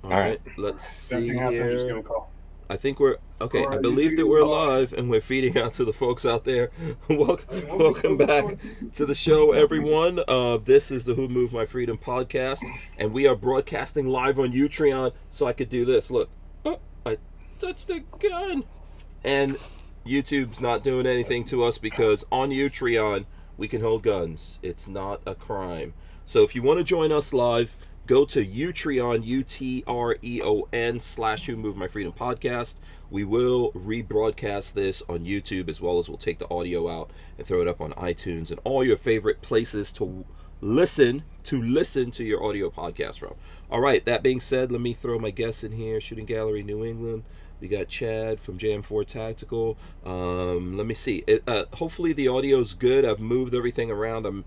All All right. right, let's That see thing happens, just give here. a call. I think we're okay. All I right, believe that YouTube. we're live and we're feeding out to the folks out there. I know we Welcome still back going. to the show, everyone. This is the Who Moved My Freedom podcast, and we are broadcasting live on Utreon. So I could do this. Look, oh, I touched a gun, and YouTube's not doing anything to us because on Utreon we can hold guns. It's not a crime. So if you want to join us live, go to Utreon, UTREON / Who Moved My Freedom podcast. We will rebroadcast this on YouTube as well as we'll take the audio out and throw it up on iTunes and all your favorite places to listen to your audio podcast from. All right, that being said, let me throw my guests in here. Shooting Gallery New England. We got Chad from JM4 Tactical. Let me see. Hopefully the audio's good. I've moved everything around. I'm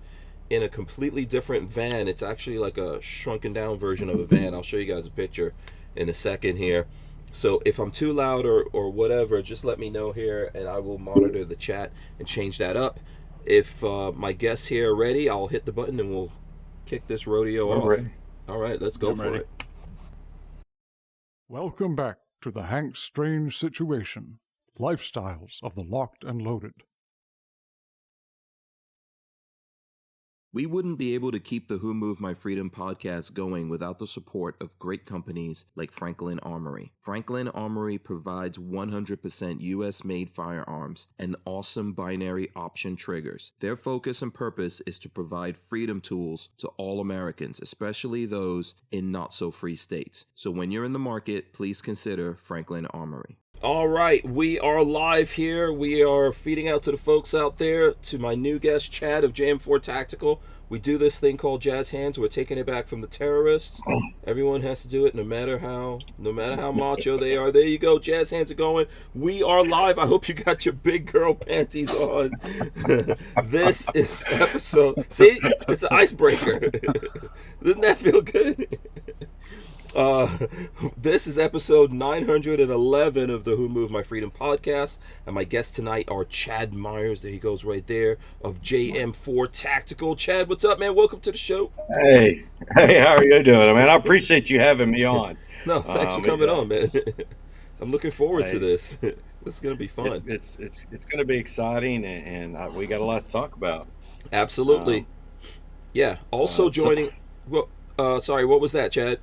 in a completely different van. It's actually like a shrunken down version of a van. I'll show you guys a picture in a second here. So if I'm too loud or whatever, just let me know here and I will monitor the chat and change that up. If my guests here are ready, I'll hit the button and we'll kick this rodeo off. Ready. All right, let's go I'm for ready. it. Welcome back to the Hank Strange Situation, Lifestyles of the Locked and Loaded. We wouldn't be able to keep the Who Moved My Freedom podcast going without the support of great companies like Franklin Armory. Franklin Armory provides 100% US-made firearms and awesome binary option triggers. Their focus and purpose is to provide freedom tools to all Americans, especially those in not-so-free states. So when you're in the market, please consider Franklin Armory. All right, we are live here. We are feeding out to the folks out there, to my new guest, Chad of JM4 Tactical. We do this thing called Jazz Hands. We're taking it back from the terrorists. Everyone has to do it, no matter how macho they are. There you go, Jazz Hands are going. We are live. I hope you got your big girl panties on. This is episode. See, it's an icebreaker. Doesn't that feel good? This is episode 911 of the Who Moved My Freedom podcast, and my guests tonight are Chad Myers, there he goes right there, of JM4 Tactical. Chad, what's up, man? Welcome to the show. Hey, how are you doing, man? I appreciate you having me on. No, thanks for coming on, man. I'm looking forward to this. This is going to be fun. It's going to be exciting, and we got a lot to talk about. Absolutely. Yeah. Also joining. Sorry, what was that, Chad?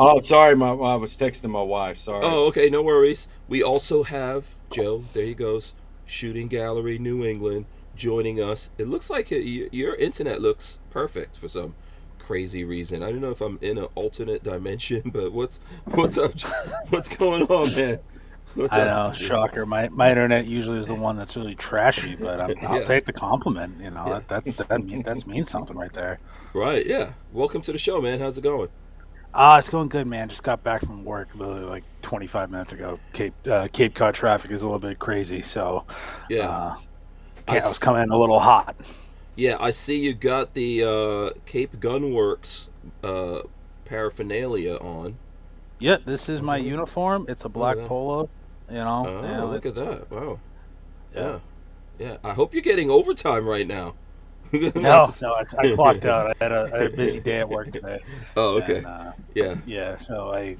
Oh, sorry, I was texting my wife. Sorry. Oh, okay, no worries. We also have Joe. There he goes, Shooting Gallery New England, joining us. It looks like your internet looks perfect for some crazy reason. I don't know if I'm in an alternate dimension, but what's up? What's going on, man? What's I up? know, shocker. My internet usually is the one that's really trashy, but I'll take the compliment. You know, that means something right there. Right, yeah. Welcome to the show, man. How's it going? It's going good, man. Just got back from work literally like 25 minutes ago. Cape Cod traffic is a little bit crazy, so yeah, I was coming in a little hot. Yeah, I see you got the Cape Gunworks paraphernalia on. Yeah, this is my uniform. It's a black polo. You know. Oh, look at that! Wow. Yeah. I hope you're getting overtime right now. No, I clocked out. I had a busy day at work today. Oh, okay. And, yeah. So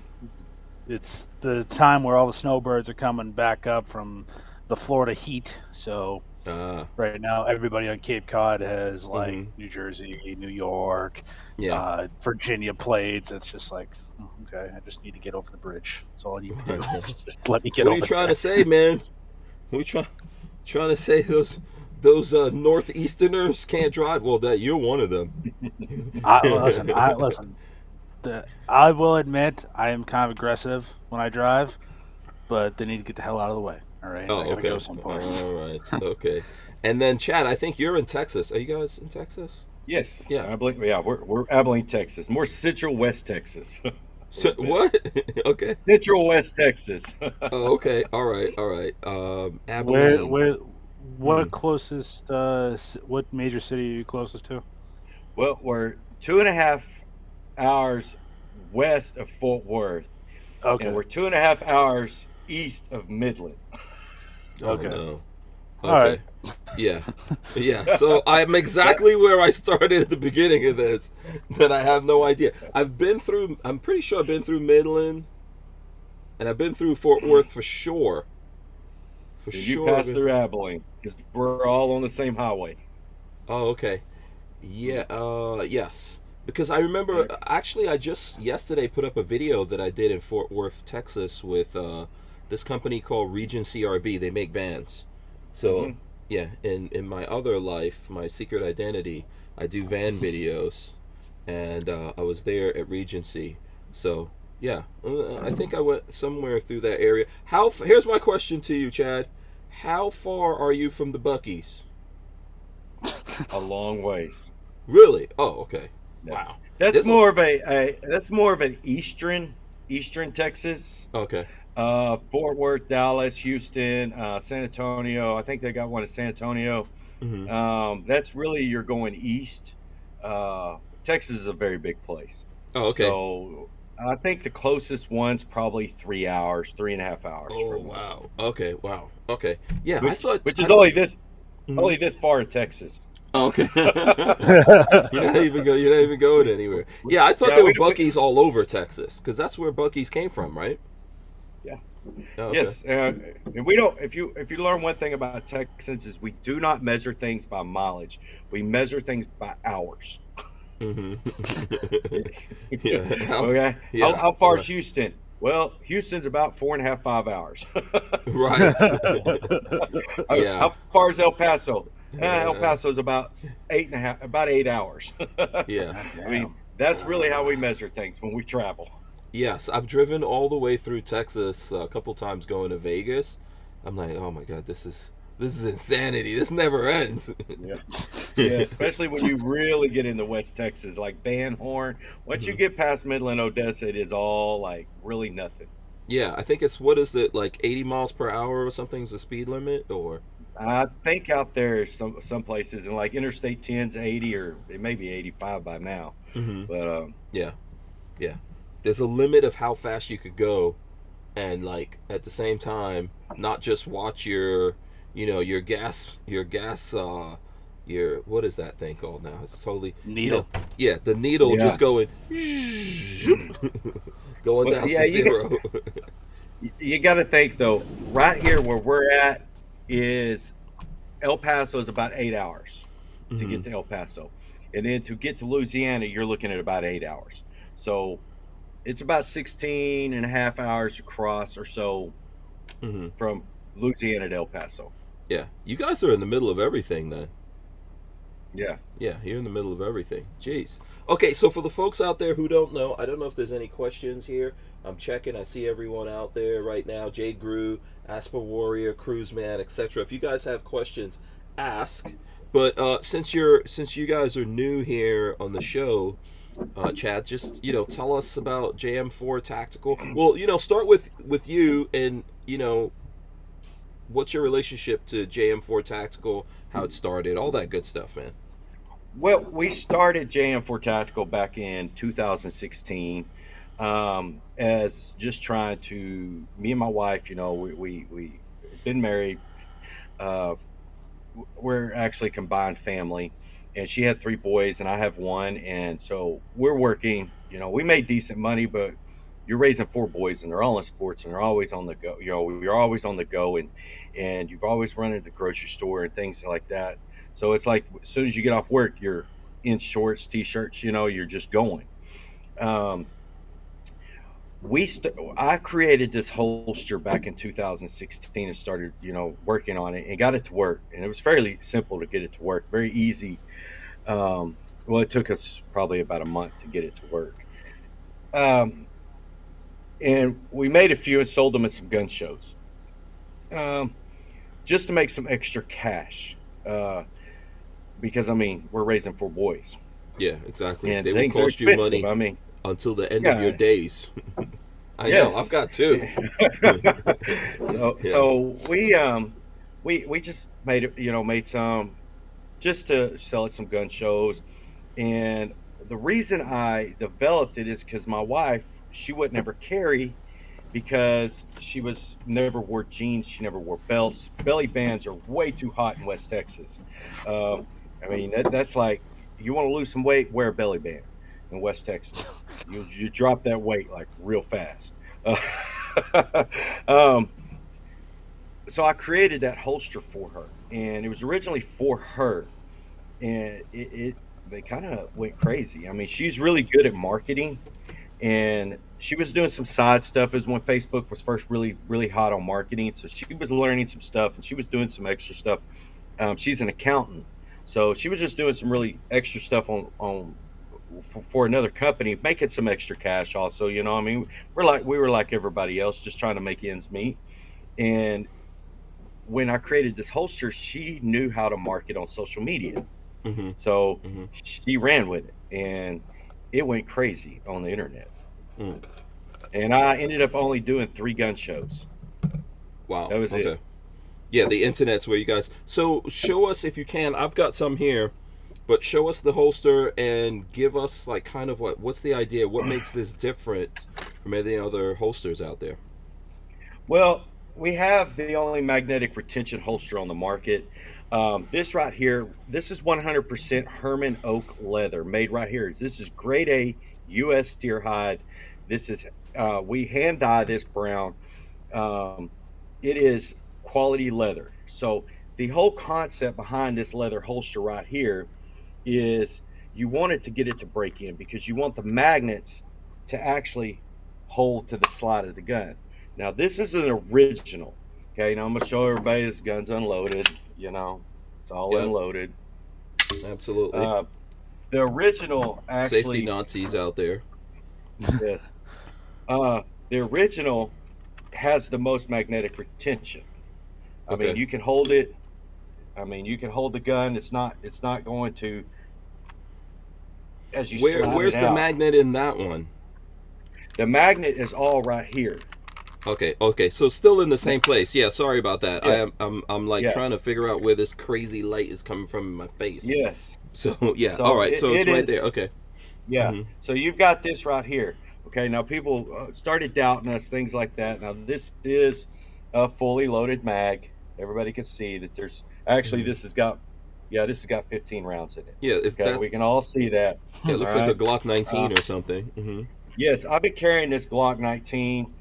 it's the time where all the snowbirds are coming back up from the Florida heat. So right now, everybody on Cape Cod has like New Jersey, New York, Virginia plates. It's just like, okay, I just need to get over the bridge. That's all I need to do. Just let me get over. What are you trying to say, man? What are you trying to say? Those northeasterners can't drive. Well, that you're one of them. Listen. I will admit I am kind of aggressive when I drive, but they need to get the hell out of the way. All right. Oh, I gotta okay. go someplace. All right. Okay. And then Chad, I think you're in Texas. Are you guys in Texas? Yes. Yeah. We're Abilene, Texas. More Central West Texas. So, what? Okay. Central West Texas. Oh, okay. All right. Abilene. What closest? What major city are you closest to? Well, we're 2.5 hours west of Fort Worth. Okay. And we're 2.5 hours east of Midland. Oh, Okay. no. All right. Yeah. Yeah. So I'm exactly where I started at the beginning of this, that I have no idea. I'm pretty sure I've been through Midland, and I've been through Fort Worth for sure. For Did sure. you pass through Abilene? Because we're all on the same highway. Oh, okay. Yeah, yes. Because I remember, actually, I just yesterday put up a video that I did in Fort Worth, Texas with this company called Regency RV. They make vans. So, yeah, in my other life, my secret identity, I do van videos. And I was there at Regency. So, yeah, I think I went somewhere through that area. Here's my question to you, Chad. How far are you from the Buc-ee's? A long ways. Really? Oh, okay. Yeah. Wow. That's more of that's more of an eastern Texas. Okay. Fort Worth, Dallas, Houston, San Antonio. I think they got one in San Antonio. That's really, you're going east. Texas is a very big place. Oh, okay. So I think the closest one's probably 3 hours, 3.5 hours. Oh, from us. wow. Okay. Wow. Okay. Yeah, which is only this far in Texas. Oh, okay. You're not even going anywhere. Yeah, I thought there were Buc-ee's all over Texas, because that's where Buc-ee's came from, right? Yeah. Oh, okay. Yes, and we don't. If you learn one thing about Texans, is we do not measure things by mileage. We measure things by hours. Yeah. Okay. Yeah. How far is Houston? Well, Houston's about 4.5, 5 hours. Right. Yeah. How far is El Paso? El Paso's about 8.5, about 8 hours. Yeah. I mean, that's really how we measure things when we travel. Yes, I've driven all the way through Texas a couple times going to Vegas. I'm like, oh my God, this is insanity. This never ends. Yeah, especially when you really get into West Texas, like Van Horn. Once you get past Midland, Odessa, it is all like really nothing. Yeah, I think it's, what is it, like 80 miles per hour or something is the speed limit, or? I think out there some places, and like Interstate 10's 80, or it may be 85 by now. But yeah. There's a limit of how fast you could go, and like at the same time, not just watch your gas, what is that thing called now? It's totally needle. The needle just going down to zero. You got to think though, right here where we're at is El Paso is about 8 hours to get to El Paso, and then to get to Louisiana, you're looking at about 8 hours. So it's about 16.5 hours across or so from Louisiana to El Paso. Yeah, you guys are in the middle of everything then. Yeah, you're in the middle of everything. Jeez. Okay, so for the folks out there who don't know, I don't know if there's any questions here. I'm checking. I see everyone out there right now. Jade Grew, Asper Warrior, Cruiseman, etc. If you guys have questions, ask. But since you guys are new here on the show, Chad, just tell us about JM4 Tactical. Well, start with you, and what's your relationship to JM4 Tactical, how it started, all that good stuff, man. Well, we started JM4 Tactical back in 2016 as just trying to, me and my wife, we been married. We're actually combined family, and she had 3 boys and I have 1. And so we're working, we made decent money, but you're raising 4 boys and they're all in sports and they're always on the go. You're always on the go, and you've always run into the grocery store and things like that. So it's like, as soon as you get off work, you're in shorts, t-shirts, you're just going. I created this holster back in 2016 and started, working on it and got it to work. And it was fairly simple to get it to work, very easy. Well, it took us probably about a month to get it to work. And we made a few and sold them at some gun shows, just to make some extra cash. Because we're raising 4 boys. Yeah, exactly. And they things will are cost you money. Until the end of your days. I know, I've got 2. So we just made it, made some just to sell at some gun shows. And the reason I developed it is because my wife, she would never carry because she was never wore jeans, she never wore belts. Belly bands are way too hot in West Texas. Um, I mean, that's like, you want to lose some weight, wear a belly band in West Texas. You drop that weight like real fast. um, so I created that holster for her, and it was originally for her, and they kind of went crazy. I mean, she's really good at marketing, and she was doing some side stuff. As when Facebook was first really hot on marketing, so she was learning some stuff, and she was doing some extra stuff. She's an accountant, so she was just doing some really extra stuff on for another company, making some extra cash also. I mean, we were like everybody else, just trying to make ends meet. And when I created this holster, she knew how to market on social media. Mm-hmm. So Mm-hmm. she ran with it, and it went crazy on the internet. Mm. And I ended up only doing 3 gun shows. Wow. That was it. Yeah, the internet's where you guys. So show us if you can. I've got some here, but show us the holster and give us like kind of what's the idea? What makes this different from any other holsters out there? Well, we have the only magnetic retention holster on the market. This right here, this is 100% Herman oak leather made right here. This is grade A U.S. steer hide. This is we hand dye this brown. Um, it is quality leather. So the whole concept behind this leather holster right here is you want it to get it to break in, because you want the magnets to actually hold to the slide of the gun. Now this is an original. Okay, now I'm gonna show everybody this gun's unloaded. It's all unloaded. Absolutely. The original actually, safety Nazis out there. Yes. The original has the most magnetic retention. I mean, you can hold it. I mean, you can hold the gun. It's not going to, as you slide Where's it the out. magnet in that one? The magnet is all right here. Okay, so still in the same place. Yeah, sorry about that. Yes. I'm like trying to figure out where this crazy light is coming from in my face. Yes. So yeah, all right. So it's right there. Okay. Yeah. Mm-hmm. So you've got this right here. Okay. Now people started doubting us, things like that. Now this is a fully loaded mag. Everybody can see that there's actually this has got 15 rounds in it. Yeah, we can all see that. Yeah, it looks like a Glock 19 or something. Mm-hmm. Yes, I've been carrying this Glock 19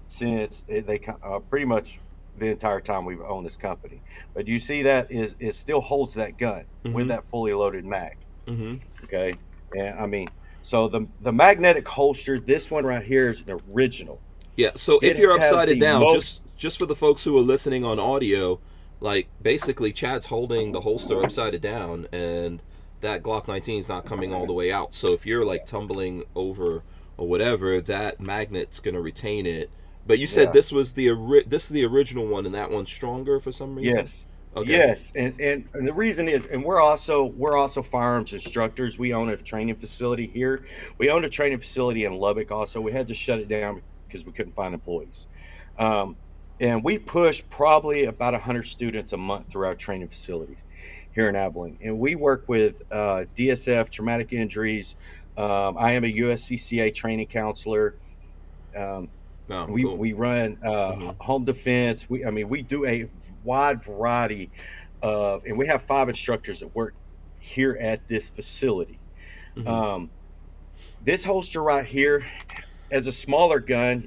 since they pretty much the entire time we've owned this company. But you see that it still holds that gun with that fully loaded mag. Mm-hmm. Okay, and I mean, so the magnetic holster, this one right here is the original. Yeah, so if you're upside it down, just for the folks who are listening on audio, like basically Chad's holding the holster upside it down, and that Glock 19 is not coming all the way out. So if you're like tumbling over or whatever, that magnet's gonna retain it. But you said this was this is the original one, and that one's stronger for some reason. Yes. Okay. Yes, and the reason is, and we're also firearms instructors. We own a training facility here. We own a training facility in Lubbock. Also, we had to shut it down because we couldn't find employees. And we push probably about 100 students a month through our training facilities here in Abilene. And we work with DSF, traumatic injuries. I am a USCCA training counselor. We run home defense. We do a wide variety of, and we have 5 instructors that work here at this facility. This holster right here, as a smaller gun,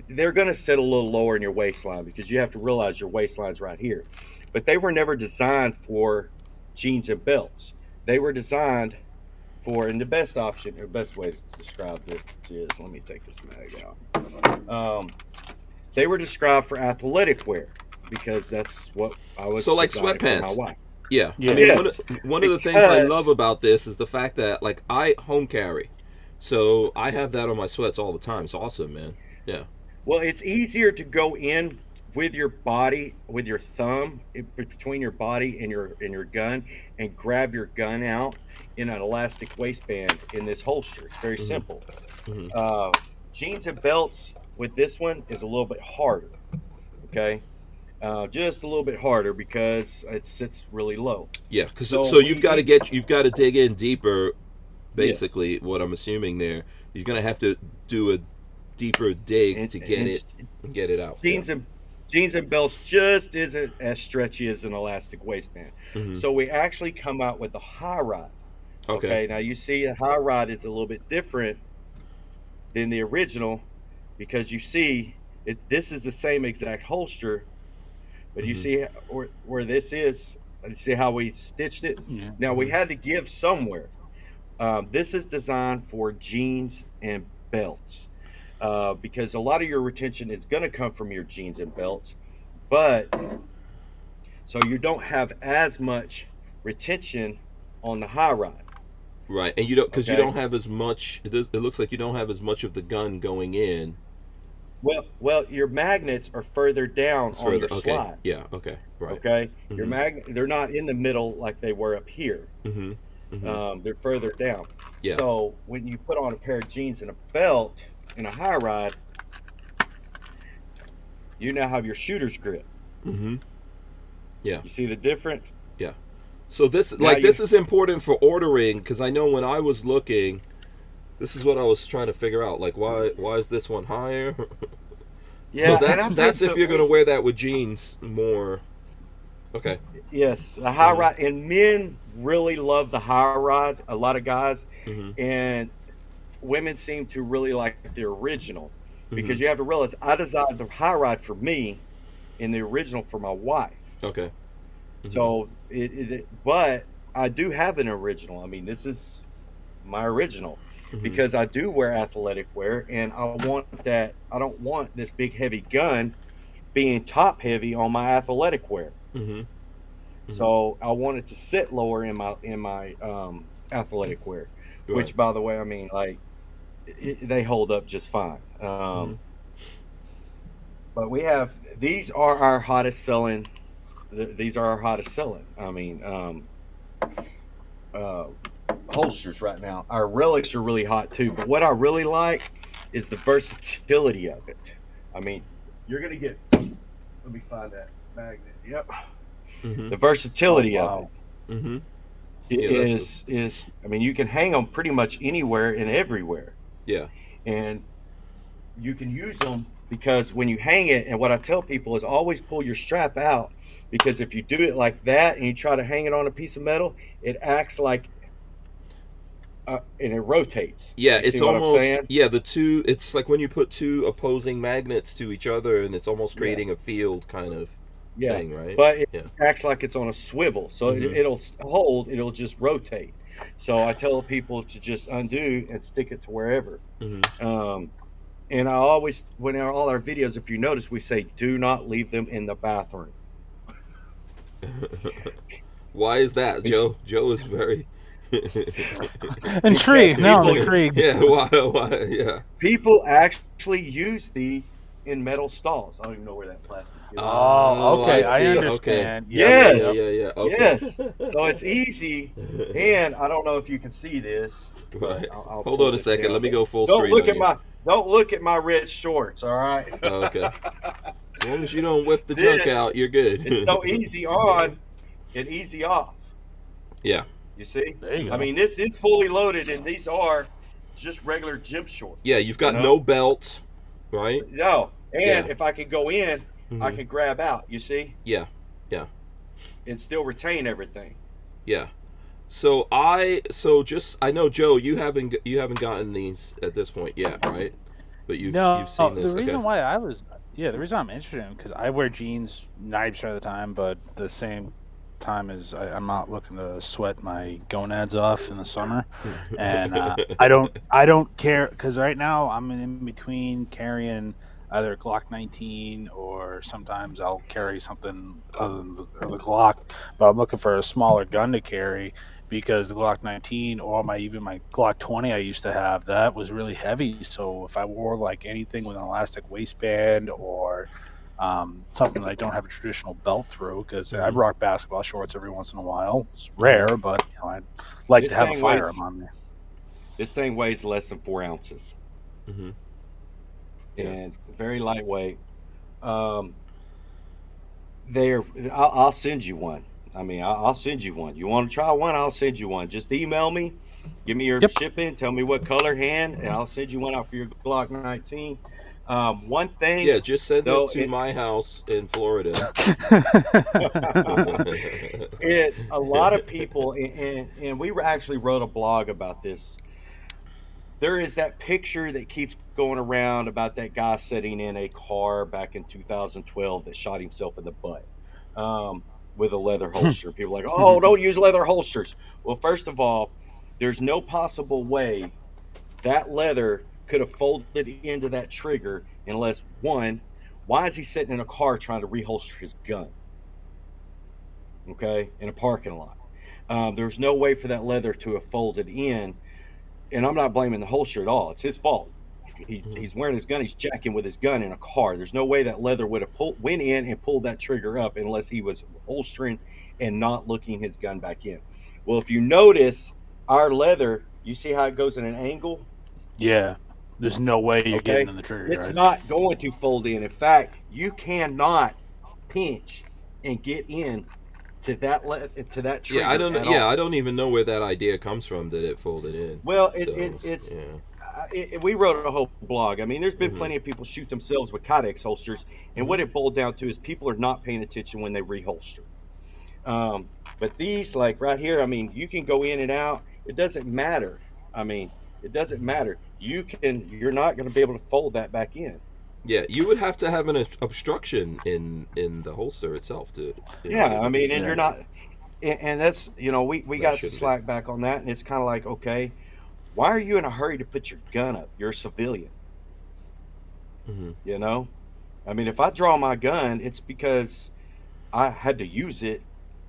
they're going to sit a little lower in your waistline, because you have to realize your waistline's right here. But they were never designed for jeans and belts. They were designed for, and the best option, or best way to describe this is, let me take this mag out. They were described for athletic wear, because that's what I was. So like sweatpants. For my wife. Yeah. I mean, yes. One of the things I love about this is the fact that, like, I home carry, so I have that on my sweats all the time. It's awesome, man. Yeah. Well, it's easier to go in with your body, with your thumb between your body and your gun, and grab your gun out in an elastic waistband in this holster. It's very simple. Jeans and belts with this one is a little bit harder. Okay. Just a little bit harder because it sits really low. Yeah, because so you've got to dig in deeper. Basically, what I'm assuming there, you're gonna have to do deeper dig to get it out. Jeans and belts just isn't as stretchy as an elastic waistband. So we actually come out with a high ride. Okay. Now you see a high ride is a little bit different than the original because you see this is the same exact holster, but you see where this is. You see how we stitched it? Yeah. Now we had to give somewhere. This is designed for jeans and belts because a lot of your retention is going to come from your jeans and belts, but so you don't have as much retention on the high ride. Right, and you don't because you don't have as much. It looks like you don't have as much of the gun going in. Well, your magnets are further down on your slide. Yeah. Okay. Right. Okay. Your they're not in the middle like they were up here. They're further down. Yeah. So when you put on a pair of jeans and a belt in a high ride, you now have your shooter's grip. Yeah. You see the difference? Yeah. So this this is important for ordering because I know when I was looking, this is what I was trying to figure out. Like why is this one higher? Yeah. So that's if you're gonna wear that with jeans more. Okay. Yes, the high ride, and men really love the high ride. A lot of guys, and women seem to really like the original because you have to realize I designed the high ride for me, and the original for my wife. Okay. So but I do have an original. I mean, this is my original because I do wear athletic wear, and I don't want this big heavy gun being top heavy on my athletic wear. So I wanted to sit lower in my athletic wear, which by the way, I mean like they hold up just fine. But we have these are our hottest selling. These are our hottest selling. I mean, holsters right now. Our relics are really hot too. But what I really like is the versatility of it. I mean, you're gonna get. Let me find that magnet. Yep. The versatility of it is. I mean, you can hang them pretty much anywhere and everywhere. Yeah. And you can use them because when you hang it, and what I tell people is always pull your strap out. Because if you do it like that and you try to hang it on a piece of metal, it acts like, and it rotates. Yeah, it's almost it's like when you put two opposing magnets to each other, and it's almost creating a field kind of thing, right? But it acts like it's on a swivel, so it'll hold. It'll just rotate. So I tell people to just undo and stick it to wherever. And I always, when all our videos, if you notice, we say do not leave them in the bathroom. Why is that, Joe? Joe is very intrigued. Intrigued. Yeah, why? Yeah. People actually use these in metal stalls. I don't even know where that plastic is. Oh, okay. I understand. Okay. Yes. Yeah. Okay. Yes. So it's easy, and I don't know if you can see this. Right. I'll hold on a second. Down. Let me go full screen. Don't look at my red shorts. All right. Okay. As long as you don't whip the junk out, you're good. It's so easy on and easy off. Yeah. You see? There you go. I mean, this is fully loaded, and these are just regular gym shorts. Yeah, you've got no belt, right? No. And if I can go in, I can grab out. You see? Yeah. And still retain everything. Yeah. So I know, Joe, you haven't gotten these at this point yet, right? But you've seen this. The reason why the reason I'm interested in because I wear jeans 90% of the time, but the same time as I'm not looking to sweat my gonads off in the summer, and I don't care because right now I'm in between carrying either a Glock 19 or sometimes I'll carry something other than the Glock, but I'm looking for a smaller gun to carry because the Glock 19 or my Glock 20 I used to have, that was really heavy. So if I wore like anything with an elastic waistband or something that I don't have a traditional belt through, because I rock basketball shorts every once in a while. It's rare, but I'd like to have a firearm on there. This thing weighs less than 4 ounces. And very lightweight. I'll send you one. I mean, I'll send you one. You want to try one? I'll send you one. Just email me, give me your Yep. shipping, tell me what color hand, and I'll send you one out for your Glock 19. One thing, Yeah, just send it though, to my house in Florida. is a lot of people, and we actually wrote a blog about this. There is that picture that keeps going around about that guy sitting in a car back in 2012 that shot himself in the butt with a leather holster. People are like, oh, don't use leather holsters. Well, first of all, there's no possible way that leather could have folded into that trigger unless, one, why is he sitting in a car trying to reholster his gun? Okay, in a parking lot. There's no way for that leather to have folded in. And I'm not blaming the holster at all. It's his fault. He's wearing his gun. He's jacking with his gun in a car. There's no way that leather would have went in and pulled that trigger up unless he was holstering and not looking his gun back in. Well, if you notice our leather, you see how it goes in an angle? Yeah. There's no way you're getting in the trigger. It's not going to fold in. In fact, you cannot pinch and get in to that trigger. Yeah, I don't. Yeah, I don't even know where that idea comes from that it folded in. Well, we wrote a whole blog. I mean, there's been plenty of people shoot themselves with Kydex holsters, and what it boiled down to is people are not paying attention when they reholster. But these, like right here, I mean, you can go in and out. It doesn't matter. I mean, it doesn't matter. You're not going to be able to fold that back in. Yeah, you would have to have an obstruction in the holster itself to. Yeah, I mean, and you're not, and that's, we got some slack back on that, and it's kind of like, okay, why are you in a hurry to put your gun up? You're a civilian. I mean, if I draw my gun, it's because I had to use it,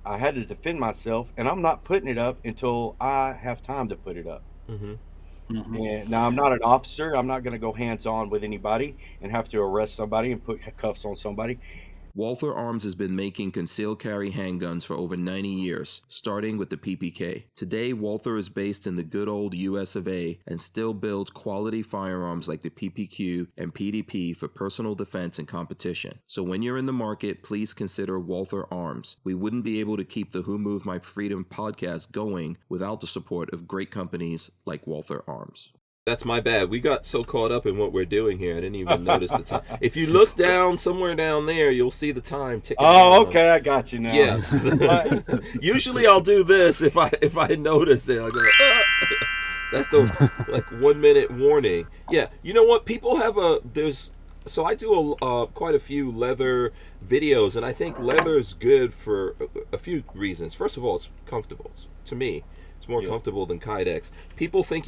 I had to defend myself, and I'm not putting it up until I have time to put it up. And now I'm not an officer. I'm not going to go hands-on with anybody and have to arrest somebody and put cuffs on somebody. Walther Arms has been making concealed carry handguns for over 90 years, starting with the PPK. Today, Walther is based in the good old US of A and still builds quality firearms like the PPQ and PDP for personal defense and competition. So when you're in the market, please consider Walther Arms. We wouldn't be able to keep the Who Moved My Freedom podcast going without the support of great companies like Walther Arms. That's my bad. We got so caught up in what we're doing here, I didn't even notice the time. If you look down, somewhere down there, you'll see the time ticking down. Okay, I got you now. Yes. Usually I'll do this if I notice it. I go, ah. That's the 1 minute warning. Yeah, you know what? People have so I do quite a few leather videos, and I think leather is good for a few reasons. First of all, it's comfortable. To me, it's more comfortable than Kydex. People think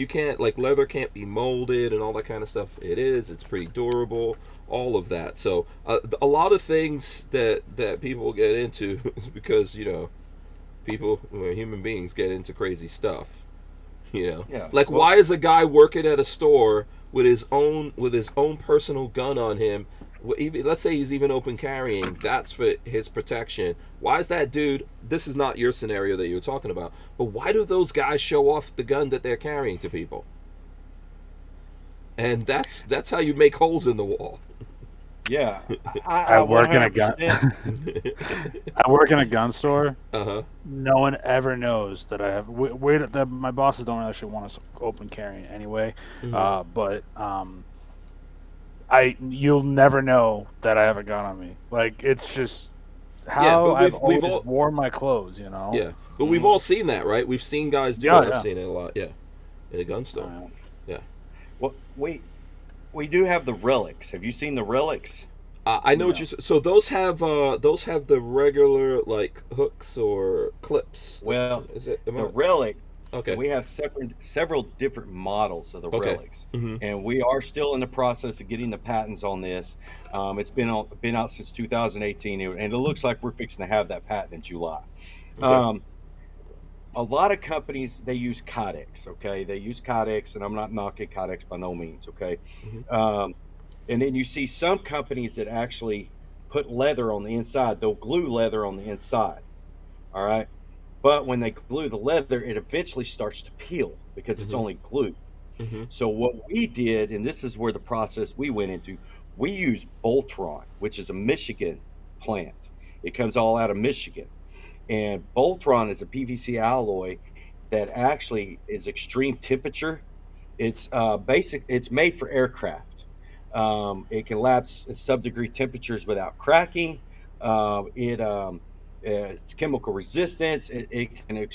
leather can't be molded and all that kind of stuff. It is. It's pretty durable. All of that. So a lot of things that people get into is because human beings get into crazy stuff. Why is a guy working at a store with his own personal gun on him? Even, let's say he's even open carrying, that's for his protection. Why is that dude, this is not your scenario that you're talking about, but why do those guys show off the gun that they're carrying to people? And that's how you make holes in the wall. Yeah. I work in a gun. I work in a gun store. No one ever knows that I have. That my bosses don't actually want us open carrying anyway. But you'll never know that I have a gun on me. Like, it's just how I've always worn my clothes, Yeah, but we've all seen that, right? We've seen guys do it. I've seen it a lot, in a gun store. Well, we do have the relics. Have you seen the relics? I know what you're. So those have the regular hooks or clips. Well, is it the relic? Okay. We have several different models of the relics, and we are still in the process of getting the patents on this. It's been out since 2018, and it looks like we're fixing to have that patent in July. A lot of companies, they use Kydex, okay? They use Kydex, and I'm not knocking Kydex by no means, okay? And then you see some companies that actually put leather on the inside. They'll glue leather on the inside, all right? But when they glue the leather, it eventually starts to peel because it's only glue. So what we did, and this is where the process we went into, we used Boltron, which is a Michigan plant. It comes all out of Michigan. And Boltron is a PVC alloy that actually is extreme temperature. It's basic. It's made for aircraft. It can last at sub-degree temperatures without cracking. It's chemical resistance. It can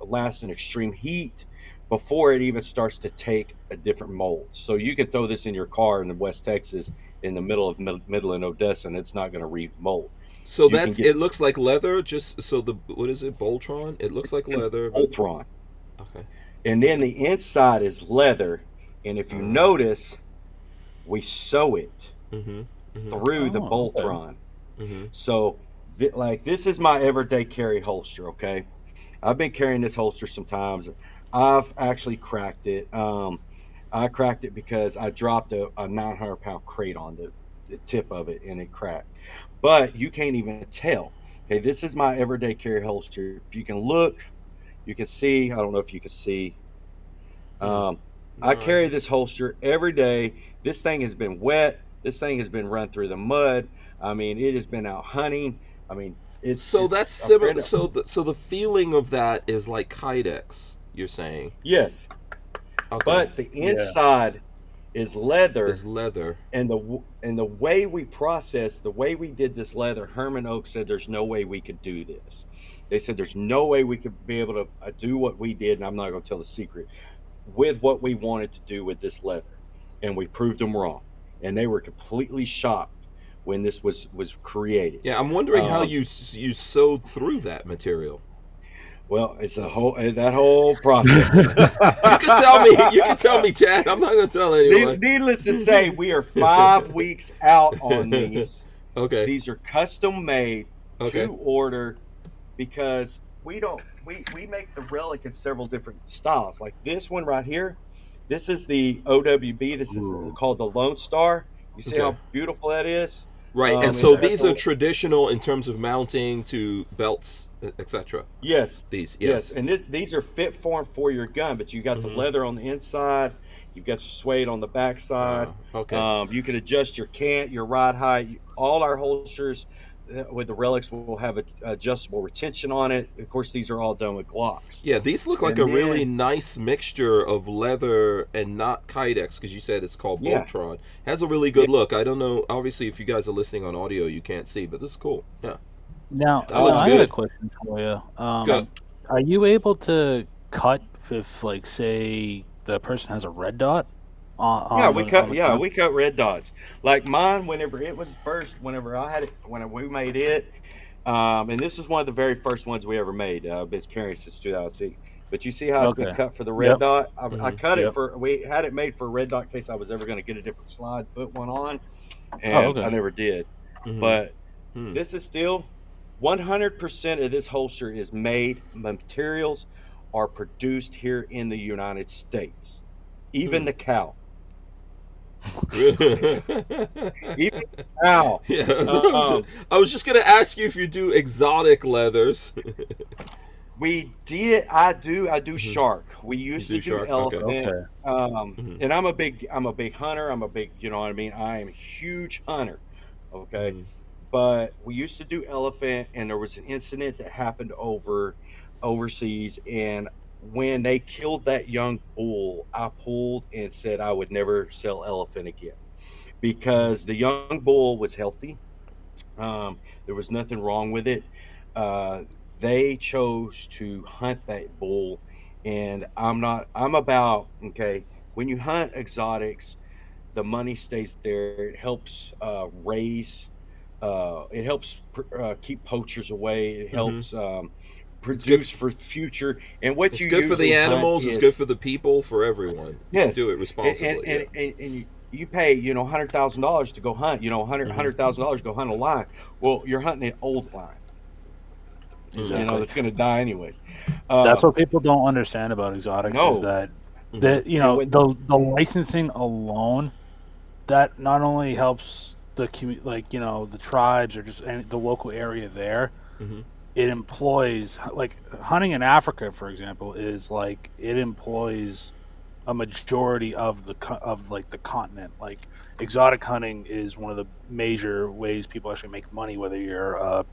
last in extreme heat before it even starts to take a different mold. So you can throw this in your car in West Texas in the middle of Midland, Odessa, and it's not going to remold. So You can get it looks like leather. Just so what is it? Boltron. It looks like leather. Boltron. Okay. And then the inside is leather. And if you notice, we sew it through the Boltron. Okay. So, like, this is my everyday carry holster, okay? I've been carrying this holster sometimes. I've actually cracked it. I cracked it because I dropped a 900-pound crate on the tip of it, and it cracked. But you can't even tell. Okay, this is my everyday carry holster. If you can look, you can see. I don't know if you can see. I carry this holster every day. This thing has been wet. This thing has been run through the mud. I mean, it has been out hunting. I mean, that's similar. So the feeling of that is like Kydex. You're saying? Yes. Okay. But the inside is leather. And the way we processed, the way we did this leather, Herman Oak said there's no way we could do this. They said there's no way we could be able to do what we did, and I'm not going to tell the secret, with what we wanted to do with this leather. And we proved them wrong. And they were completely shocked when this was created. Yeah, I'm wondering how you sewed through that material. Well, it's that whole process. You can tell me, Chad. I'm not going to tell anyone. Needless to say, we are 5 weeks out on these. Okay. These are custom made to order because we make the relic in several different styles. Like this one right here. This is the OWB. This is called the Lone Star. You see how beautiful that is? Right. And so these are traditional in terms of mounting to belts, etc. Yes. Yes. And these are fit form for your gun, but you got the leather on the inside. You've got your suede on the backside. You can adjust your cant, your ride height. All our holsters with the relics will have adjustable retention on it. Of course, these are all done with Glocks. Yeah, these look like really nice mixture of leather and not Kydex, because you said it's called Boltron. Has a really good look. I don't know. Obviously, if you guys are listening on audio, you can't see, but this is cool. Yeah. Now, I got a question for you. Are you able to cut if, like, say, the person has a red dot? We cut red dots. Like mine, whenever I had it, whenever we made it, and this is one of the very first ones we ever made. I've been carrying since 2006. But you see how it's been cut for the red dot? I cut it we had it made for a red dot in case I was ever going to get a different slide, put one on, and I never did. But this is still 100% of this holster is made. Materials are produced here in the United States. Even the cow. Even cow. Yeah, I was just gonna ask you if you do exotic leathers. We did. I do shark. We used to do elephant. And I'm a big hunter. I'm a big, you know what I mean? I am a huge hunter. Okay. But we used to do elephant, and there was an incident that happened overseas, and when they killed that young bull, I pulled and said I would never sell elephant again because the young bull was healthy. There was nothing wrong with it. They chose to hunt that bull, and I'm about, when you hunt exotics, the money stays there. It helps it helps keep poachers away. It helps produce for future, and it's good for the animals, it's good for the people, for everyone. You do it responsibly, and you pay $100,000 to go hunt, $100,000 to go hunt a lion. Well, you're hunting an old lion, that's going to die anyways. That's what people don't understand about exotics is that the licensing alone, that not only helps the the tribes or just the local area there. It employs, like, hunting in Africa, for example, is like it employs a majority of the continent. Like, exotic hunting is one of the major ways people actually make money. Whether you're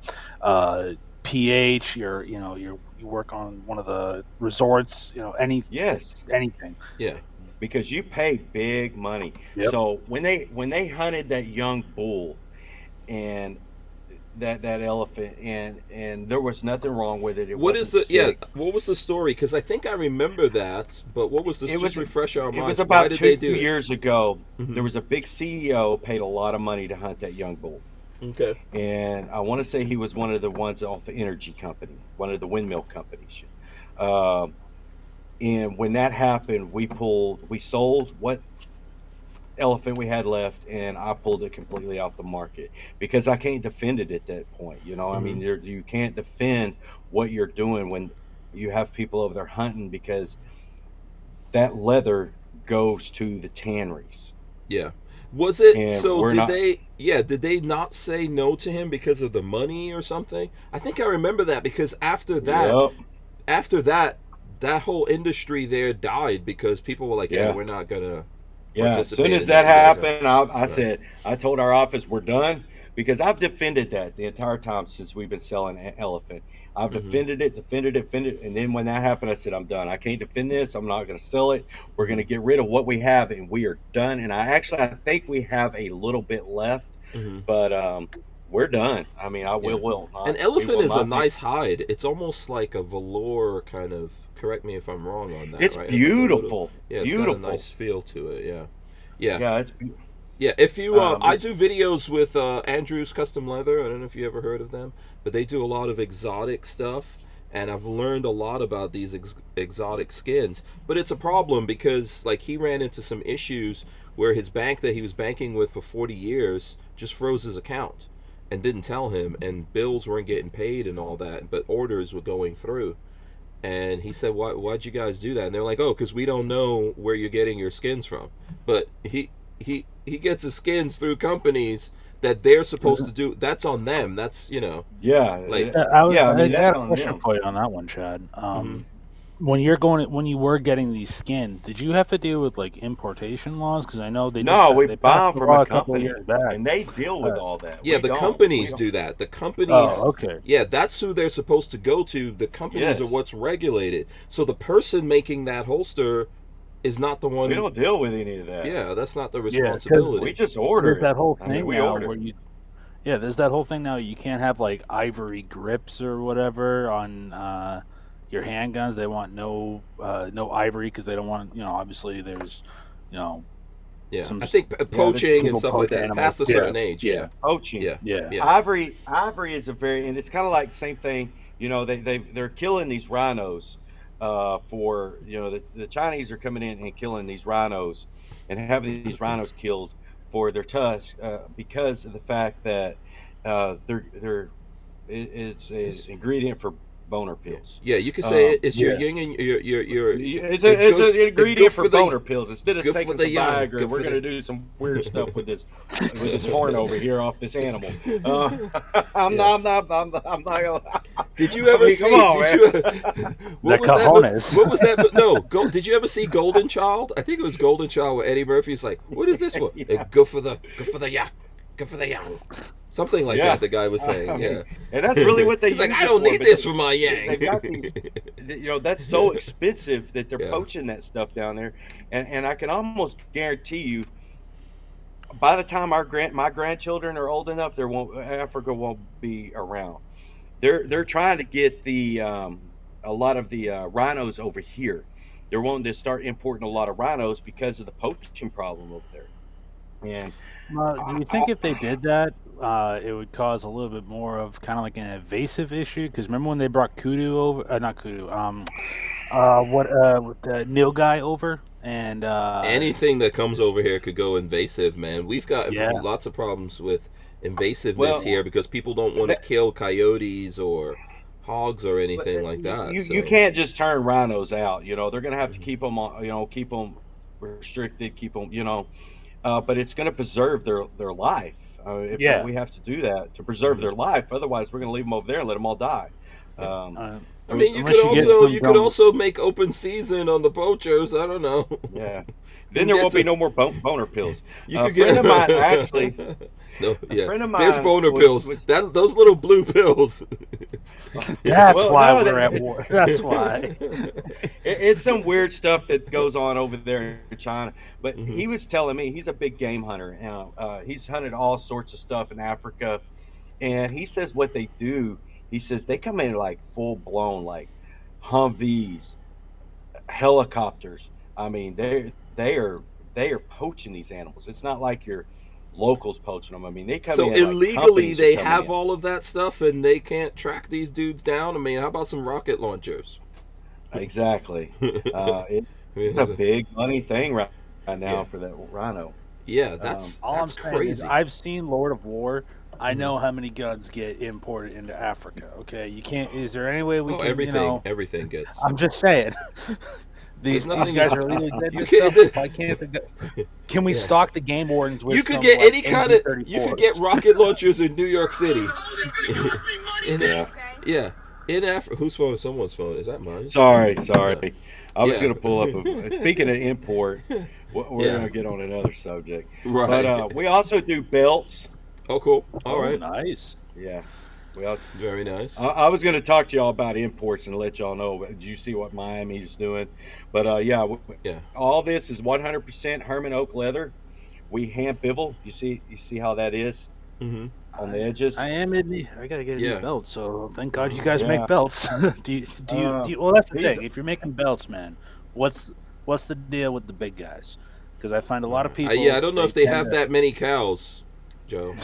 PH, you work on one of the resorts, anything. Yeah. Because you pay big money. Yep. So when they hunted that young bull and that elephant, and there was nothing wrong with it. What was the story? Because I think I remember that, but what was this? Just refresh our minds. It was about 2 years ago. Mm-hmm. There was a big CEO paid a lot of money to hunt that young bull. Okay. And I want to say he was one of the ones off the energy company, one of the windmill companies. And when that happened, we sold what elephant we had left, and I pulled it completely off the market because I can't defend it at that point. I mean, you can't defend what you're doing when you have people over there hunting, because that leather goes to the tanneries. Yeah. Was it so? Did they not say no to him because of the money or something? I think I remember that, because after that, that whole industry there died because people were like, we're not gonna. Yeah, as soon as that happened, I told our office, we're done, because I've defended that the entire time since we've been selling elephant. I've defended it, and then when that happened, I said, I'm done. I can't defend this. I'm not going to sell it. We're going to get rid of what we have, and we are done. And I think we have a little bit left, but we're done. I mean, will not. An elephant is a nice hide. It's almost like a velour kind of. Correct me if I'm wrong on that. It's right? beautiful. It's got a nice feel to it. Yeah. It's beautiful. Yeah, if you, I do videos with Andrew's Custom Leather. I don't know if you ever heard of them, but they do a lot of exotic stuff, and I've learned a lot about these exotic skins. But it's a problem because, like, he ran into some issues where his bank that he was banking with for 40 years just froze his account and didn't tell him, and bills weren't getting paid and all that, but orders were going through. And he said, why'd you guys do that? And they're like, oh, because we don't know where you're getting your skins from. But he gets his skins through companies that they're supposed to do. That's on them. That's, I got a question for you on that one, Chad. When you were getting these skins, did you have to deal with like importation laws? Because I know we buy them from a company, years back, and they deal with all that. Yeah, the companies do that. The companies. Oh, okay. Yeah, that's who they're supposed to go to. The companies are what's regulated. So the person making that holster is not the one. We don't deal with any of that. Yeah, that's not the responsibility. We just order that whole thing there's that whole thing now. You can't have like ivory grips or whatever on your handguns. They want no ivory because they don't want, obviously there's, I think poaching and stuff like that past a certain age. Poaching. Yeah. Ivory is and it's kind of like the same thing. They're killing these rhinos for, the Chinese are coming in and killing these rhinos and having these rhinos killed for their tusks because of the fact that it's an ingredient for boner pills. Yeah, you could say it's your yin and your. It's an ingredient for boner pills. Instead of taking some Viagra, we're going to do some weird stuff with this horn over here off this animal. I'm not gonna. Did you ever see? What was that? No. Did you ever see Golden Child? I think it was Golden Child where Eddie Murphy's like, "What is this for?" Go for the young. Something like that, the guy was saying, and that's really what they use. Like, I don't need this for my yang. They've got these, that's so expensive that they're poaching that stuff down there, and I can almost guarantee you, by the time my grandchildren are old enough, Africa won't be around. They're trying to get a lot of the rhinos over here. They're wanting to start importing a lot of rhinos because of the poaching problem over there. And do you think if they did that, it would cause a little bit more of kind of like an invasive issue? Because remember when they brought kudu over? Not kudu. The nilgai over, and anything that comes over here could go invasive, man. We've got lots of problems with invasiveness here because people don't want to kill coyotes or hogs or anything like that. You can't just turn rhinos out. They're going to have to keep them on. Keep them restricted. Keep them. But it's going to preserve their life. We have to do that to preserve their life. Otherwise, we're going to leave them over there and let them all die. I mean, you could also make open season on the poachers. I don't know. Yeah. Then there won't be no more boner pills. You could get a friend of mine actually. No, yeah. A friend of mine. There's boner pills. Those little blue pills. That's why we're at war. That's why. It's some weird stuff that goes on over there in China. But he was telling me he's a big game hunter. He's hunted all sorts of stuff in Africa, and he says what they do. He says they come in like full blown, like Humvees, helicopters. I mean, they are poaching these animals. It's not like your locals poaching them. I mean, they come in. So illegally, they have all of that stuff, and they can't track these dudes down. I mean, how about some rocket launchers? Exactly. It's a big money thing right now for that rhino. Yeah, that's crazy. I've seen Lord of War. I know how many guns get imported into Africa. Okay, you can't. Is there any way we can? Everything gets. I'm just saying. These guys are legally dead. Why can't can we stock the game wardens with? You could get any kind of. You could get rocket launchers in New York City. In Africa. Whose phone is someone's phone? Is that mine? Sorry. I was going to pull up. Speaking of import, we're going to get on another subject. Right. But we also do belts. Oh, cool. All right. Nice. Yeah. We also, very nice. I was going to talk to y'all about imports and let y'all know. Did you see what Miami is doing? But all this is 100% Herman oak leather. We hand bivel. You see how that is on the edges. I gotta get a new belt. So thank God you guys make belts. do you? Well, that's the thing. If you're making belts, man, what's the deal with the big guys? Because I find a lot of people. I don't know if they have that many cows, Joe.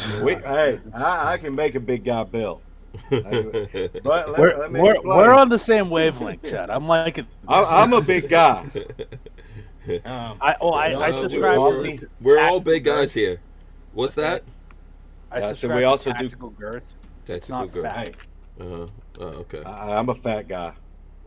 I can make a big guy belt. But we're on the same wavelength, Chad. I'm like I'm a big guy. I subscribe. We're all big guys here. What's that? So we also do tactical girth. Tactical girth. Fat. Oh, okay. I'm a fat guy.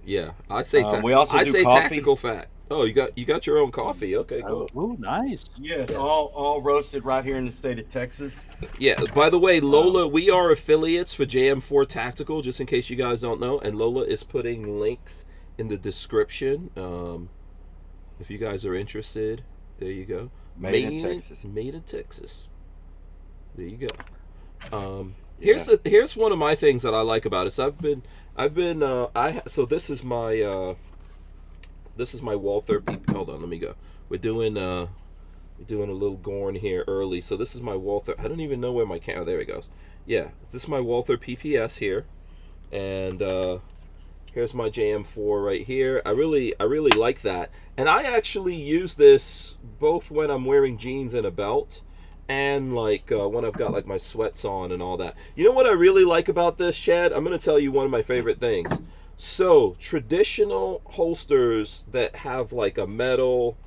Yeah, I say. We also do coffee. Tactical fat. Oh, you got your own coffee. Okay, cool. Oh, nice. Yes, all roasted right here in the state of Texas. Yeah. By the way, Lola, we are affiliates for JM4 Tactical, just in case you guys don't know, and Lola is putting links in the description. If you guys are interested, there you go. Made in Texas. Made in Texas. There you go. Here's one of my things that I like about it. So this is my Walther. Hold on, let me go. We're doing a little Gorn here early. So this is my Walther. I don't even know where my camera. There it goes. Yeah, this is my Walther PPS here, and here's my JM4 right here. I really like that, and I actually use this both when I'm wearing jeans and a belt, and like when I've got like my sweats on and all that. You know what I really like about this, Chad? I'm gonna tell you one of my favorite things. So traditional holsters that have like a metal,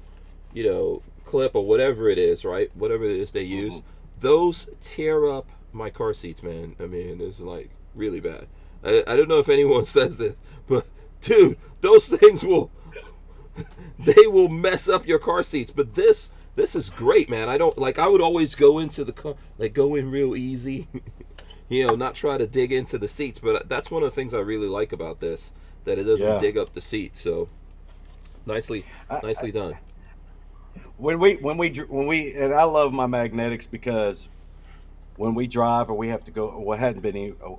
clip or whatever it is, right? Whatever it is they use, those tear up my car seats, man. I mean, it's like really bad. I don't know if anyone says this, but dude, those things will mess up your car seats. But this is great, man. I would always go into the car, go in real easy. Not try to dig into the seats, but that's one of the things I really like about this, that it doesn't dig up the seats. So nicely done. When we and I love my magnetics, because when we drive or we have to go,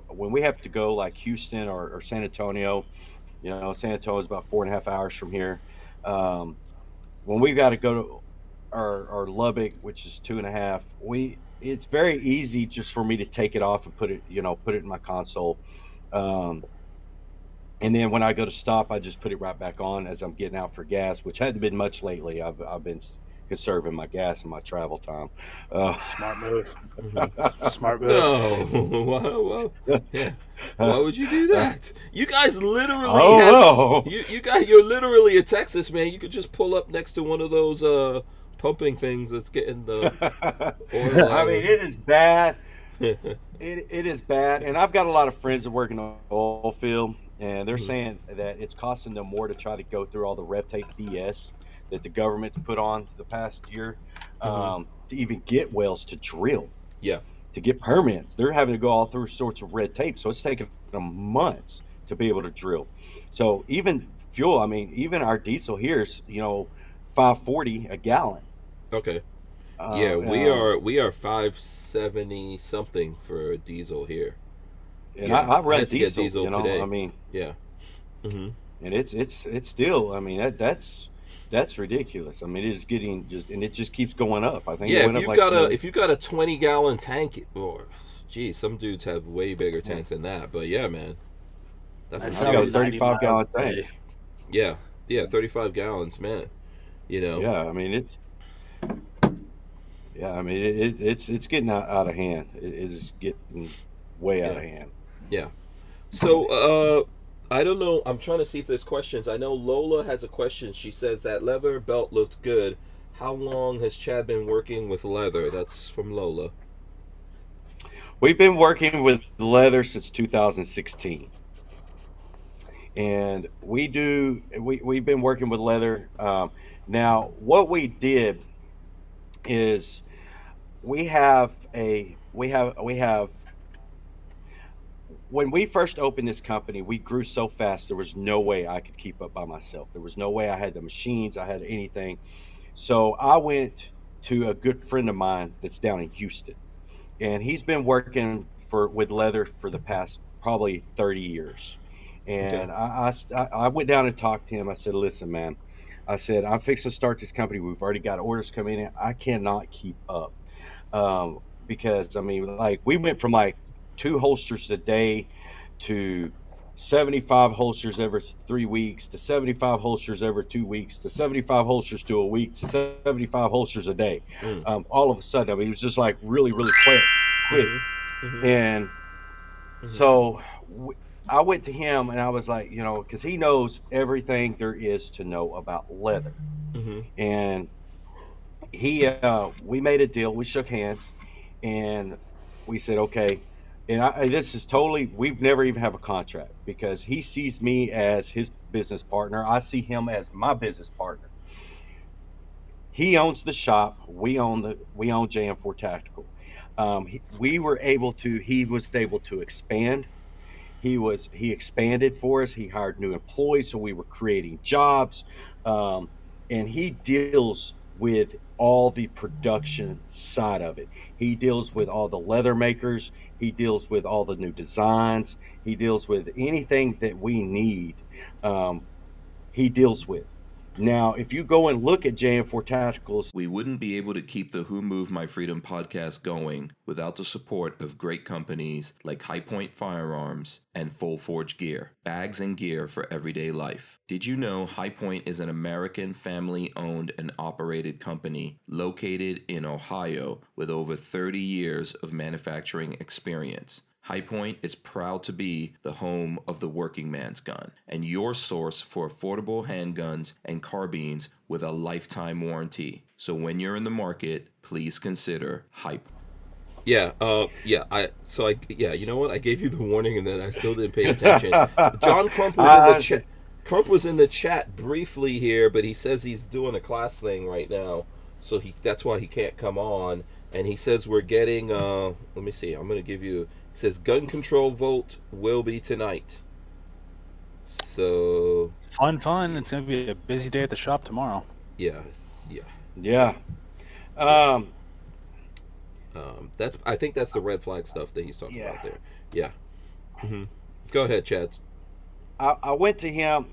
when we have to go like Houston or San Antonio, San Antonio is about 4.5 hours from here. When we've got to go to or Lubbock, which is 2.5, it's very easy just for me to take it off and put it in my console. And then when I go to stop, I just put it right back on as I'm getting out for gas, which hadn't been much lately. I've been conserving my gas and my travel time. Smart move. Smart move. No. Yeah. Why would you do that? You guys literally you're literally in Texas, man. You could just pull up next to one of those pumping things that's getting the oil. I mean, it is bad. It is bad. And I've got a lot of friends that work in the oil field, and they're saying that it's costing them more to try to go through all the red tape BS that the government's put on the past year to even get wells to drill. Yeah. To get permits. They're having to go all through sorts of red tape. So it's taking them months to be able to drill. So even fuel, I mean, even our diesel here is, 540 a gallon. Okay. Uh, Yeah, uh, we are 570 something for diesel here. and Yeah, I I run had to get diesel, diesel I today. mean, Yeah. Hmm. and it's still, I mean, that's ridiculous. I mean, it is getting just, and it just keeps going up. I think it Yeah, went up like, if you've got a 20-gallon tank, or geez, some dudes have way bigger yeah, tanks than that. But yeah, man, that's I some I got a travel serious. 90 35-gallon miles a tank. day. Yeah, yeah, 35 gallons, man. You know. Yeah, I mean, I mean, it's getting out of hand. It is getting way out Yeah, of hand. yeah. So, I don't know. I'm trying to see if there's questions. I know Lola has a question. She says that leather belt looked good. How long has Chad been working with leather? That's from Lola. We've been working with leather since 2016, and we've been working with leather. Now, what we did is we have when we first opened this company, we grew so fast there was no way I could keep up by myself. There was no way I had the machines, I had anything. So I went to a good friend of mine that's down in Houston, and he's been working for with leather for the past probably 30 years. Okay. And I went down and talked to him. I said, "Listen, man," I said, "I'm fixing to start this company. We've already got orders coming in. I cannot keep up." Because I mean, like we went from like 2 holsters a day to 75 holsters every 3 weeks to 75 holsters every 2 weeks to 75 holsters to a week to 75 holsters a day. Mm. All of a sudden, I mean, it was just like really, really quick. Mm-hmm. Mm-hmm. And Mm-hmm. so I went to him and I was like, because he knows everything there is to know about leather. Mm-hmm. And we made a deal. We shook hands, and we said, okay. And this is totally. We've never even have a contract because he sees me as his business partner. I see him as my business partner. He owns the shop. We own JM4 Tactical. We were able to. He was able to expand. He expanded for us. He hired new employees, so we were creating jobs, um, and he deals with all the production side of it. He deals with all the leather makers. He deals with all the new designs. He deals with anything that we need. Um, he deals with. Now, if you go and look at JM4 Tacticals, We wouldn't be able to keep the Who Moved My Freedom podcast going without the support of great companies like High Point Firearms and Full Forge Gear, bags and gear for everyday life. Did you know High Point is an American family-owned and operated company located in Ohio with over 30 years of manufacturing experience? High Point is proud to be the home of the working man's gun and your source for affordable handguns and carbines with a lifetime warranty. So when you're in the market, please consider High Point. Yeah. You know what? I gave you the warning, and then I still didn't pay attention. John Crump was in the I, chat. Crump was in the chat briefly here, but he says he's doing a class thing right now, so that's why he can't come on. And he says we're getting. Let me see. I'm gonna give you. He says gun control vote will be tonight. So Fun. It's going to be a busy day at the shop tomorrow. yeah. yeah. Um, I think that's the red flag stuff that he's talking yeah. about there. Yeah. Mm-hmm. Go ahead, Chad. I went to him.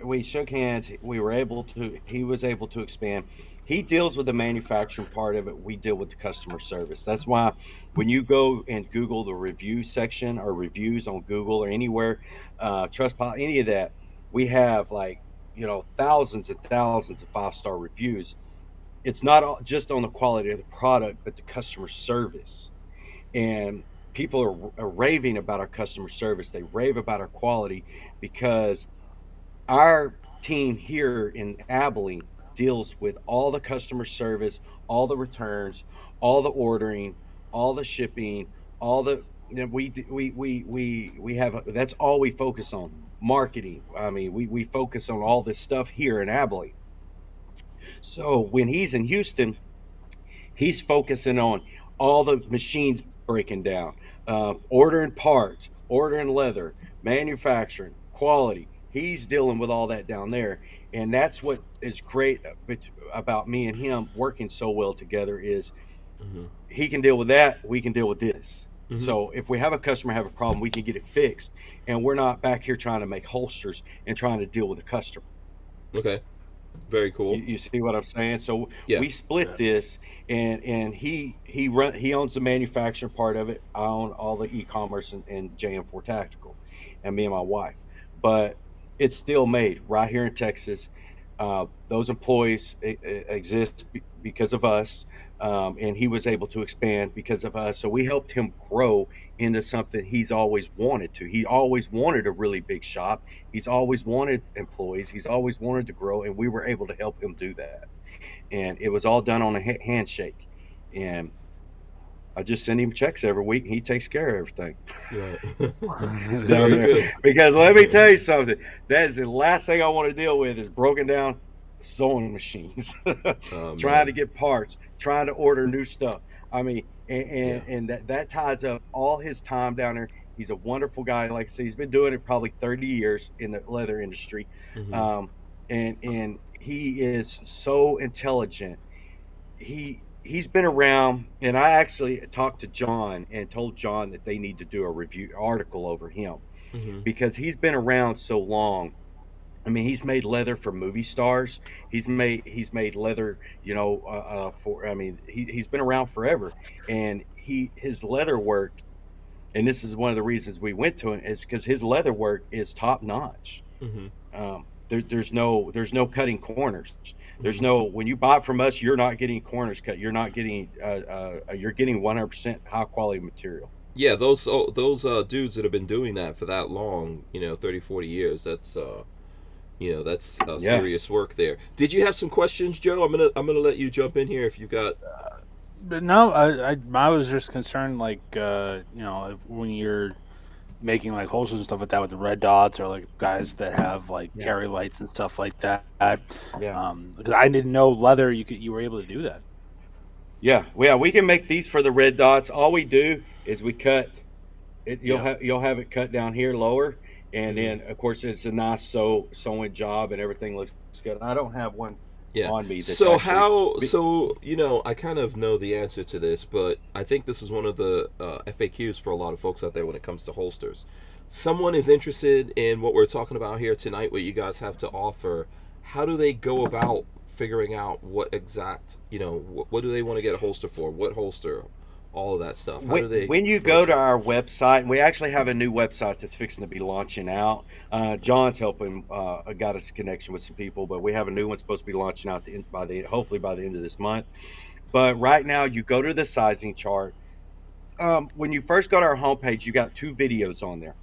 We shook hands. We were able to. He was able to expand. He deals with the manufacturing part of it. We deal with the customer service. That's why when you go and Google the review section or reviews on Google or anywhere, Trustpilot, any of that, we have like thousands and thousands of 5-star reviews. It's not just on the quality of the product, but the customer service. And people are raving about our customer service. They rave about our quality because our team here in Abilene deals with all the customer service, all the returns, all the ordering, all the shipping, all the we have that's all we focus on. Marketing. I mean, we focus on all this stuff here in Abilene. So when he's in Houston, he's focusing on all the machines breaking down, ordering parts, ordering leather, manufacturing, quality. He's dealing with all that down there, and that's what is great about me and him working so well together is he can deal with that, we can deal with this. So if we have a customer have a problem, we can get it fixed, and we're not back here trying to make holsters and trying to deal with a customer. Okay. Very cool. You see what I'm saying? So Yeah. we split this, and he owns the manufacturing part of it. I own all the e-commerce and JM4 Tactical, and me and my wife. But it's still made right here in Texas. Those employees exist because of us, and he was able to expand because of us. So we helped him grow into something he's always wanted to. He always wanted a really big shop. He's always wanted employees. He's always wanted to grow, and we were able to help him do that. And it was all done on a handshake. And I just send him checks every week, and he takes care of everything. Right. Very good. Because let me tell you something. That is the last thing I want to deal with is broken down sewing machines. Trying to get parts, trying to order new stuff. I mean, and that ties up all his time down there. He's a wonderful guy. Like I said, he's been doing it probably 30 years in the leather industry. And he is so intelligent. He's been around, and I actually talked to John and told John that they need to do a review article over him because he's been around so long. I mean, he's made leather for movie stars. He's made leather, for. I mean, he's been around forever, and his leather work, and this is one of the reasons we went to him, is because his leather work is top notch. There's no cutting corners. There's no, when you buy from us, you're not getting corners cut. You're not getting you're getting 100% high quality material. Yeah, those dudes that have been doing that for that long, 30, 40 years, that's that's serious work there. Did you have some questions, Joe? I'm gonna let you jump in here if you got. No, I was just concerned, like when you're making like holsters and stuff like that with the red dots, or like guys that have like carry lights and stuff like that. Because I didn't know leather you were able to do that. Yeah, we can make these for the red dots. All we do is we cut it. You'll have it cut down here lower, and then of course it's a nice sewing job, and everything looks good. I don't have one on me. So I kind of know the answer to this, but I think this is one of the FAQs for a lot of folks out there when it comes to holsters. Someone is interested in what we're talking about here tonight, what you guys have to offer. How do they go about figuring out what exact, what do they want to get a holster for? What holster? All of that stuff. When you go to our website, and we actually have a new website that's fixing to be launching out. John's helping, got us a connection with some people, but we have a new one supposed to be launching out hopefully by the end of this month. But right now, you go to the sizing chart. When you first go to our homepage, you got 2 videos on there.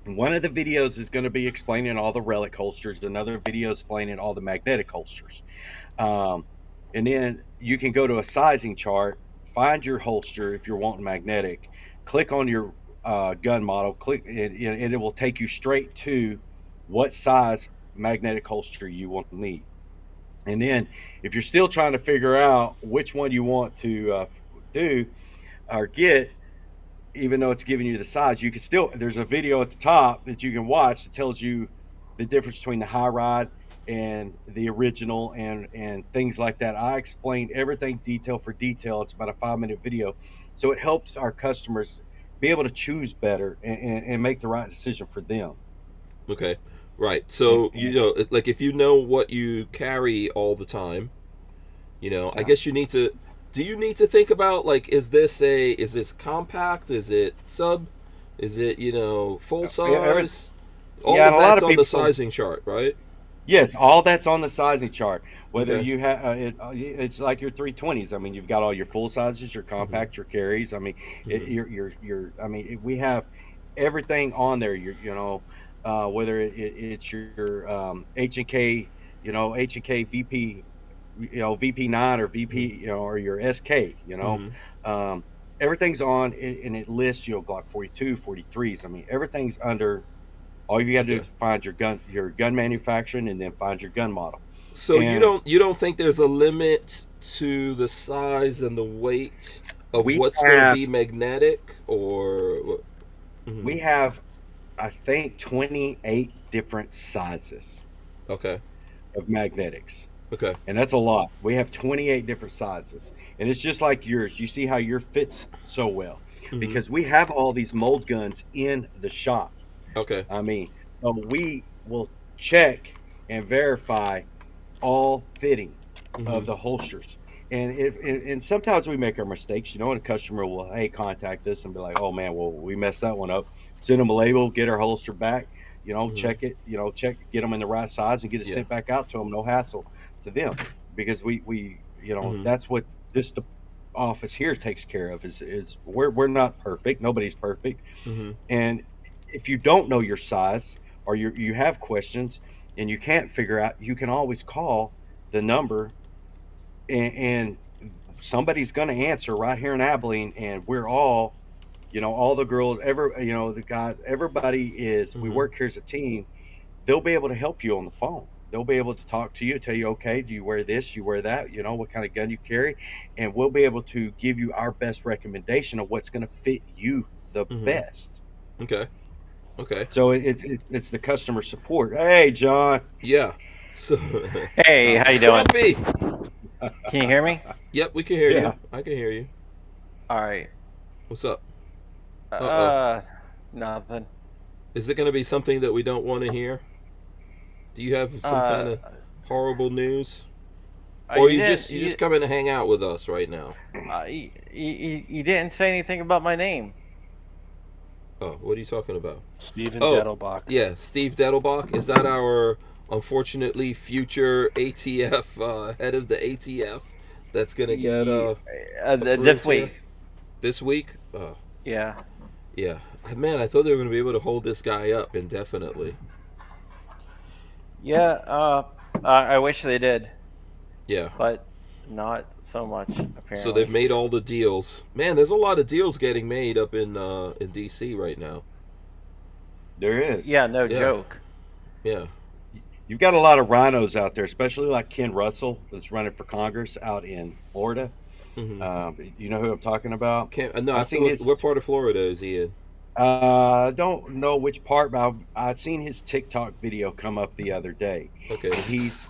One of the videos is going to be explaining all the relic holsters. Another video explaining all the magnetic holsters. And then you can go to a sizing chart, find your holster if you're wanting magnetic, click on your gun model, and it will take you straight to what size magnetic holster you will need. And then if you're still trying to figure out which one you want to do or get, even though it's giving you the size, you can still, there's a video at the top that you can watch that tells you the difference between the high ride and the original and things like that. I explained everything detail for detail. It's about a 5-minute video. So it helps our customers be able to choose better and make the right decision for them. Okay. Right. So, like if you know what you carry all the time, I guess you need to, do you need to think about, like, is this compact? Is it sub? Is it, full size? All of that's on the sizing chart, right? Yes, all that's on the sizing chart. Whether you have, it's like your 320s. I mean, you've got all your full sizes, your compact, your carries. I mean, we have everything on there. Whether it's your H&K, H&K VP, VP9 or VP, or your SK. Everything's on, and it lists Glock 42, 43s. I mean, everything's under. All you got to do is find your gun manufacturing, and then find your gun model. So you don't think there's a limit to the size and the weight of what's going to be magnetic, or we have I think 28 different sizes Okay. of magnetics. Okay. And that's a lot. We have 28 different sizes. And it's just like yours. You see how yours fits so well. Because we have all these mold guns in the shop. Okay. I mean, so we will check and verify all fitting of the holsters. And sometimes we make our mistakes, and a customer will contact us and be like, oh man, well, we messed that one up. Send them a label, get our holster back, check it, get them in the right size and get it sent back out to them. No hassle to them, because we that's what this office here takes care of is we're not perfect. Nobody's perfect. And if you don't know your size, or you have questions and you can't figure out, you can always call the number, and somebody's going to answer right here in Abilene. And we're all, all the girls, the guys, everybody is, we work here as a team. They'll be able to help you on the phone. They'll be able to talk to you, tell you, okay, do you wear this, you wear that, what kind of gun you carry, and we'll be able to give you our best recommendation of what's going to fit you the best. Okay. So it's the customer support. Hey, John. Yeah. So hey, how you doing? Crumpy. Can you hear me? Yep, we can hear you. I can hear you. All right. What's up? Nothing. Is it going to be something that we don't want to hear? Do you have some kind of horrible news? Or you just coming to hang out with us right now? You didn't say anything about my name. Oh, what are you talking about? Steven Dettelbach. Yeah, Steve Dettelbach. Is that our, unfortunately, future ATF, head of the ATF that's going to get this week? Here? This week? Yeah. Yeah. Man, I thought they were going to be able to hold this guy up indefinitely. Yeah, I wish they did. Yeah. But not so much, apparently. So they've made all the deals. Man, there's a lot of deals getting made up in D.C. right now. There is. Yeah, no joke. Yeah. You've got a lot of rhinos out there, especially like Ken Russell, that's running for Congress out in Florida. You know who I'm talking about? What part of Florida is he in? I don't know which part, but I've seen his TikTok video come up the other day. Okay. He's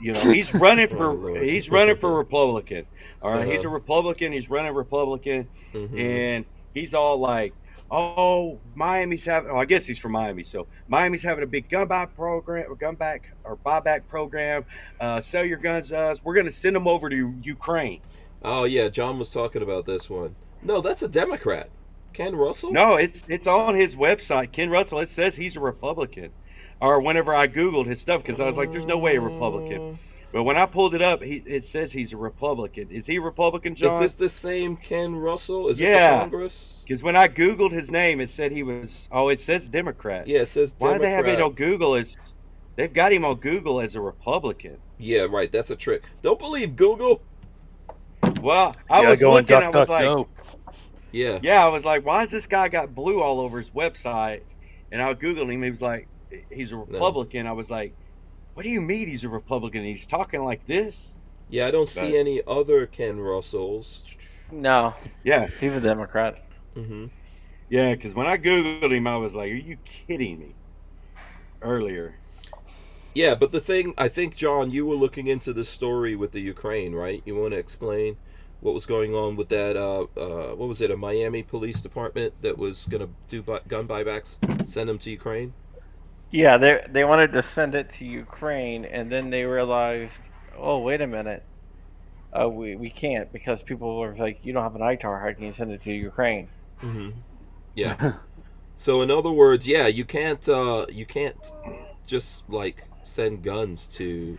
running for he's running for Republican. All right, he's a Republican. He's running Republican, and he's all like, "Oh, Miami's having." Oh, I guess he's from Miami, so Miami's having a big buyback program. Sell your guns to us. We're going to send them over to Ukraine. Oh yeah, John was talking about this one. No, that's a Democrat. Ken Russell? No, it's on his website. Ken Russell. It says he's a Republican. Or whenever I Googled his stuff, because I was like, "There's no way a Republican." But when I pulled it up, it says he's a Republican. Is he a Republican, John? Is this the same Ken Russell? Is it the Congress? Because when I Googled his name, it said he was. Oh, it says Democrat. Yeah, it says Democrat. Why do they have it on Google? They've got him on Google as a Republican. Yeah, right. That's a trick. Don't believe Google. Well, I was looking. I was like. Go. Yeah, I was like, why has this guy got blue all over his website? And I Googled him. He was like, he's a Republican. No. I was like, what do you mean he's a Republican? He's talking like this? Yeah, I don't see any other Ken Russells. No. Yeah. He's a Democrat. Yeah, because when I Googled him, I was like, are you kidding me? Earlier. Yeah, but the thing, I think, John, you were looking into the story with the Ukraine, right? You want to explain what was going on with that, what was it, a Miami police department that was going to do gun buybacks, send them to Ukraine? Yeah, they wanted to send it to Ukraine, and then they realized, oh, wait a minute, we can't, because people were like, you don't have an ITAR, how can you send it to Ukraine? Yeah. So in other words, yeah, you can't just like send guns to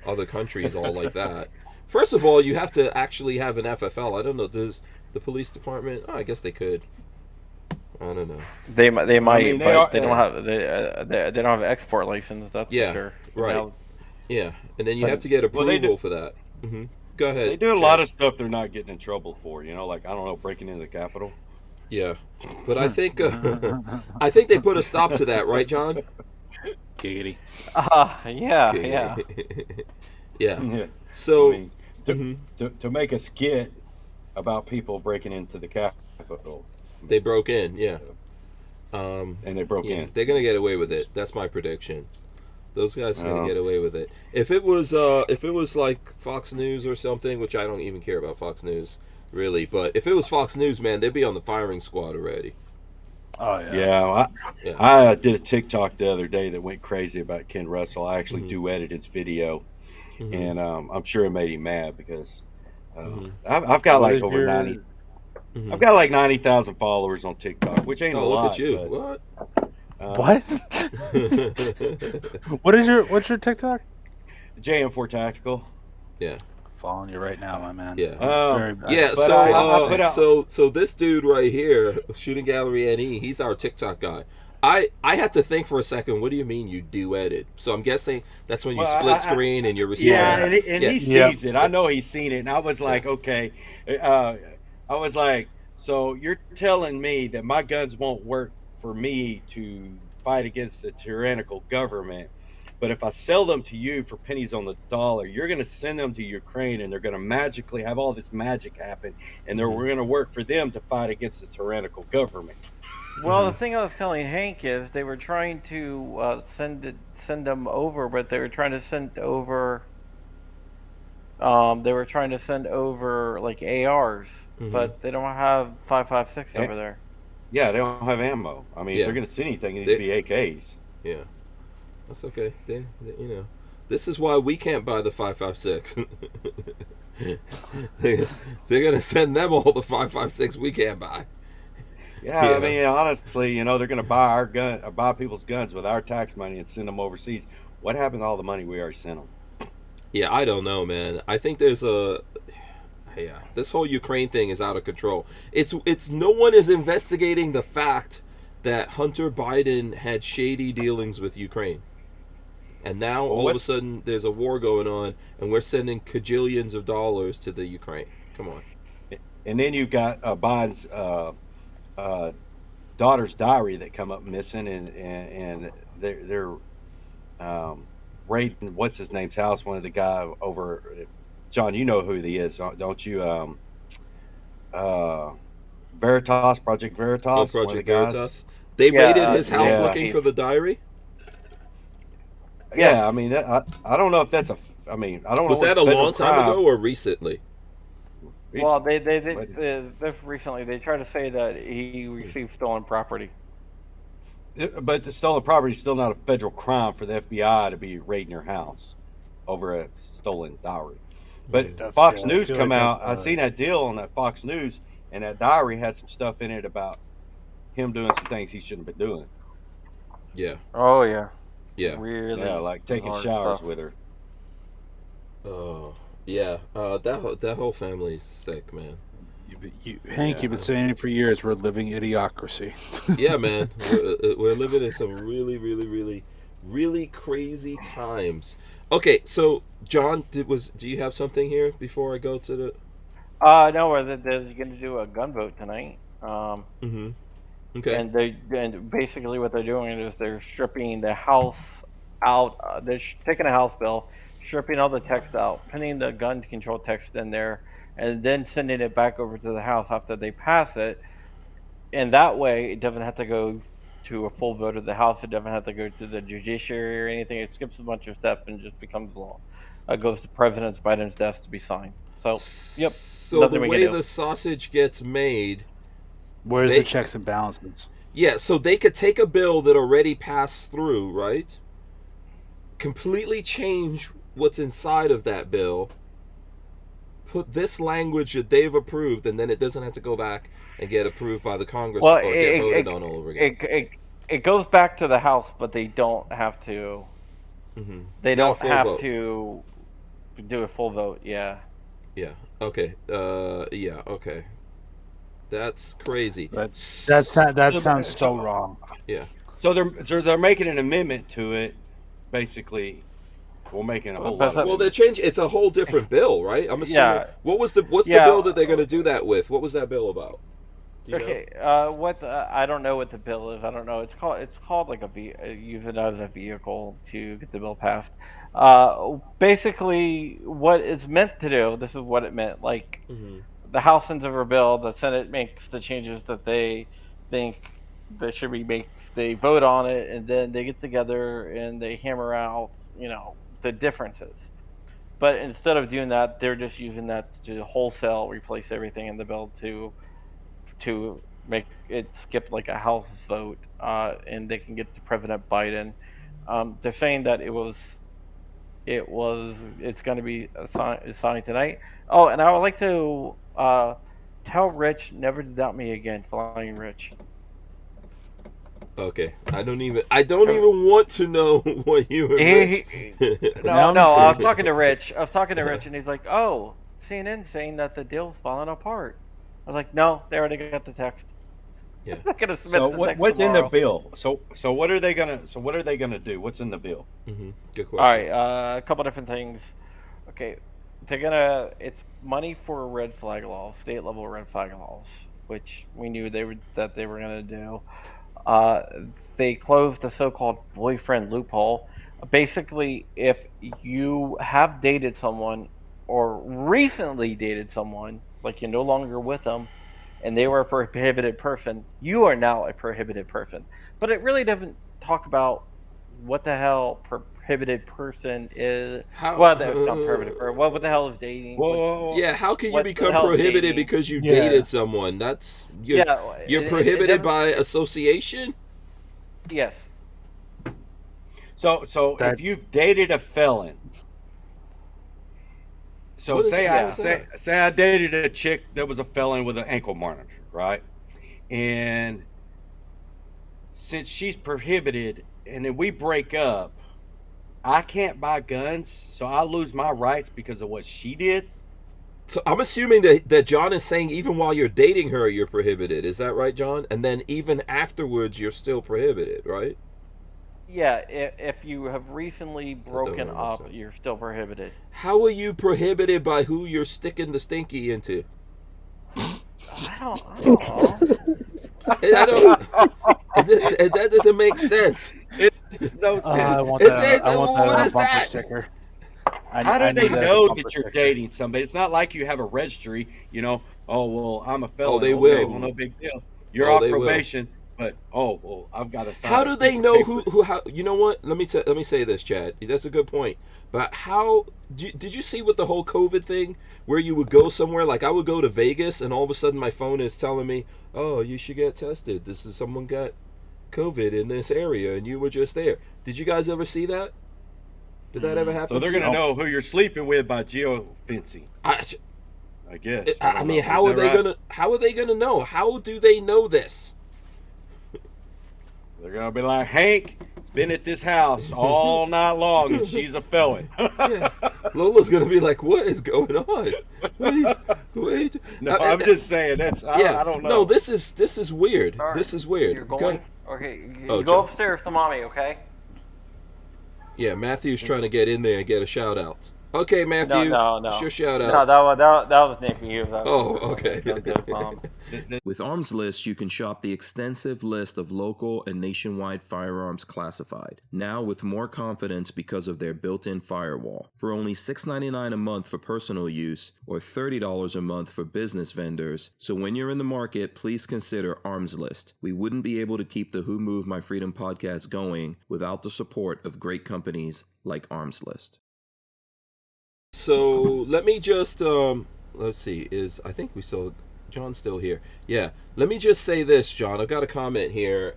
other countries all like that. First of all, you have to actually have an FFL. I don't know. Does the police department? Oh, I guess they could. I don't know. They might, but they don't have they don't have an export license. That's for sure. Right. Now, yeah, and then you have to get approval for that. Go ahead. They do a lot of stuff they're not getting in trouble for. Like I don't know, breaking into the Capitol. Yeah, but I think they put a stop to that, right, John? Giggity. Yeah. Yeah. So. I mean, to make a skit about people breaking into the Capitol. They broke in, yeah. And they broke in. They're gonna get away with it. That's my prediction. Those guys are gonna get away with it. If it was like Fox News or something, which I don't even care about Fox News really, but if it was Fox News, man, they'd be on the firing squad already. Oh yeah. I did a TikTok the other day that went crazy about Ken Russell. I actually duetted his video, and I'm sure it made him mad because I've got like over 90. I've got like 90,000 followers on TikTok, which ain't a lot. Look at you! But, what? What's your TikTok? JM4 Tactical. Yeah. Following you right now, my man. Yeah. Very bad. Yeah. But So this dude right here, Shooting Gallery NE, he's our TikTok guy. I had to think for a second. What do you mean you duetted? So I'm guessing that's when you split screen and you're responding. Yeah, and he sees it. I know he's seen it, and I was like, okay. I was like, so you're telling me that my guns won't work for me to fight against a tyrannical government, but if I sell them to you for pennies on the dollar, you're going to send them to Ukraine, and they're going to magically have all this magic happen, and we're going to work for them to fight against the tyrannical government. Well, the thing I was telling Hank is they were trying to send them over, but they were trying to send over. They were trying to send over like ARs, but they don't have 5.56 over there. Yeah, they don't have ammo. I mean, if they're going to send anything, it needs to be AKs. Yeah, that's okay. This is why we can't buy the 5.56. They're going to send them all the 5.56 we can't buy. Yeah, I mean, honestly, they're going to buy people's guns with our tax money and send them overseas. What happened to all the money we already sent them? Yeah, I don't know, man. I think there's this whole Ukraine thing is out of control. It's no one is investigating the fact that Hunter Biden had shady dealings with Ukraine. And now all of a sudden there's a war going on and we're sending cajillions of dollars to the Ukraine. Come on. And then you got Biden's daughter's diary that come up missing, and they're raiding what's his name's house. One of the guy over, John, you know who he is, don't you? Veritas, Project Veritas. Project Veritas. They raided his house looking for the diary. Yeah, I mean, I don't know if that's I don't know. Was that a long time ago or recently? Well, they recently they tried to say that he received stolen property. But the stolen property is still not a federal crime for the FBI to be raiding your house over a stolen diary. But Fox News come out. I seen that deal on that Fox News, and that diary had some stuff in it about him doing some things he shouldn't have been doing. Yeah. Oh yeah. Yeah. Really. Yeah, like taking showers with her. Oh yeah. That whole family's sick, man. Hank, you've been saying it for years. We're living idiocracy. Yeah, man. We're living in some really, really, really, really crazy times. Okay, so John, do you have something here before I go to the? No, they're going to do a gun vote tonight. Okay. And basically what they're doing is they're stripping the House out. They're taking a House bill, stripping all the text out, putting the gun control text in there, and then sending it back over to the House after they pass it. And that way, it doesn't have to go to a full vote of the House. It doesn't have to go to the judiciary or anything. It skips a bunch of steps and just becomes law. It goes to President Biden's desk to be signed. So, yep. So the way the sausage gets made... Where's the checks and balances? Yeah, so they could take a bill that already passed through, right? Completely change what's inside of that bill, put this language that they've approved, and then it doesn't have to go back and get approved by the Congress or get voted on all over again. It goes back to the House, but they don't have to. They don't have to do a full vote. Yeah. Yeah. Okay. Yeah. Okay. That's crazy. That sounds so wrong. Yeah. So they're making an amendment to it, basically. We're making a whole lot. Well, they're changing. It's a whole different bill, right? I'm assuming. Yeah. What's the bill that they're going to do that with? What was that bill about? Okay. I don't know what the bill is. I don't know. It's called like use it as a vehicle to get the bill passed. Basically, what it's meant to do. This is what it meant. Like the House sends over a bill, the Senate makes the changes that they think There should be they vote on it, and then they get together and they hammer out, the differences. But instead of doing that, they're just using that to wholesale replace everything in the bill to make it skip like a House vote, and they can get to President Biden. They're saying that it's going to be signed tonight. Oh, and I would like to tell Rich never to doubt me again, Flying Rich. Okay, I don't even want to know what you were. No, I was talking to Rich. And he's like, "Oh, CNN saying that the deal's falling apart." I was like, "No, they already got the text." Yeah. I'm not gonna submit the text what's tomorrow. in the bill? So what are they gonna do? What's in the bill? Mm-hmm. Good question. All right, a couple different things. Okay, it's money for red flag laws, state level red flag laws, which we knew they were gonna do. They closed the so-called boyfriend loophole. Basically, if you have dated someone or recently dated someone, like you're no longer with them, and they were a prohibited person, you are now a prohibited person. But it really doesn't talk about what the hell prohibited person is. Not prohibited person. What the hell is dating? How can you become prohibited because you dated someone? You're prohibited by association. Yes. So if you've dated a felon, so say I dated a chick that was a felon with an ankle monitor, right? And since she's prohibited, and then we break up, I can't buy guns, so I lose my rights because of what she did. So I'm assuming that John is saying even while you're dating her, you're prohibited. Is that right, John? And then even afterwards, you're still prohibited, right? Yeah, if you have recently broken up, you're still prohibited. How are you prohibited by who you're sticking the stinky into? I don't know. That doesn't make sense. It makes no sense. I want that what is bumper that? sticker. How do they know that you're dating somebody? It's not like you have a registry, Oh, well, I'm a felon. Oh, they will. Okay, well, no big deal. You're off probation, but I've got to sign. How do they know who? How? You know what? Let me say this, Chad. That's a good point. But how did you see with the whole COVID thing, where you would go somewhere? Like I would go to Vegas, and all of a sudden my phone is telling me, "Oh, you should get tested. Someone got COVID in this area, and you were just there." Did you guys ever see that? Did that ever happen? So they're going to know who you're sleeping with by geofencing. I guess. I mean, how are they gonna know? How do they know this? They're going to be like, Hank's been at this house all night long, and she's a felon. Yeah. Lola's going to be like, what is going on? No, I'm just saying. I don't know. No, this is weird. Right. This is weird. You're going. Okay, Oh, go upstairs to mommy, okay? Yeah, Matthew's trying to get in there and get a shout out. Okay, Matthew. No. It's your shout out. No, that was Nick. Okay. With Armslist, you can shop the extensive list of local and nationwide firearms classified, now with more confidence because of their built-in firewall. For only $6.99 a month for personal use, or $30 a month for business vendors. So when you're in the market, please consider Armslist. We wouldn't be able to keep the Who Moved My Freedom podcast going without the support of great companies like Armslist. So let me just let's see. I think John's still here? Yeah. Let me just say this, John. I've got a comment here.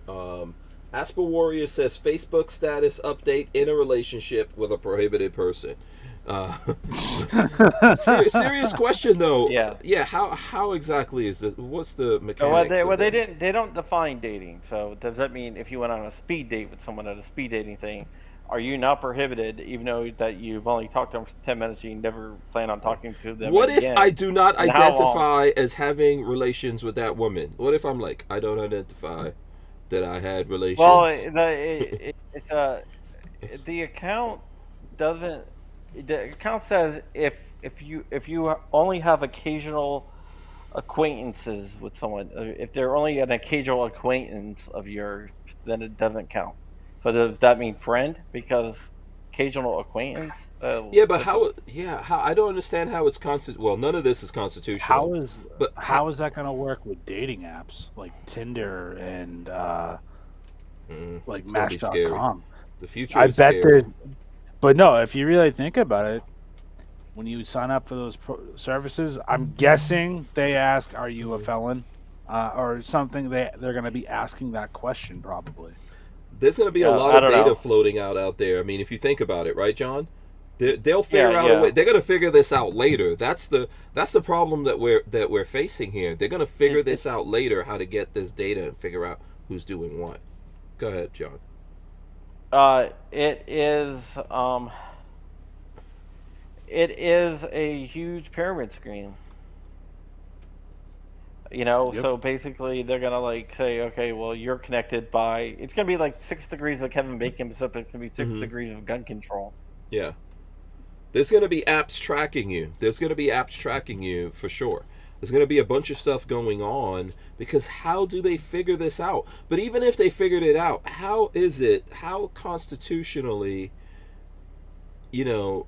Asper Warrior says Facebook status update in a relationship with a prohibited person. Serious question though. Yeah. How exactly is this? What's the mechanics? They don't define dating. So does that mean if you went on a speed date with someone at a speed dating thing, are you not prohibited, even though that you've only talked to them for 10 minutes, you never plan on talking to them What again? if I do not identify as having relations with that woman? What if I'm like, I don't identify that I had relations? Well, the account doesn't. The account says if you only have occasional acquaintances with someone, if they're only an occasional acquaintance of yours, then it doesn't count. So does that mean friend? Because occasional acquaintance. Yeah, but how? Yeah, how? I don't understand how it's Well, none of this is constitutional. How is that going to work with dating apps like Tinder and like Match.com? The future is scary. There's. But no, if you really think about it, when you sign up for those services, I'm guessing they ask, "Are you a felon?" Or something. They're going to be asking that question probably. There's going to be a lot of data floating out there. I mean, if you think about it, right, John? They'll figure out a way. They're going to figure this out later. That's the problem that we're facing here. They're going to figure this out later, how to get this data and figure out who's doing what. Go ahead, John. It is a huge pyramid scheme. So basically they're gonna like say, okay, well, you're connected by. It's gonna be like 6 degrees of Kevin Bacon, but it's gonna be 6 degrees of gun control. Yeah, there's gonna be apps tracking you. For sure. There's gonna be a bunch of stuff going on because how do they figure this out? But even if they figured it out, how constitutionally, are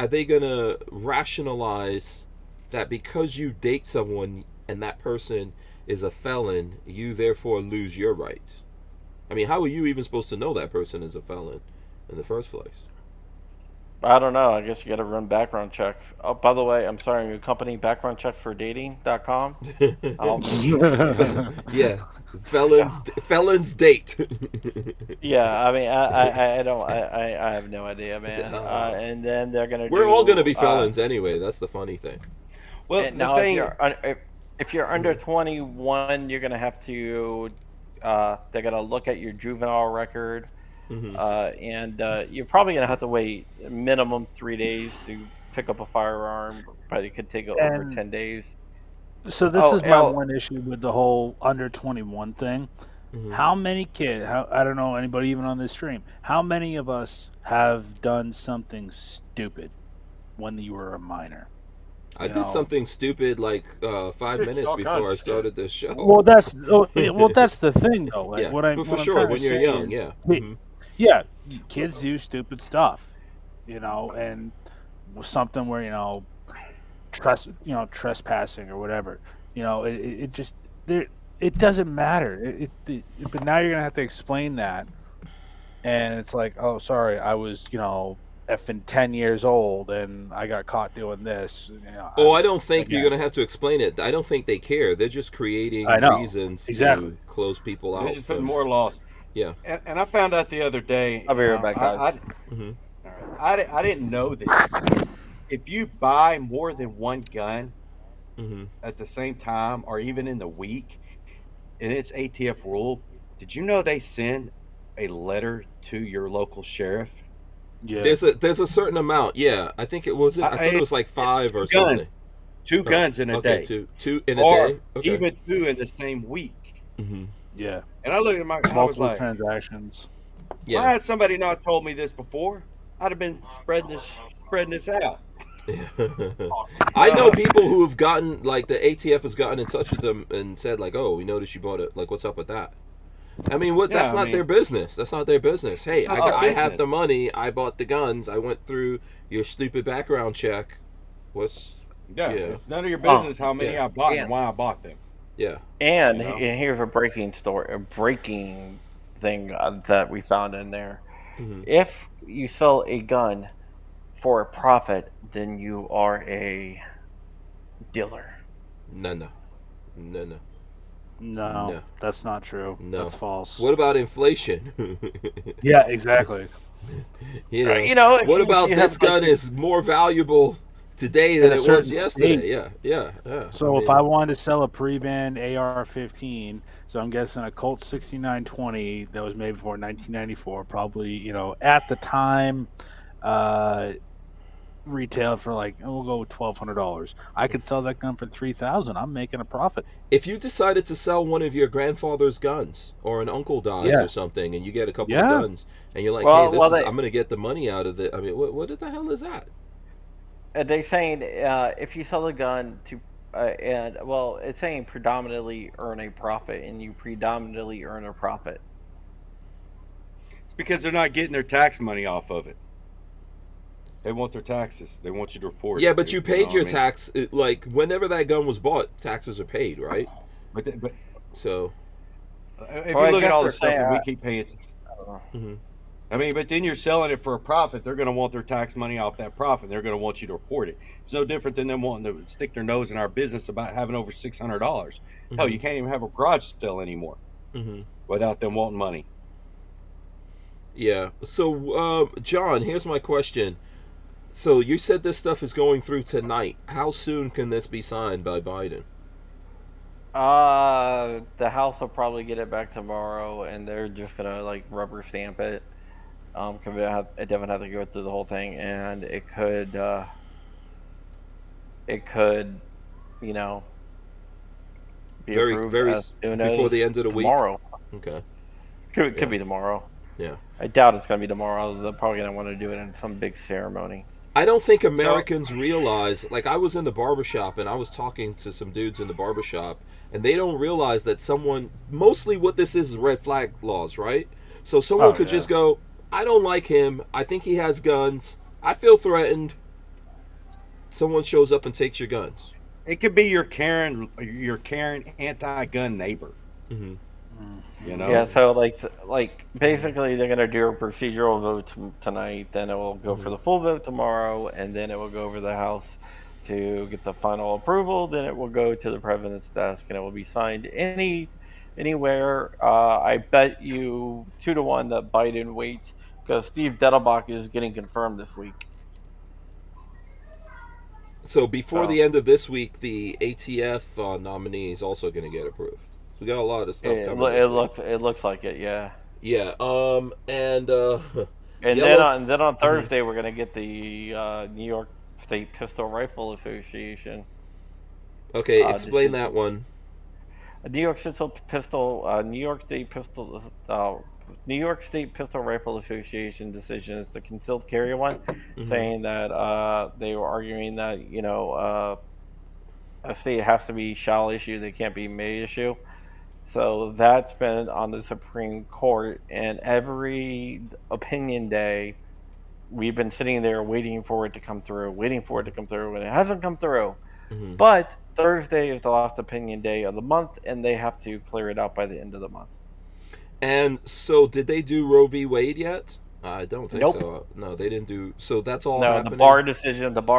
they gonna rationalize that because you date someone and that person is a felon, you therefore lose your rights? I mean, how are you even supposed to know that person is a felon in the first place? I don't know. I guess you got to run background check. Oh, by the way, I'm starting a company, background check for dating.com. Yeah, felons date. Yeah, I mean, I have no idea, man. And then they're gonna. We're all gonna be felons anyway. That's the funny thing. Well, now if you're under 21, you're gonna have to. They're gonna look at your juvenile record. And you're probably going to have to wait minimum 3 days to pick up a firearm, but it could take over 10 days. So this is my one issue with the whole under 21 thing. How many kids, I don't know anybody even on this stream, how many of us have done something stupid when you were a minor? I did something stupid like 5 minutes before I started this show. Well, that's the thing, though. Like, yeah, for sure, when you're young, yeah. Yeah, kids do stupid stuff, and something where trespassing or whatever. It just it doesn't matter. But now you're gonna have to explain that, and it's like, oh, sorry, I was effing 10 years old and I got caught doing this. I don't think you're gonna have to explain it. I don't think they care. They're just creating reasons to close people out. Just put more laws. Yeah, and I found out the other day. I'll be right back, guys. I didn't know this. If you buy more than one gun at the same time, or even in the week, and it's ATF rule, did you know they send a letter to your local sheriff? Yeah, there's a certain amount. Yeah, I think it was. I thought it was like 5 or something. 2 guns in a day. Two in a day. Okay. Even 2 in the same week. Yeah. And I looked at multiple transactions. Yeah. Why has somebody not told me this before? I'd have been spreading this out. I know people who have gotten, like, the ATF has gotten in touch with them and said, like, oh, we noticed you bought it. Like, what's up with that? I mean, that's not their business. That's not their business. Hey, I have the money. I bought the guns. I went through your stupid background check. It's none of your business how many I bought and why I bought them. Yeah. And here's a breaking thing that we found in there. If you sell a gun for a profit, then you are a dealer. No, that's not true. No. That's false. What about inflation? Yeah, exactly. What about this gun is more valuable today than it was yesterday? Yeah. So if I wanted to sell a pre-banned AR-15, so I'm guessing a Colt 6920 that was made before 1994, probably at the time, retail for we'll go with $1,200. I could sell that gun for $3,000. I'm making a profit. If you decided to sell one of your grandfather's guns, or an uncle dies or something, and you get a couple of guns, and you're like, I'm going to get the money out of it. I mean, what the hell is that? They're saying if you sell a gun to, it's saying predominantly earn a profit, and you predominantly earn a profit. It's because they're not getting their tax money off of it. They want their taxes. They want you to report. Yeah, it, but dude, you paid your what I mean? tax. Like whenever that gun was bought, taxes are paid, right? But So, if Well, you I look at guess all they're the stuff saying, that we keep paying, I don't know. mhm. I mean, but then you're selling it for a profit. They're going to want their tax money off that profit. They're going to want you to report it. It's no different than them wanting to stick their nose in our business about having over $600. Hell, you can't even have a garage sale anymore without them wanting money. Yeah. So, John, here's my question. So you said this stuff is going through tonight. How soon can this be signed by Biden? The House will probably get it back tomorrow, and they're just gonna like rubber stamp it. Cause it doesn't have to go through the whole thing, and it could, you know, be approved Very as soon before as the end of the tomorrow. week. Okay. Could be tomorrow. Yeah. I doubt it's gonna be tomorrow. They're probably gonna want to do it in some big ceremony. I don't think Americans realize, like I was in the barbershop and I was talking to some dudes in the barbershop and they don't realize that mostly what this is red flag laws, right? So someone could just go, I don't like him. I think he has guns. I feel threatened. Someone shows up and takes your guns. It could be your Karen anti-gun neighbor. Mm-hmm. You know? Yeah, so like basically they're gonna do a procedural vote tonight, then it will go for the full vote tomorrow, and then it will go over the House to get the final approval. Then it will go to the president's desk, and it will be signed anywhere. I bet you 2-1 that Biden waits because Steve Dettelbach is getting confirmed this week. So before the end of this week, the ATF nominee is also going to get approved. We got a lot of stuff coming. It looks like it, yeah. Yeah. And then on Thursday we're gonna get the New York State Pistol Rifle Association. Okay, explain that one. New York State Pistol Rifle Association decision is the concealed carry one, saying that they were arguing that a state has to be shall issue, they can't be may issue. So that's been on the Supreme Court, and every opinion day, we've been sitting there waiting for it to come through, and it hasn't come through. But Thursday is the last opinion day of the month, and they have to clear it out by the end of the month. And so, did they do Roe v. Wade yet? I don't think so. No, they didn't do. So that's all happening? The bar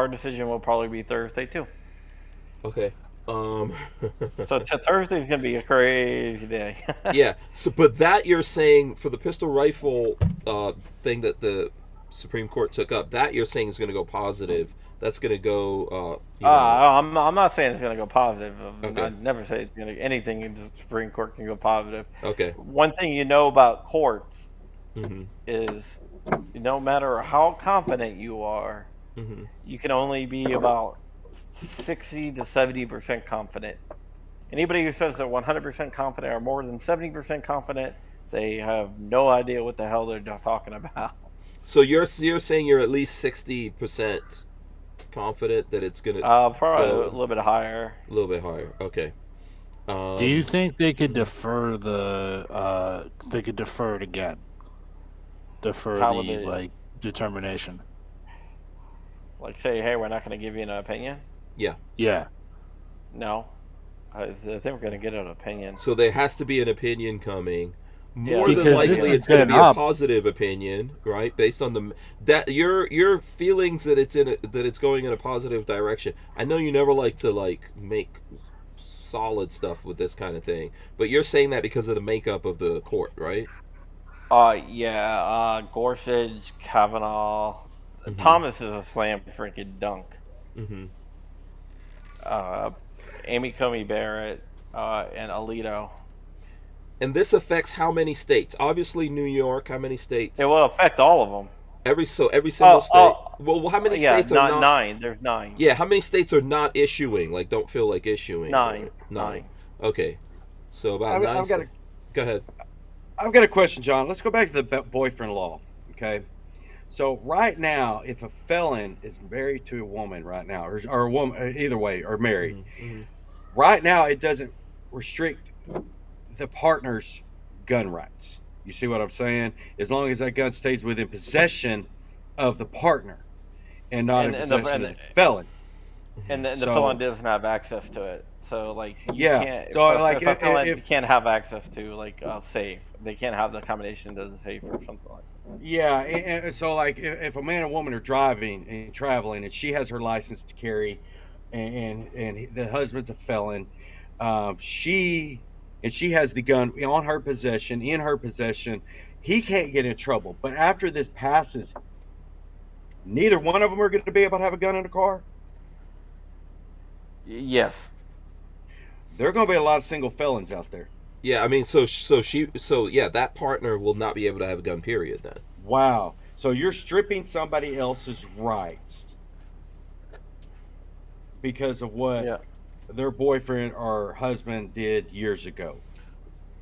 decision will probably be Thursday too. Okay. So Thursday's gonna be a crazy day. Yeah. So, but that you're saying for the pistol rifle thing that the Supreme Court took up, that you're saying is going to go positive. That's going to go. I'm not saying it's going to go positive. Okay. I never say it's going to anything in the Supreme Court can go positive. Okay. One thing you know about courts is no matter how confident you are, you can only be about 60 to 70% confident. Anybody who says they're 100% confident or more than 70% confident, they have no idea what the hell they're talking about. So you're saying you're at least 60% confident that it's gonna probably a little bit higher. A little bit higher. Okay. Do you think they could defer they could defer it again? Defer the determination. Like say, hey, we're not going to give you an opinion? Yeah. Yeah. No. I think we're going to get an opinion. So there has to be an opinion coming. More because than likely, it's going to be a positive opinion, right? Based on your feelings that it's going in a positive direction. I know you never like to make solid stuff with this kind of thing, but you're saying that because of the makeup of the court, right? Gorsuch, Kavanaugh, Thomas is a slam freaking dunk. Amy Coney Barrett, and Alito. And this affects how many states? Obviously, New York. How many states? It will affect all of them. Every single state. Well, how many states are not? 9. There's 9. Yeah, how many states are not issuing? Like, don't feel like issuing. 9. 9. Okay, so about 9. Go ahead. I've got a question, John. Let's go back to the boyfriend law. Okay, so right now, if a felon is married to a woman right now, or a woman, either way, or married, right now it doesn't restrict the partner's gun rights. You see what I'm saying? As long as that gun stays within possession of the partner. and not in possession of the felon. And the felon doesn't have access to it. So like you Yeah. can't. So like if a felon if can't have access to like a safe, they can't have the combination to the safe or something like that. Yeah, and so like if a man and woman are driving and traveling, and she has her license to carry, and the husband's a felon, she has the gun on her possession, in her possession, he can't get in trouble. But after this passes, neither one of them are going to be able to have a gun in the car. Yes. There are going to be a lot of single felons out there. Yeah, I mean, so that partner will not be able to have a gun, period, then. Wow. So you're stripping somebody else's rights because of what their boyfriend or husband did years ago.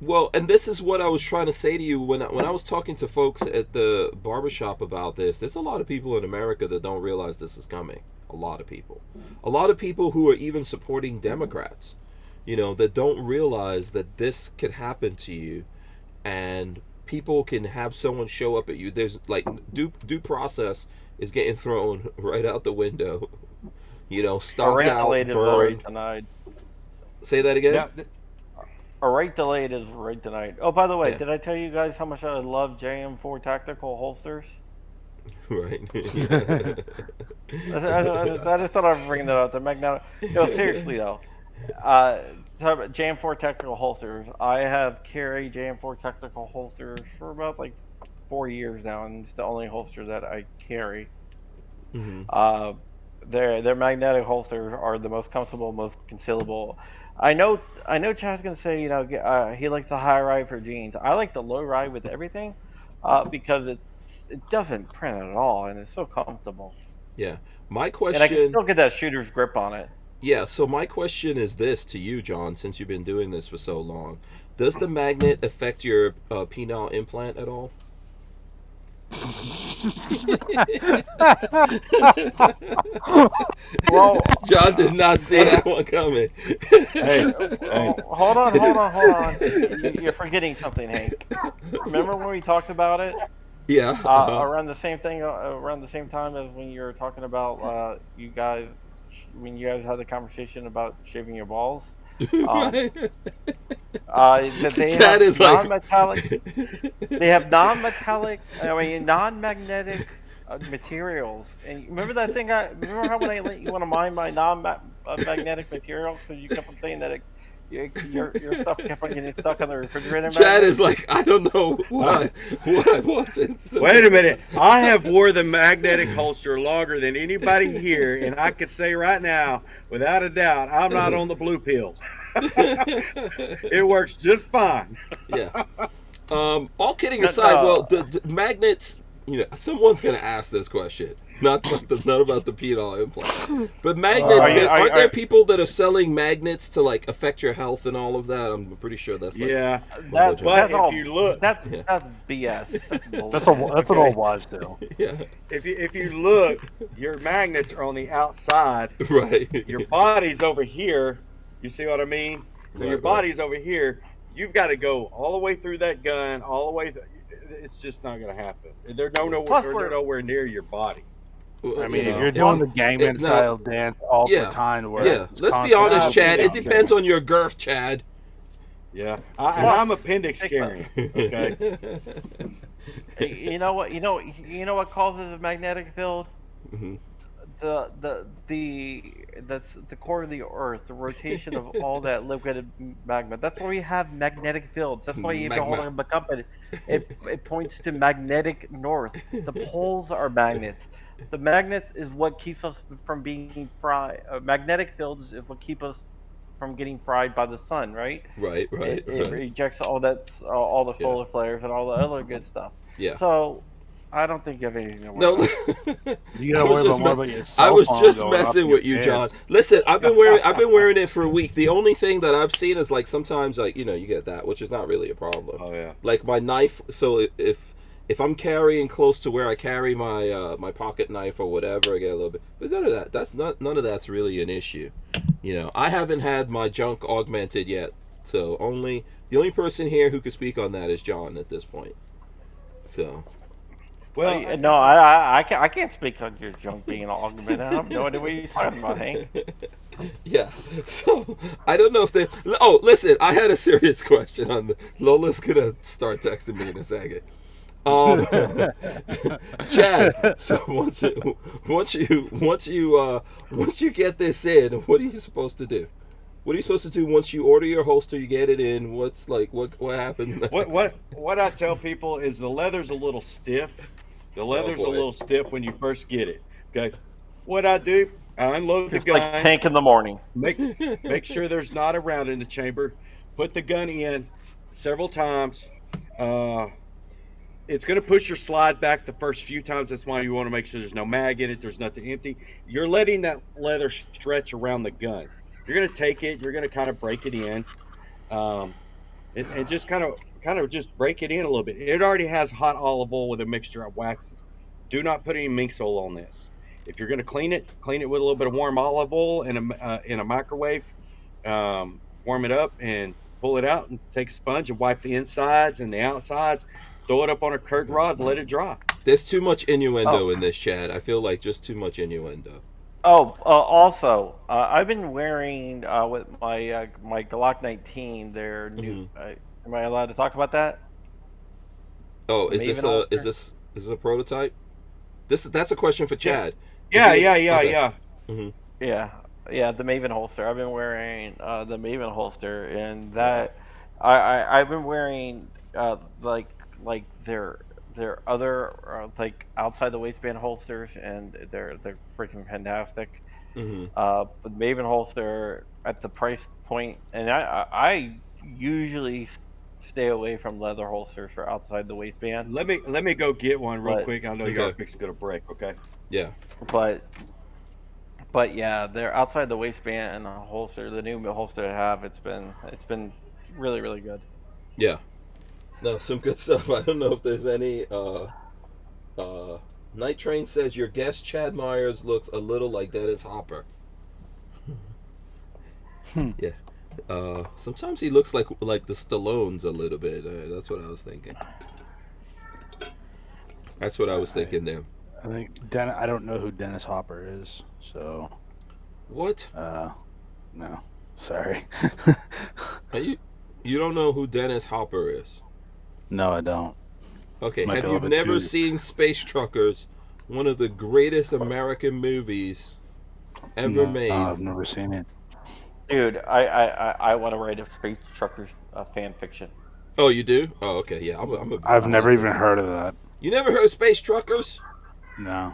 Well, and this is what I was trying to say to you when I was talking to folks at the barbershop about this. There's a lot of people in America that don't realize this is coming. A lot of people. A lot of people who are even supporting Democrats, that don't realize that this could happen to you, and people can have someone show up at you. There's like due process is getting thrown right out the window. Stomped out, burned. Denied. Say that again? Yeah, A right delayed is right denied. Oh, by the way, did I tell you guys how much I love JM4 tactical holsters? Right. I just thought I'd bring that up. The magnetic. No, seriously though. JM4 tactical holsters. I have carried JM4 tactical holsters for about like 4 years now, and it's the only holster that I carry. Mm-hmm. Their magnetic holsters are the most comfortable, most concealable. I know Chad's gonna say, he likes the high ride for jeans. I like the low ride with everything, because it doesn't print at all, and it's so comfortable. Yeah. My question. And I can still get that shooter's grip on it. Yeah. So my question is this to you, John, since you've been doing this for so long: does the magnet affect your penile implant at all? Well, John did not see that one coming. Hey. Hold on. You're forgetting something, Hank. Remember when we talked about it? Yeah. Around the same time as when you were talking about when you guys had the conversation about shaving your balls. Right. Chad is non-metallic. They have non-metallic. Non-magnetic materials. And remember that thing? Remember how when I let you want to mine my non-magnetic material because you kept on saying that your stuff kept on getting stuck on the refrigerator. Chad is like, I don't know what I wanted. Wait a minute. I have wore the magnetic holster longer than anybody here, and I could say right now, without a doubt, I'm not on the blue pill. It works just fine. Yeah. All kidding aside, well, the magnets. Someone's gonna ask this question. Not about the penile implant, but magnets. Aren't there people that are selling magnets to like affect your health and all of that? I'm pretty sure that's like but if you look, that's BS. That's an old wives' tale. Yeah. If you look, your magnets are on the outside. Right. Your body's over here. You see what I mean? So your body's over here. You've got to go all the way through that gun, all the way. It's just not going to happen. They're nowhere near your body. I mean, if you're doing the gangman style dance all the time, let's be honest, Chad. It depends on your girth, Chad. Yeah, I'm appendix carrying. Okay. You know what causes a magnetic field? Mm-hmm. That's the core of the earth, the rotation of all that liquid magma. That's why we have magnetic fields. That's why you have to hold on the company. It points to magnetic north. The poles are magnets. The magnets is what keeps us from being fried. Magnetic fields is what keep us from getting fried by the sun, right? Right. It rejects all the solar flares and all the other good stuff. Yeah. So I don't think you have anything to worry about. You gotta worry more about yourself. I was just messing with you, John. Listen, I've been wearing it for a week. The only thing that I've seen is like sometimes like you get that, which is not really a problem. Oh yeah. Like my knife. So if I'm carrying close to where I carry my my pocket knife or whatever, I get a little bit. But none of that's really an issue. I haven't had my junk augmented yet. So the only person here who could speak on that is John at this point. So. Well, no, I can't speak on your junk being augmented. I have no idea what you're talking about, Hank. Yeah. So I don't know if they. Oh, listen, I had a serious question on the. Lola's gonna start texting me in a second. Chad. So once you get this in, what are you supposed to do? What are you supposed to do once you order your holster? You get it in. What's like what happens next? What I tell people is the leather's a little stiff. The leather's a little stiff when you first get it. Okay. What I do, I unload the gun. Like tank in the morning. Make sure there's not a round in the chamber. Put the gun in several times. It's going to push your slide back the first few times. That's why you want to make sure there's no mag in it. There's nothing empty. You're letting that leather stretch around the gun. You're going to take it. You're going to kind of break it in, and just kind of just break it in a little bit. It already has hot olive oil with a mixture of waxes. Do not put any minx oil on this. If you're going to clean it with a little bit of warm olive oil in a microwave. Warm it up and pull it out and take a sponge and wipe the insides and the outsides. Throw it up on a curtain rod and let it dry. There's too much innuendo in this, Chad. I feel like just too much innuendo. Also, I've been wearing with my my Glock 19. Their new. Am I allowed to talk about that? Oh, is this a prototype? That's a question for Chad. Yeah. Mm-hmm. Yeah, the Maven holster. I've been wearing the Maven holster, and that I've been wearing like their other like outside the waistband holsters, and they're freaking fantastic. Mm-hmm. But Maven holster at the price point, and I usually stay away from leather holsters for outside the waistband. Let me go get one real quick. I know your pic's gonna break. Okay. Yeah. But yeah, they're outside the waistband and the holster. The new holster I have, it's been really, really good. Yeah. No, some good stuff. I don't know if there's any. Night Train says your guest Chad Myers looks a little like Dennis Hopper. Yeah. Sometimes he looks like the Stallones a little bit. That's what I was thinking. That's what I was thinking there. I think I don't know who Dennis Hopper is, so. What? No, sorry. You don't know who Dennis Hopper is? No, I don't. Okay, have you never seen Space Truckers, one of the greatest American movies ever made? No, I've never seen it. Dude, I want to write a Space Truckers fan fiction. Oh, you do? Oh, okay, yeah. I've never even heard of that. You never heard of Space Truckers? No.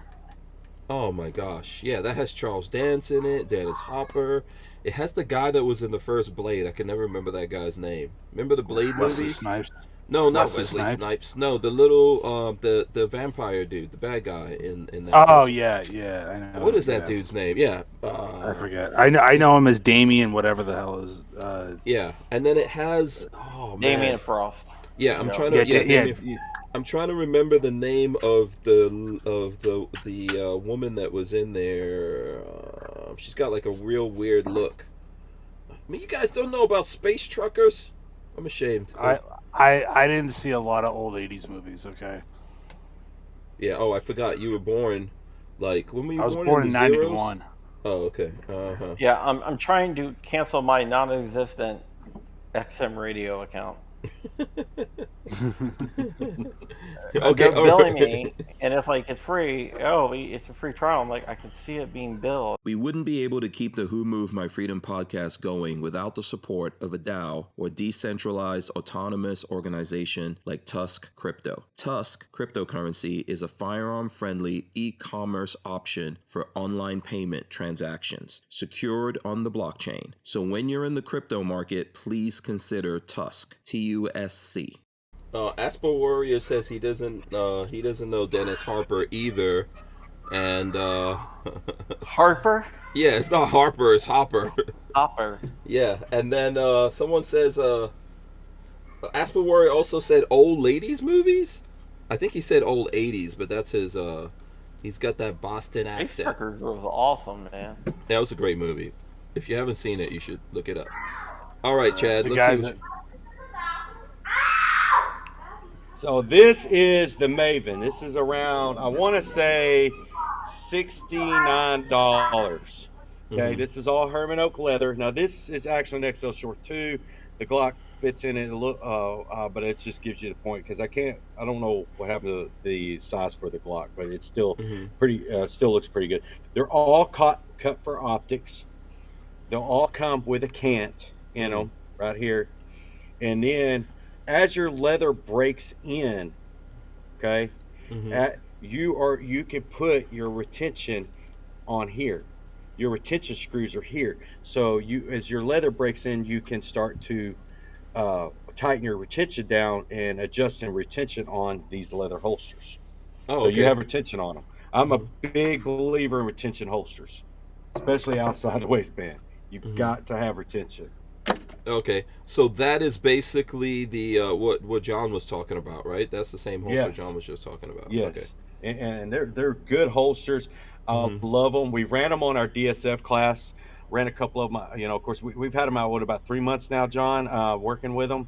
Oh my gosh. Yeah, that has Charles Dance in it, Dennis Hopper. It has the guy that was in the first Blade. I can never remember that guy's name. Remember the Blade Wesley movies? Snipes? No, not Wesley Snipes. No, the little the vampire dude, the bad guy in that. Oh yeah, I know. What is that dude's name? Yeah. I forget. I know him as Damien, whatever the hell is. Yeah, and then it has Damien Frost. Yeah, I'm trying to. I'm trying to remember the name of the woman that was in there. She's got like a real weird look. I mean, you guys don't know about Space Truckers? I'm ashamed. I didn't see a lot of old 80s movies, okay? Yeah, I forgot you were born. Like, when were you born? I was born in 91. Oh, okay. Uh-huh. Yeah, I'm trying to cancel my non-existent XM radio account. Okay, they're billing me, and it's like it's free. Oh, it's a free trial. I'm like, I can see it being billed. We wouldn't be able to keep the Who Moved My Freedom podcast going without the support of a DAO, or decentralized autonomous organization like TUSC Crypto. TUSC cryptocurrency is a firearm-friendly e-commerce option for online payment transactions, secured on the blockchain. So when you're in the crypto market, please consider TUSC. TUSC. Asper Warrior says he doesn't know Dennis Harper either, and Harper? Yeah, it's not Harper, it's Hopper. Hopper. Yeah, and then someone says Asper Warrior also said old ladies movies. I think he said old 80s, but that's his. He's got that Boston accent. Space Truckers was awesome, man. That was a great movie. If you haven't seen it, you should look it up. All right, Chad. So this is the Maven. This is around, I want to say, $69. Okay, this is all Herman oak leather. Now this is actually an XL short too. The Glock fits in it a little, but it just gives you the point because I don't know what happened to the size for the Glock, but it's still pretty. Still looks pretty good. They're all cut for optics. They'll all come with a cant in them right here, and then as your leather breaks in, okay, you can put your retention on here. Your retention screws are here, so as your leather breaks in, you can start to tighten your retention down and adjusting retention on these leather holsters. So you have retention on them. I'm a big believer in retention holsters, especially outside the waistband. You've got to have retention. Okay, so that is basically the what John was talking about, right? That's the same holster John was just talking about. Yes, okay. And they're good holsters. I love them. We ran them on our DSF class. Ran a couple of them. Of course, we've had them out about 3 months now, John, working with them.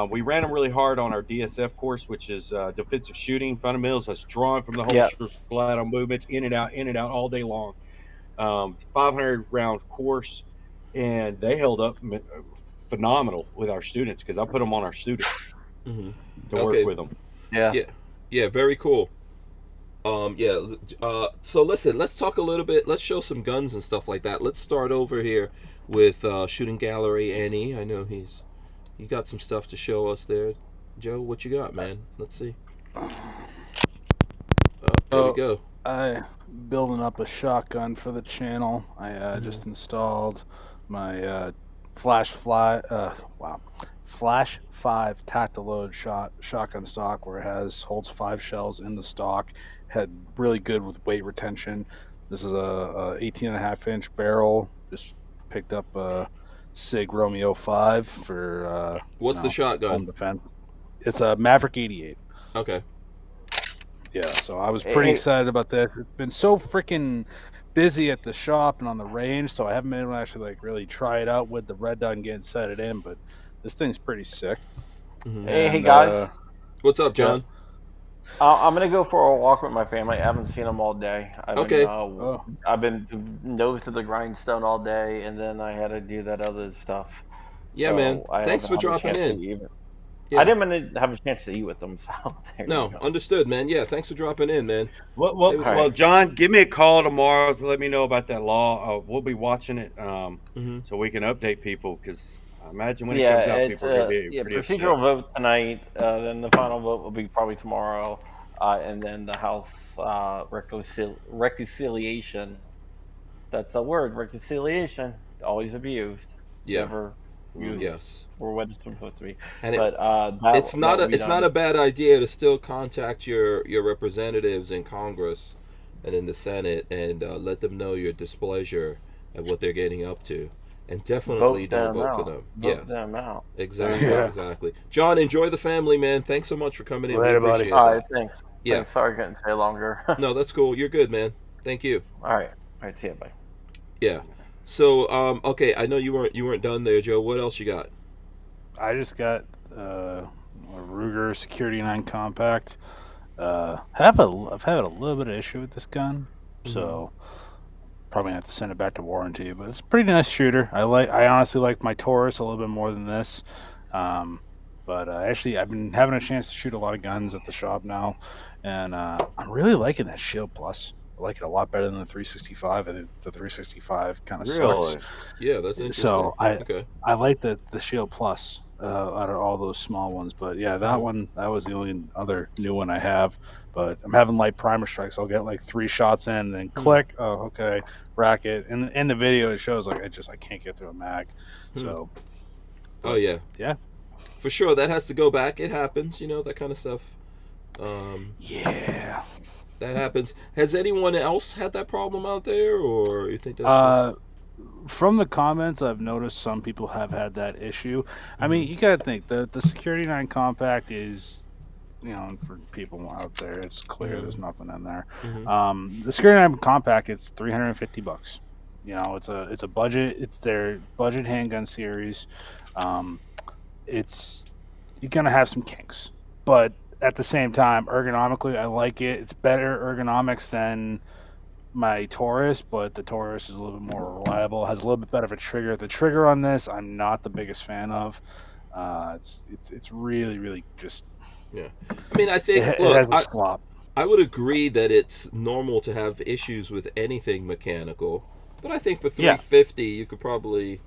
We ran them really hard on our DSF course, which is defensive shooting fundamentals. That's drawing from the holsters, lateral movements, in and out all day long. 500 round course, and they held up phenomenal with our students because I put them on our students to work with them. Yeah, very cool. So listen, let's talk a little bit. Let's show some guns and stuff like that. Let's start over here with Shooting Gallery Annie. I know you got some stuff to show us there. Joe, what you got, man? Let's see. There we go. I building up a shotgun for the channel. I just installed my Flash 5 tactical load shotgun stock, where it holds 5 shells in the stock. Had really good with weight retention. This is a 18.5 inch barrel. Just picked up a Sig Romeo 5 for what's the shotgun? Home defense. It's a Maverick 88. Okay. Yeah, so I was pretty excited about that. It's been so freaking busy at the shop and on the range, so I haven't been able to actually really try it out with the red dot and get it set it in. But this thing's pretty sick. Hey guys, what's up, John? I'm gonna go for a walk with my family. I haven't seen them all day. I've been nose to the grindstone all day, and then I had to do that other stuff. Yeah, so man. Thanks for dropping in. Yeah. I didn't have a chance to eat with them. So understood, man. Yeah, thanks for dropping in, man. Well, John, give me a call tomorrow to let me know about that law. We'll be watching it so we can update people, because I imagine when it comes out, people are going to be pretty procedural upset. vote tonight. Then the final vote will be probably tomorrow, and then the House reconciliation. That's a word, reconciliation. Always abused. Yeah. Never used for what it's supposed to be. And but it's not a bad idea to still contact your representatives in Congress and in the Senate and let them know your displeasure at what they're getting up to. And definitely don't vote for them. Vote them out. Exactly. Exactly. John, enjoy the family, man. Thanks so much for coming in. Later, buddy. All right, thanks. Yeah. Thanks. Sorry I couldn't stay longer. No, that's cool. You're good, man. Thank you. All right. See you. Bye. Yeah. So, okay, I know you weren't done there, Joe. What else you got? I just got a Ruger Security 9 Compact. I've had a little bit of issue with this gun, so probably gonna have to send it back to warranty. But it's a pretty nice shooter. I honestly like my Taurus a little bit more than this. But actually, I've been having a chance to shoot a lot of guns at the shop now, and I'm really liking that Shield Plus. I like it a lot better than the 365. I think the 365 kind of sucks. Yeah, that's interesting. So I like the Shield Plus out of all those small ones. But yeah, that was the only other new one I have. But I'm having light primer strikes. I'll get like 3 shots in, and then click. Oh, okay, rack it. And in the video, it shows like I can't get through a mag. So. Oh yeah. Yeah. For sure, that has to go back. It happens, that kind of stuff. Yeah. That happens. Has anyone else had that problem out there, or you think that's from the comments, I've noticed some people have had that issue. I mean, you gotta think the Security 9 Compact is, for people out there, it's clear there's nothing in there. The Security 9 Compact, it's $350. It's a budget. It's their budget handgun series. You're gonna have some kinks, but at the same time, ergonomically, I like it. It's better ergonomics than my Taurus, but the Taurus is a little bit more reliable, has a little bit better of a trigger. The trigger on this, I'm not the biggest fan of. It's really, really just... Yeah. I mean, I think, it look, has a slop. I would agree that it's normal to have issues with anything mechanical, but I think for 350, you could probably...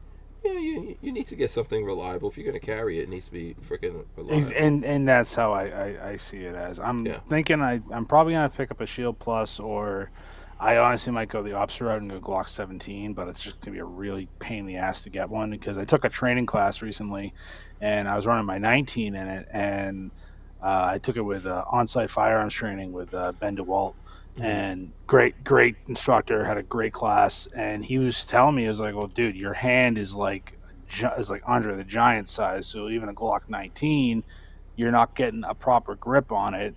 You need to get something reliable. If you're going to carry it, it needs to be freaking reliable. And that's how I see it as. I'm thinking I'm probably going to pick up a Shield Plus, or I honestly might go the opposite route and go Glock 17, but it's just going to be a really pain in the ass to get one, because I took a training class recently, and I was running my 19 in it, and I took it with on-site firearms training with Ben DeWalt. And great instructor, had a great class, and he was telling me, he was like, well, dude, your hand is like Andre the Giant size, so even a Glock 19, you're not getting a proper grip on it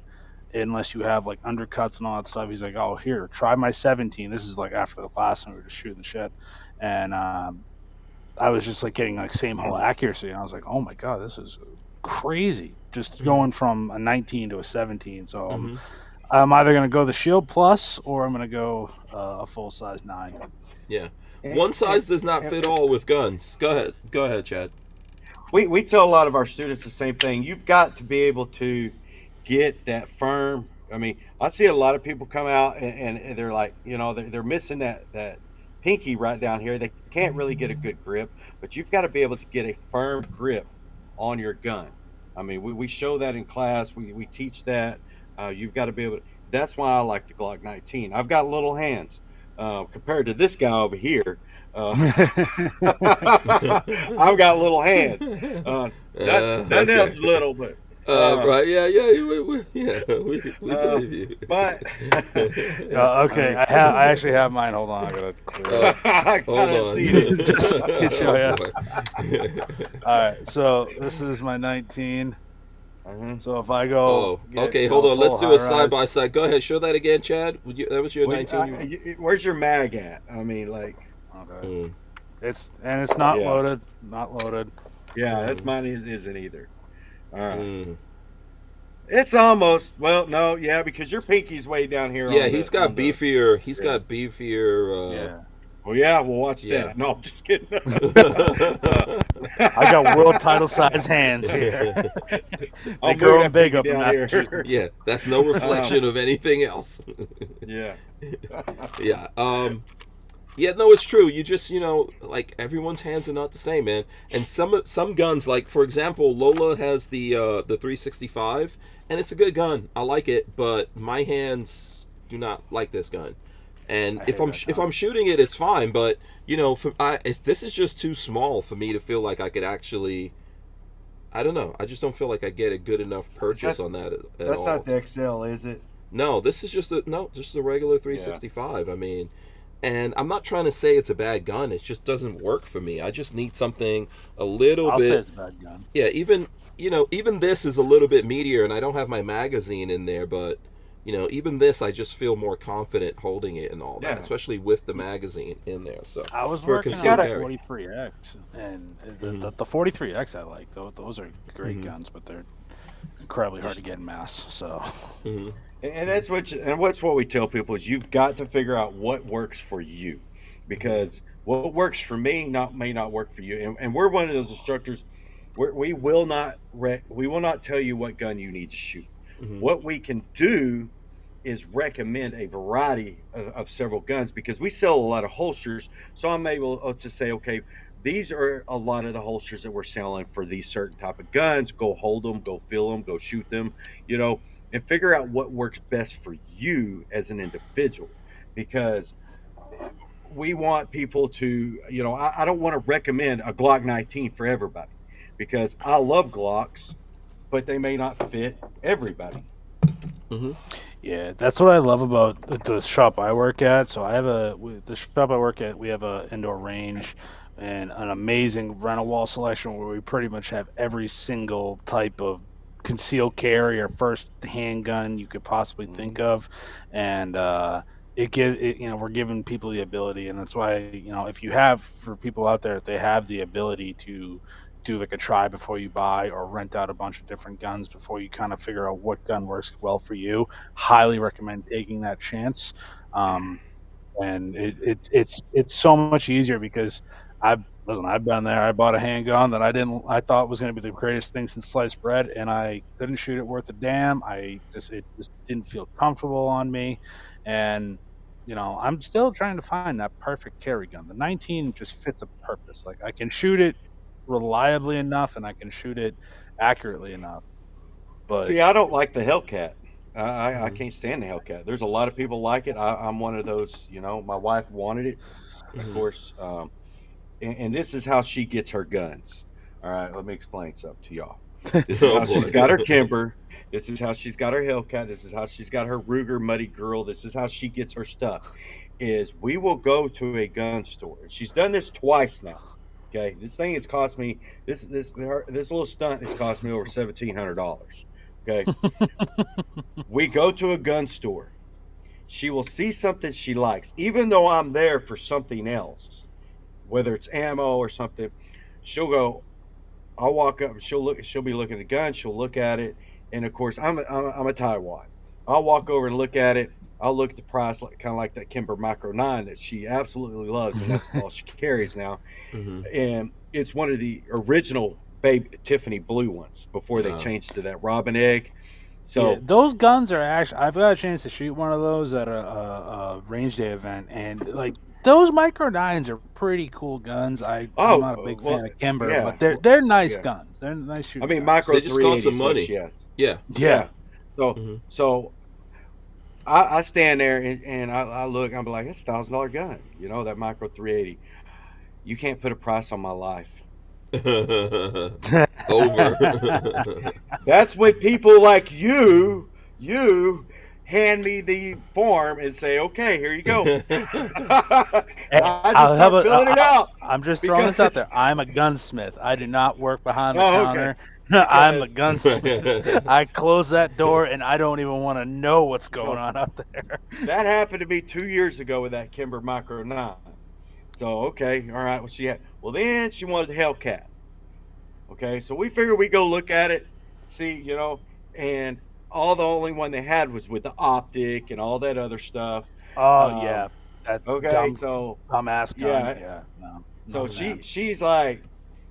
unless you have like undercuts and all that stuff. He's like, oh, here, try my 17. This is like after the class, and we were just shooting the shit, and I was just like getting like same hole accuracy, and I was like, oh my god, this is crazy, just going from a 19 to a 17. So I'm either going to go the Shield Plus, or I'm going to go a full-size 9. Yeah. One size does not fit all with guns. Go ahead, Chad. We tell a lot of our students the same thing. You've got to be able to get that firm. I mean, I see a lot of people come out and they're like, they're missing that pinky right down here. They can't really get a good grip, but you've got to be able to get a firm grip on your gun. I mean, we show that in class. We teach that. You've got to be able to. That's why I like the Glock 19. I've got little hands compared to this guy over here. I've got little hands. That else is little, but right, we believe you. But okay, I actually have mine. Hold on, I gotta see this. Just to show you. All right, so this is my 19. So if I go... okay, hold on. Let's do a side-by-side. Go ahead. Show that again, Chad. That was your 19? Where's your mag at? I mean, like... Okay. It's not loaded. Not loaded. Yeah, that's mine isn't either. All right. It's almost... Well, no, because your pinky's way down here. Yeah, he's got beefier... He's got beefier... Well, we'll watch that. No, I'm just kidding. I got world title size hands here. They grow big up in Massachusetts. Yeah, that's no reflection of anything else. Yeah. Yeah. Yeah, no, it's true. You just, like, everyone's hands are not the same, man. And some guns, like, for example, Lola has the 365, and it's a good gun. I like it, but my hands do not like this gun. And if I'm shooting it, it's fine. But this is just too small for me to feel like I could actually. I don't know. I just don't feel like I get a good enough purchase on that at all. That's not the XL, is it? No, this is just a regular 365. Yeah. I mean, and I'm not trying to say it's a bad gun. It just doesn't work for me. I just need something a little bit. Say it's a bad gun. Yeah, even this is a little bit meatier, and I don't have my magazine in there, but. Even this, I just feel more confident holding it and all that, especially with the magazine in there. So I was working on the 43X, and the 43X I like. Those are great guns, but they're incredibly hard to get in mass. So, and that's what we tell people is you've got to figure out what works for you, because what works for me may not work for you. And we're one of those instructors where we will not tell you what gun you need to shoot. What we can do is recommend a variety of several guns, because we sell a lot of holsters. So I'm able to say, okay, these are a lot of the holsters that we're selling for these certain type of guns. Go hold them, go feel them, go shoot them, and figure out what works best for you as an individual, because we want people to, I don't want to recommend a Glock 19 for everybody, because I love Glocks, but they may not fit everybody. Yeah, that's what I love about the shop I work at. So the shop I work at, we have an indoor range and an amazing rental wall selection where we pretty much have every single type of concealed carry or first handgun you could possibly think of, and we're giving people the ability, and that's why if you have, for people out there, if they have the ability to do like a try before you buy, or rent out a bunch of different guns before you kind of figure out what gun works well for you. Highly recommend taking that chance. And it's so much easier because I've been there. I bought a handgun that I thought was going to be the greatest thing since sliced bread, and I couldn't shoot it worth a damn. It just didn't feel comfortable on me, and I'm still trying to find that perfect carry gun. The 19 just fits a purpose. Like, I can shoot it reliably enough, and I can shoot it accurately enough. But see, I don't like the Hellcat. I can't stand the Hellcat. There's a lot of people like it. I'm one of those. My wife wanted it, of course. And this is how she gets her guns. All right, let me explain something to y'all. This is how she's got her Kimber. This is how she's got her Hellcat. This is how she's got her Ruger Muddy Girl. This is how she gets her stuff. Is we will go to a gun store. She's done this twice now. Okay, this thing has cost me this little stunt has cost me over $1,700. Okay, we go to a gun store. She will see something she likes, even though I'm there for something else, whether it's ammo or something. She'll go. I'll walk up. She'll be looking at the gun. She'll look at it, and of course, I'm a Taiwan. I'll walk over and look at it. I'll look at the price, kind of like that Kimber Micro 9 that she absolutely loves, and that's all she carries now. And it's one of the original baby Tiffany blue ones before they changed to that robin egg. So those guns are actually, I've got a chance to shoot one of those at a range day event, and like, those Micro 9s are pretty cool guns. I'm not a big fan of Kimber, but they're nice guns. They're nice shooting. I mean, Micro they just cost some money. Yeah. So I stand there and I look. I'm like, it's $1,000 gun. That Micro 380. You can't put a price on my life. Over. That's when people like you hand me the form and say, okay, here you go. I just start filling it out. I'm just throwing this out there. I'm a gunsmith. I do not work behind the counter. I'm a gunsmith. I close that door and I don't even want to know what's going on out there. That happened to me 2 years ago with that Kimber Micro 9. So, okay, all right. Then she wanted the Hellcat. Okay, so we figured we'd go look at it, see, and all the only one they had was with the optic and all that other stuff. Oh, yeah. That dumbass gun. Yeah. No, she's like,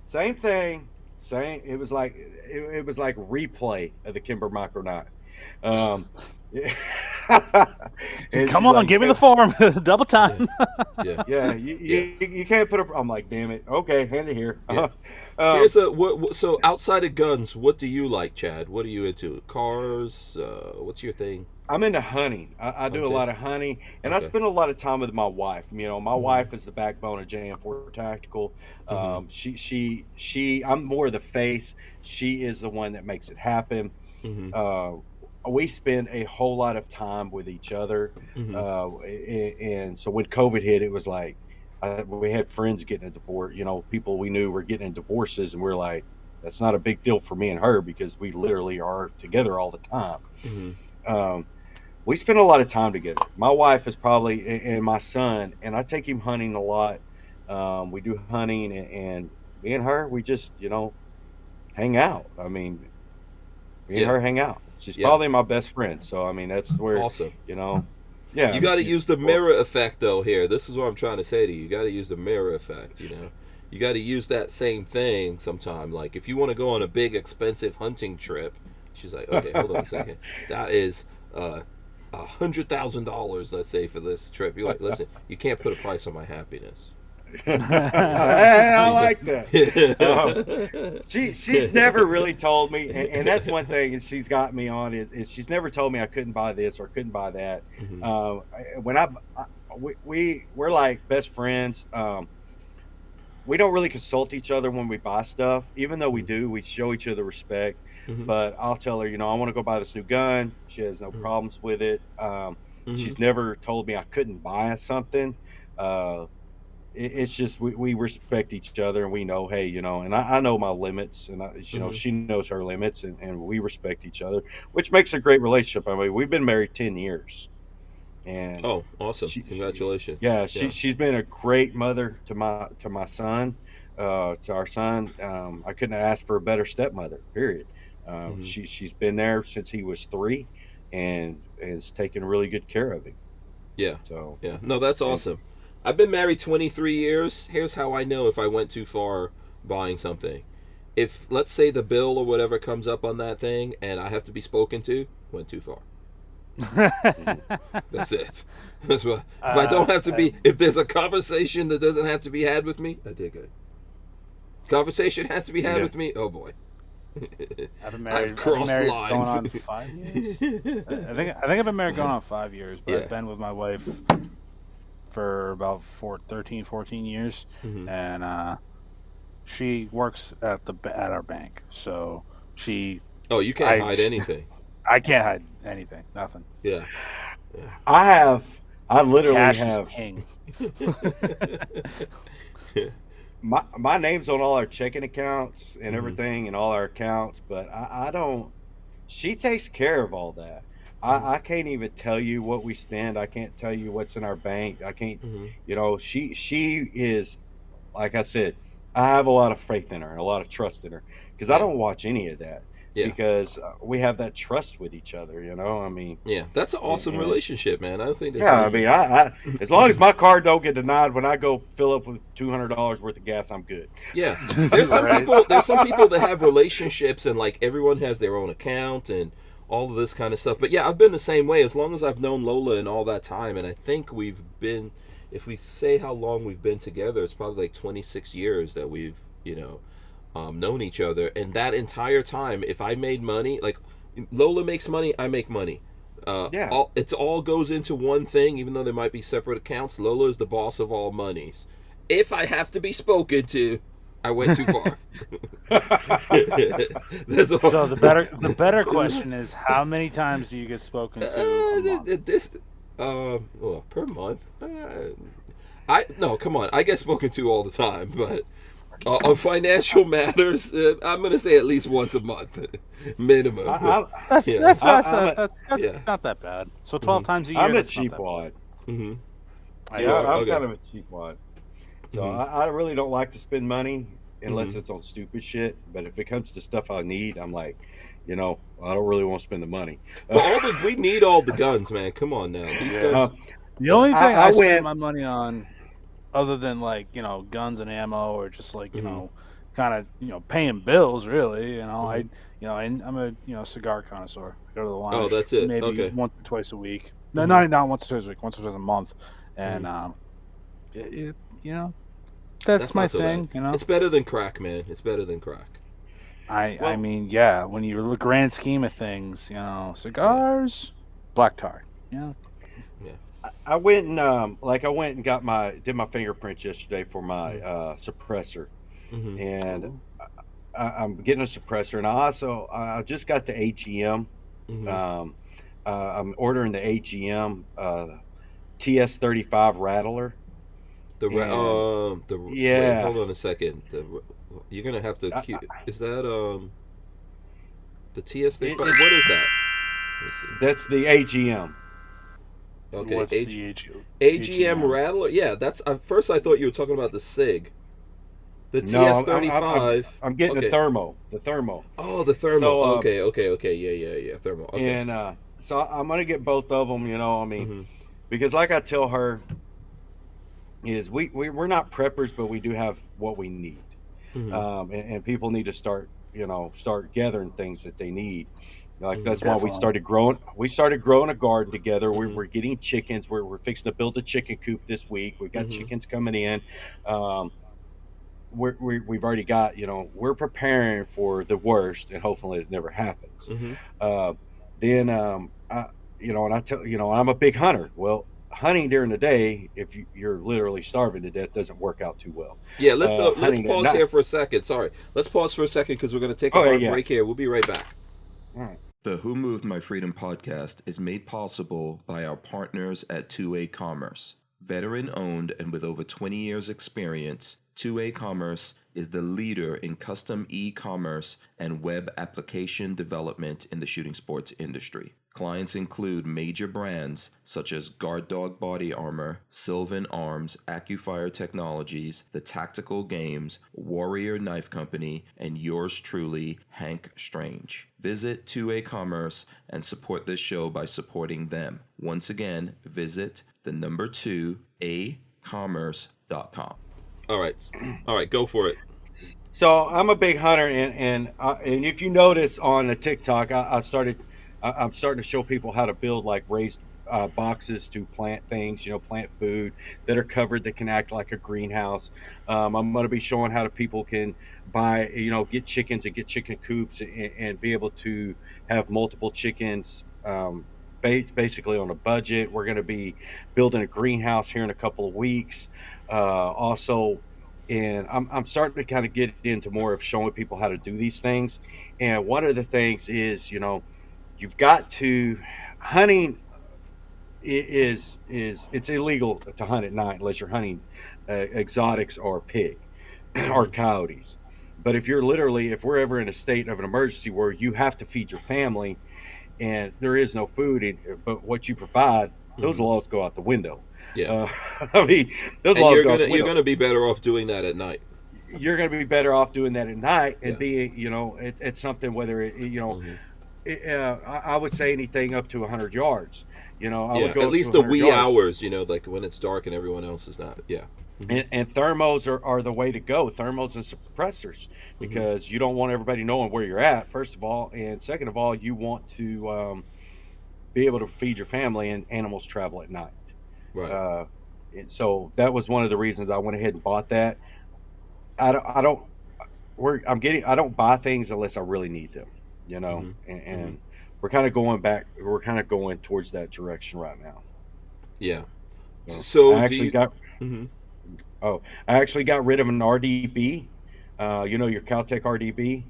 same thing. It was like replay of the Kimber Micro 9. Come on, give me the form. Double time. You can't put I'm like, damn it. Okay, hand it here. So outside of guns, what do you like, Chad? What are you into? Cars? What's your thing? I'm into hunting. I do a lot of hunting, and I spend a lot of time with my wife. My wife is the backbone of JM4 Tactical. I'm more of the face. She is the one that makes it happen. We spend a whole lot of time with each other. And so when COVID hit, it was like, we had friends getting a divorce, people we knew were getting divorces, and we're like, that's not a big deal for me and her because we literally are together all the time. We spend a lot of time together. My wife is probably, and my son, and I take him hunting a lot. We do hunting, and me and her, we just, hang out. I mean, me and her hang out. She's probably my best friend. So, I mean, that's where, awesome. Yeah, you got to use the mirror effect, though. Here, this is what I'm trying to say to you. You got to use the mirror effect. You got to use that same thing sometime. Like, if you want to go on a big, expensive hunting trip, she's like, okay, hold on a second. That is $100,000, let's say, for this trip. You're like, listen, you can't put a price on my happiness. I like that. She's never really told me, and that's one thing is she's got me on is she's never told me I couldn't buy this or couldn't buy that. When we're like best friends. We don't really consult each other when we buy stuff, even though we do. We show each other respect. But I'll tell her, I want to go buy this new gun. She has no problems with it. She's never told me I couldn't buy something. It's just we respect each other, and we know, hey, and I know my limits, and she knows her limits, and we respect each other, which makes a great relationship. I mean, we've been married 10 years. And awesome! Congratulations. She's been a great mother to my son. to our son. I couldn't have asked for a better stepmother. Period. She's been there since he was 3, and has taken really good care of him. Yeah. So yeah, no, that's awesome. I've been married 23 years. Here's how I know if I went too far buying something. If, let's say, the bill or whatever comes up on that thing and I have to be spoken to, went too far. That's it. That's what. If I don't have to be, if there's a conversation that doesn't have to be had with me, I did good. Conversation has to be had with me. Oh boy. I've crossed lines. Going on 5 years. I think I've been married going on 5 years, but I've been with my wife for about 13, 14 years, and she works at our bank, so she. Oh, you can't hide anything. I can't hide anything. Nothing. Yeah. I literally Cash have. Is king. My name's on all our checking accounts and everything, and all our accounts, but I don't. She takes care of all that. I can't even tell you what we spend. I can't tell you what's in our bank. I can't. She is, like I said, I have a lot of faith in her, a lot of trust in her, because I don't watch any of that. Because we have that trust with each other, I mean, that's an awesome relationship, man. I don't think. I mean, I as long as my card don't get denied when I go fill up with $200 worth of gas, I'm good. Yeah, there's some people. There's some people that have relationships and like everyone has their own account and all of this kind of stuff. But yeah, I've been the same way as long as I've known Lola and all that time, and I think we've been. If we say how long we've been together, it's probably like 26 years that we've known each other, and that entire time, if I made money, like Lola makes money, I make money. It all goes into one thing, even though there might be separate accounts. Lola is the boss of all monies. If I have to be spoken to, I went too far. So the better question is, how many times do you get spoken to a month? Per month. No, come on. I get spoken to all the time, but. On financial matters, I'm going to say at least once a month, minimum. That's not that bad. So 12 times a year. I'm a cheap wad. I'm kind of a cheap wad. So I really don't like to spend money unless it's on stupid shit. But if it comes to stuff I need, I'm like, I don't really want to spend the money. But we need all the guns, man. Come on now. These guns. The only thing I spend my money on, other than like guns and ammo, or just like kind of paying bills, really, I'm a cigar connoisseur. I go to the lounge. Oh, that's it. Maybe once or twice a week. No, not once or twice a week. Once or twice a month, and that's my thing. Bad. It's better than crack, man. It's better than crack. I mean, yeah. When you look grand scheme of things, cigars, black tar. I went and did my fingerprints yesterday for my suppressor, and I'm getting a suppressor, and I just got the AGM. I'm ordering the AGM TS35 Rattler. Wait, hold on a second. You're gonna have to. Is that the TS35? What is that? That's the AGM. Okay, what's the AGM Rattler? Yeah, that's. At first, I thought you were talking about the SIG. The TS35. I'm getting the thermo. The thermo. Oh, the thermo. So, okay. Yeah. Thermo. Okay. And so I'm gonna get both of them. I mean, because like I tell her, is we're not preppers, but we do have what we need, and people need to start gathering things that they need. Like that's why we started growing. We started growing a garden together. We're getting chickens. We're fixing to build a chicken coop this week. We've got chickens coming in. We've already got. We're preparing for the worst, and hopefully it never happens. And I tell I'm a big hunter. Well, hunting during the day, if you're literally starving to death, doesn't work out too well. Yeah, let's pause here for a second. Sorry, let's pause for a second because we're going to take a hard break here. We'll be right back. All right. The Who Moved My Freedom podcast is made possible by our partners at 2A Commerce. Veteran-owned and with over 20 years' experience, 2A Commerce is the leader in custom e-commerce and web application development in the shooting sports industry. Clients include major brands such as Guard Dog Body Armor, Sylvan Arms, AccuFire Technologies, The Tactical Games, Warrior Knife Company, and yours truly, Hank Strange. Visit 2A Commerce and support this show by supporting them. Once again, visit the number 2acommerce.com. All right, go for it. So I'm a big hunter, and if you notice on the TikTok, I'm starting to show people how to build like raised boxes to plant things, plant food that are covered that can act like a greenhouse. I'm going to be showing how people can buy, get chickens and get chicken coops and be able to have multiple chickens. Basically on a budget. We're going to be building a greenhouse here in a couple of weeks. Also, and I'm starting to kind of get into more of showing people how to do these things. And one of the things is, you've got to hunting is it's illegal to hunt at night unless you're hunting exotics or pig or coyotes. But if we're ever in a state of an emergency where you have to feed your family and there is no food, but what you provide, those laws go out the window. Yeah. I mean, those laws go out the window. You're going to be better off doing that at night. You're going to be better off doing that at night and it's something, whether I would say anything up to 100 yards. I would go at least the wee hours, like when it's dark and everyone else is not. Yeah. And thermos are the way to go. Thermos and suppressors, because you don't want everybody knowing where you're at, first of all, and second of all, you want to be able to feed your family, and animals travel at night. Right. And so that was one of the reasons I went ahead and bought that. I don't buy things unless I really need them, and we're kind of going back. We're kind of going towards that direction right now. Yeah. So I actually got rid of an RDB. Your Caltech RDB.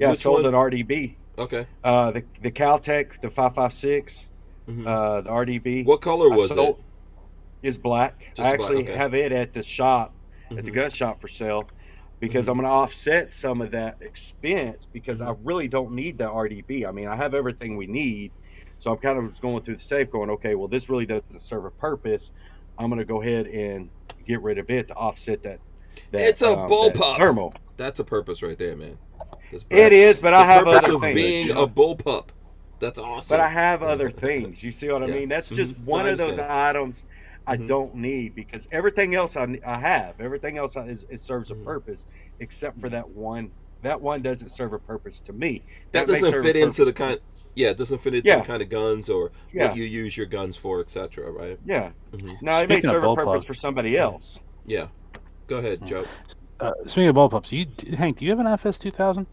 I sold an RDB. Okay. The Caltech, the 5.56, the RDB. What color was it? It's black. I actually have it at the shop, at the gun shop for sale, because I'm going to offset some of that expense, because I really don't need the RDB. I mean, I have everything we need. So I'm kind of just going through the safe going, okay, well, this really doesn't serve a purpose. I'm going to go ahead and get rid of it to offset that it's a bullpup. Thermal. That's a purpose right there, man. It is, but I have other things. The purpose of being a bullpup. That's awesome. But I have other things. You see what I mean? That's just one of those items I don't need, because everything else I have. Everything else it serves a purpose, except for that one. That one doesn't serve a purpose to me. That doesn't fit into the kind. Yeah, it doesn't fit into the kind of guns or what you use your guns for, etc. Right? Yeah. No, it may serve a purpose for somebody else. Yeah. Go ahead, Joe. Speaking of bullpups, Hank, do you have an FS 2000?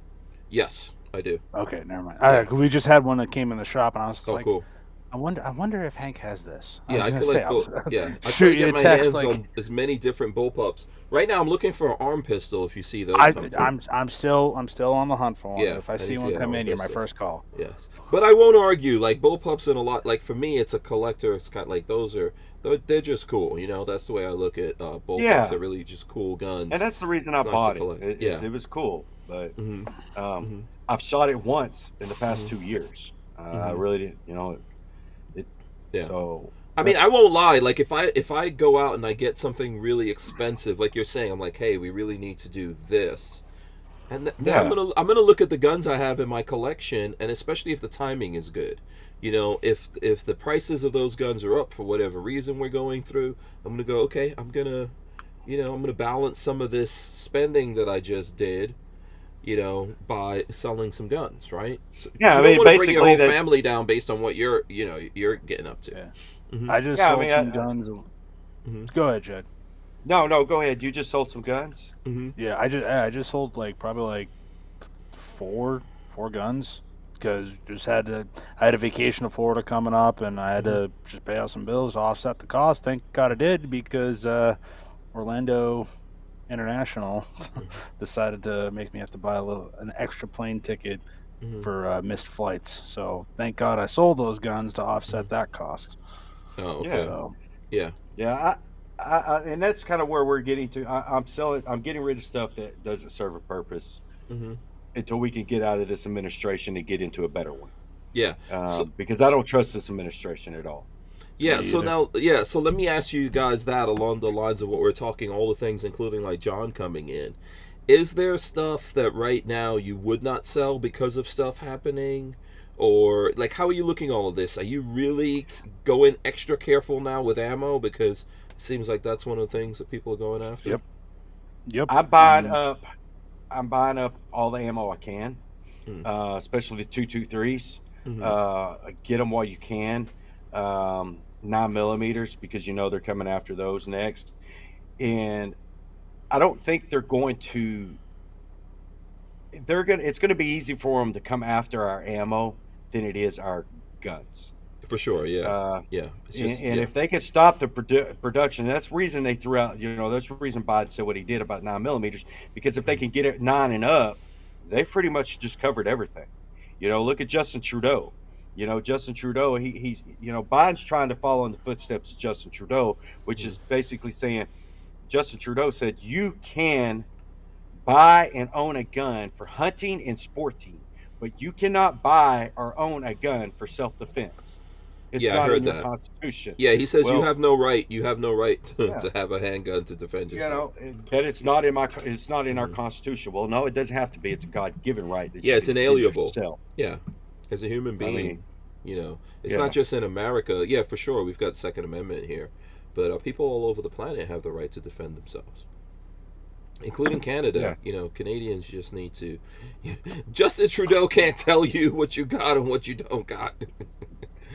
Yes, I do. Okay, never mind. All right, we just had one that came in the shop, and I was like, cool. I wonder if Hank has this. I try to get my hands on as many different bullpups. Right now, I'm looking for an arm pistol. If you see those, I'm still on the hunt for one. If I see one come in, you're my first call. Yes, but I won't argue. Like bullpups and a lot. Like for me, it's a collector. It's kind of like they're just cool. That's the way I look at bullpups. Yeah. They're really just cool guns. And that's the reason I bought it. It was cool, but I've shot it once in the past 2 years. I really didn't. So I mean, I won't lie. Like if I go out and I get something really expensive, like you're saying, I'm like, hey, we really need to do this, and then I'm gonna look at the guns I have in my collection, and especially if the timing is good. If the prices of those guns are up for whatever reason we're going through, I'm gonna go, okay, I'm gonna balance some of this spending that I just did, by selling some guns, right? So I mean, basically, bring your whole family down based on what you're getting up to. Yeah. I just sold some guns. Go ahead, Jed. No, go ahead. You just sold some guns. Yeah, I just sold probably four guns, because I had a vacation to Florida coming up, and I had to just pay out some bills to offset the cost. Thank God I did, because Orlando International decided to make me have to buy an extra plane ticket for missed flights. So thank God I sold those guns to offset that cost. Oh, okay. Yeah. I and that's kind of where we're getting to. I'm getting rid of stuff that doesn't serve a purpose, until we can get out of this administration and get into a better one. Yeah. Because I don't trust this administration at all. Yeah, so now, so let me ask you guys that along the lines of what we're talking, all the things, including like John coming in. Is there stuff that right now you would not sell because of stuff happening? Or, like, how are you looking at all of this? Are you really going extra careful now with ammo? Because it seems like that's one of the things that people are going after. Yep. I'm buying up all the ammo I can, especially the 223s. Get them while you can. 9mm, because they're coming after those next. And I don't think they're going to. It's going to be easy for them to come after our ammo than it is our guns. For sure, yeah. And if they could stop the production, that's the reason they threw out. That's the reason Biden said what he did about 9mm, because if they can get it 9 and up, they've pretty much just covered everything. Look at Justin Trudeau. Justin Trudeau, he's Biden's trying to follow in the footsteps of Justin Trudeau, which is basically saying, Justin Trudeau said you can buy and own a gun for hunting and sporting, but you cannot buy or own a gun for self-defense. It's not in your Constitution. Yeah, he says you have no right. You have no right to have a handgun to defend yourself. That it's not in our Constitution. Well, no, it doesn't have to be. It's a God-given right. That it's inalienable. Yeah, as a human being, it's not just in America. Yeah, for sure, we've got Second Amendment here, but people all over the planet have the right to defend themselves, including Canada. Canadians just need to. Justin Trudeau can't tell you what you got and what you don't got.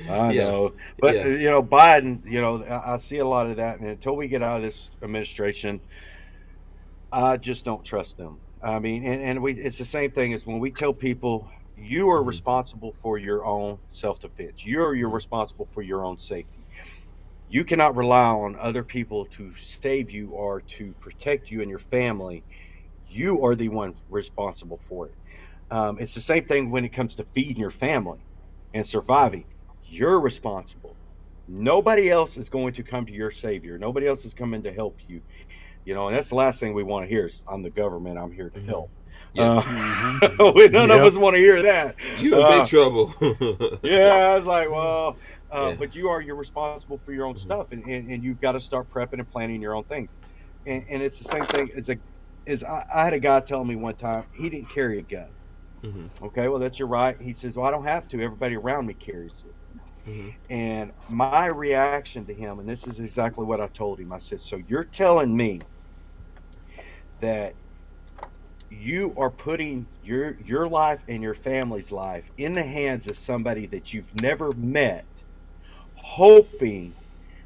I know, but Biden, I see a lot of that, and until we get out of this administration, I just don't trust them. I mean, it's the same thing as when we tell people you are responsible for your own self-defense. You're responsible for your own safety. You cannot rely on other people to save you or to protect you and your family. You are the one responsible for it. It's the same thing when it comes to feeding your family and surviving. You're responsible. Nobody else is going to come to your savior. Nobody else is coming to help you. And that's the last thing we want to hear is, I'm the government, I'm here to help. None of us want to hear that. You're in big trouble. I was like, well, but you're responsible for your own stuff, and you've got to start prepping and planning your own things. And it's the same thing as I had a guy tell me one time he didn't carry a gun. Okay, well, that's your right. He says, well, I don't have to. Everybody around me carries it. And my reaction to him, and this is exactly what I told him, I said, so you're telling me that you are putting your life and your family's life in the hands of somebody that you've never met, hoping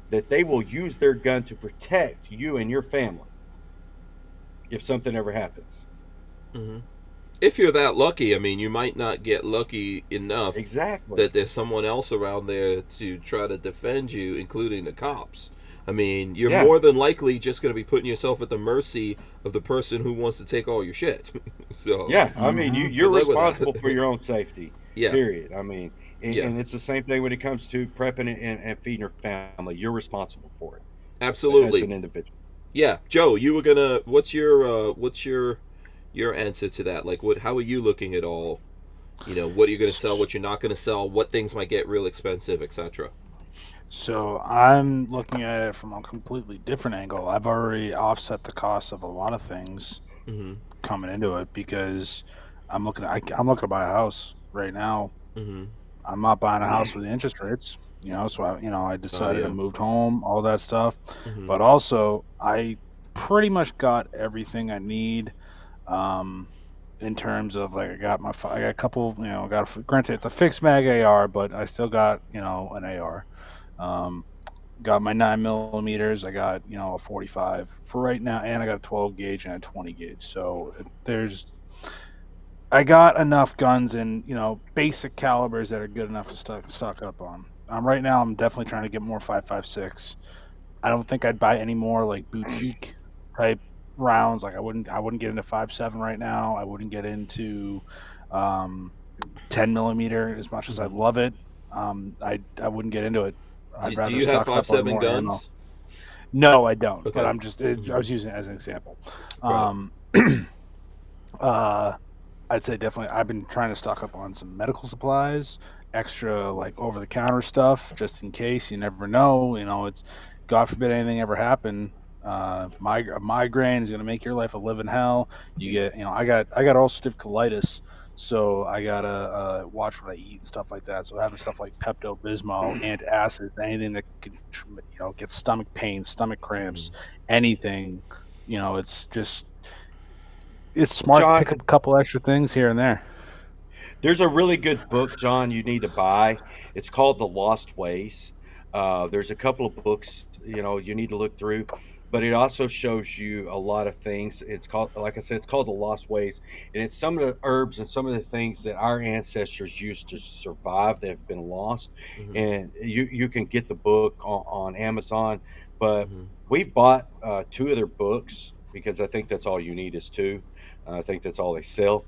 that they will use their gun to protect you and your family if something ever happens. If you're that lucky, I mean, you might not get lucky enough that there's someone else around there to try to defend you, including the cops. I mean, you're more than likely just going to be putting yourself at the mercy of the person who wants to take all your shit. So I mean, you're responsible for your own safety. Period. I mean, and it's the same thing when it comes to prepping and feeding your family. You're responsible for it. Absolutely, as an individual. Yeah, Joe, you were gonna. What's your answer to that? Like, how are you looking at all? What are you going to sell? What you're not going to sell? What things might get real expensive, etc. So I'm looking at it from a completely different angle. I've already offset the cost of a lot of things coming into it because I'm looking to buy a house right now. I'm not buying a house with the interest rates, so I decided to move home, all that stuff. But also I pretty much got everything I need. In terms of like I got a couple, granted it's a fixed mag AR, but I still got an AR. Got my 9mm. I got a 45 for right now, and I got a 12 gauge and a 20 gauge. So I got enough guns and basic calibers that are good enough to stock up on. Right now I'm definitely trying to get more 5.56. I don't think I'd buy any more like boutique type rounds. Like I wouldn't get into 5.7 right now. I wouldn't get into 10mm as much as I love it. I wouldn't get into it. Do you have 5.7 guns? Ammo. No, I don't. Okay. But I was using it as an example. Right. I'd say definitely. I've been trying to stock up on some medical supplies, extra like over the counter stuff, just in case. You never know. It's God forbid anything ever happen. A migraine is going to make your life a living hell. You get, I got ulcerative colitis, so I gotta watch what I eat and stuff like that. So having stuff like Pepto Bismol, antacids, anything that can, get stomach pain, stomach cramps, anything. It's just. It's smart John, to pick up a couple extra things here and there. There's a really good book, John, you need to buy. It's called The Lost Ways. There's a couple of books, you need to look through, but it also shows you a lot of things. It's called, like I said, it's called The Lost Ways, and it's some of the herbs and some of the things that our ancestors used to survive that have been lost. And you can get the book on Amazon, but we've bought 2 of their books because I think that's all you need is 2. I think that's all they sell.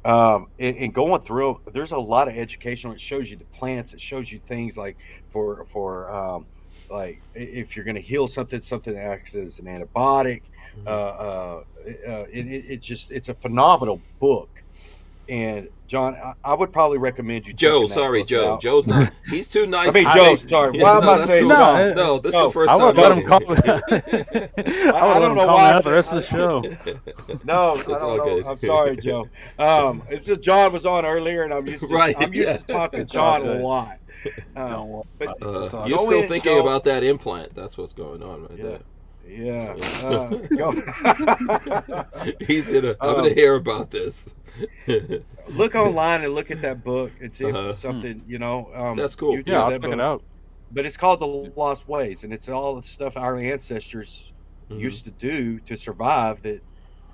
And going through, there's a lot of education. It shows you the plants. It shows you things like like if you're going to heal something that acts as an antibiotic. It's a phenomenal book. And John, I would probably recommend you. Joe, sorry, Joe. Out. Joe's not. He's too nice. I mean, Joe. Sorry. Why am I saying cool. John? No, this is the first I time. would let him call. I don't know why the rest of the show. No, I don't know. Good. I'm sorry, Joe. It's just John was on earlier, and I'm used to talking to John a lot. You're still thinking about that implant. That's what's going on right there. Yeah. I'm gonna hear about this. Look online and look at that book and see if it's something, That's cool. I'll check it out. But it's called The Lost Ways, and it's all the stuff our ancestors used to do to survive. That,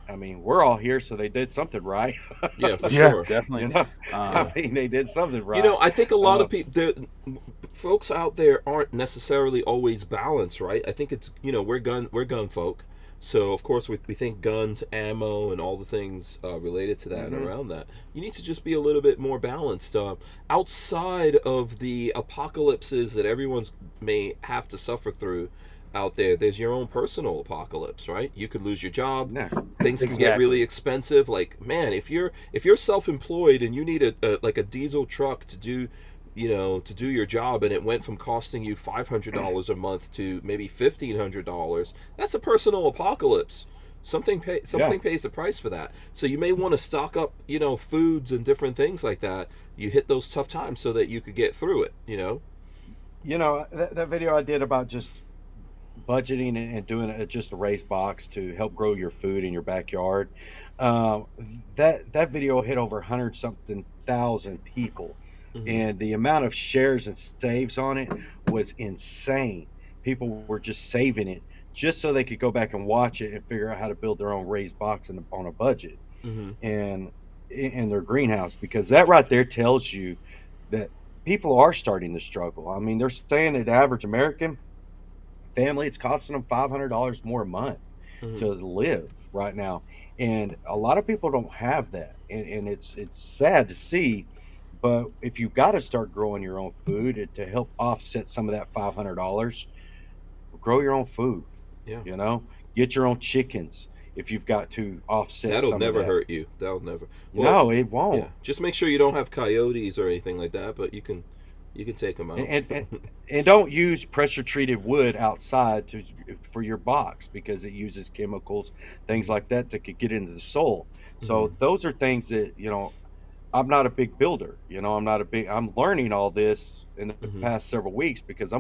I mean, we're all here, so they did something right. Yeah, for sure, definitely. I mean, they did something right. I think a lot of people, folks out there, aren't necessarily always balanced, right? I think it's we're gun folk. So, of course, we think guns, ammo, and all the things related to that and around that. You need to just be a little bit more balanced. Outside of the apocalypses that everyone's may have to suffer through out there, there's your own personal apocalypse, right? You could lose your job. Things can get really expensive. Like, man, if you're self-employed and you need a diesel truck to do your job, and it went from costing you $500 a month to maybe $1,500, that's a personal apocalypse. Something pays the price for that. So you may want to stock up, foods and different things like that. You hit those tough times so that you could get through it, that video I did about just budgeting and doing just a raised box to help grow your food in your backyard. That video hit over 100-something thousand people. And the amount of shares and saves on it was insane. People were just saving it just so they could go back and watch it and figure out how to build their own raised box on a budget and in their greenhouse, because that right there tells you that people are starting to struggle. I mean, they're saying that the average American family, it's costing them $500 more a month to live right now. And a lot of people don't have that. And it's sad to see. But if you've got to start growing your own food to help offset some of that $500, grow your own food. Yeah. Get your own chickens if you've got to offset. That'll never hurt you. That'll never. No, it won't. Yeah. Just make sure you don't have coyotes or anything like that. But you can take them out. And don't use pressure treated wood outside for your box, because it uses chemicals, things like that could get into the soil. So those are things that I'm not a big builder, I'm learning all this in the past several weeks, because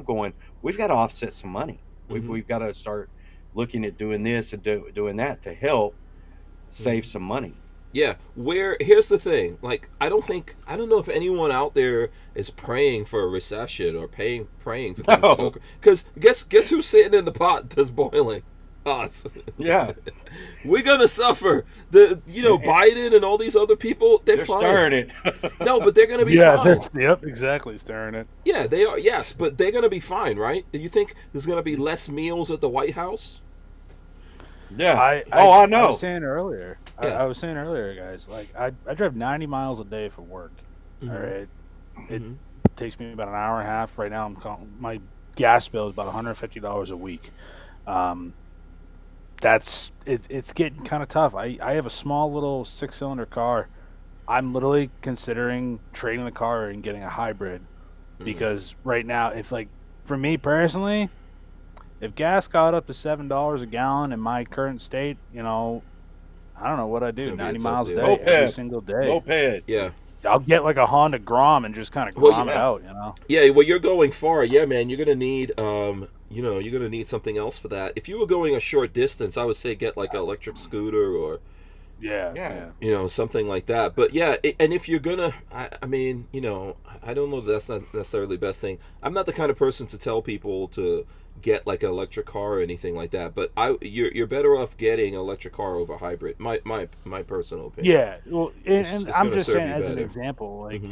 we've got to offset some money. We've got to start looking at doing this and doing that to help save some money. Yeah. Here's the thing. Like, I don't know if anyone out there is praying for a recession or praying for things to go. Because guess who's sitting in the pot that's boiling? Us. Yeah. We're gonna suffer. Biden and all these other people, they're fine. Stirring it. No, but they're gonna be fine. Exactly, stirring it. Yeah, they are. Yes, but they're gonna be fine, right? Do you think there's gonna be less meals at the White House? Yeah. I know. I was saying earlier. I was saying earlier, guys. Like, I drive 90 miles a day for work. All right. It takes me about an hour and a half. Right now, my gas bill is about $150 a week. It's getting kind of tough. I have a small little 6-cylinder car I'm literally considering trading the car and getting a hybrid because right now, if like for me personally, if gas got up to $7 a gallon in my current state, I don't know what I do. 90 miles a day every single day. Moped. Yeah. I'll get like a Honda Grom and just kind of Grom it out, Yeah, well, you're going far. Yeah, man, you're gonna need, you're gonna need something else for that. If you were going a short distance, I would say get like an electric scooter or, something like that. But yeah, and if you're gonna, I mean, I don't know. That's not necessarily the best thing. I'm not the kind of person to tell people to get like an electric car or anything like that. But you're better off getting an electric car over hybrid. My personal opinion. Yeah, well, and I'm just saying as an example, like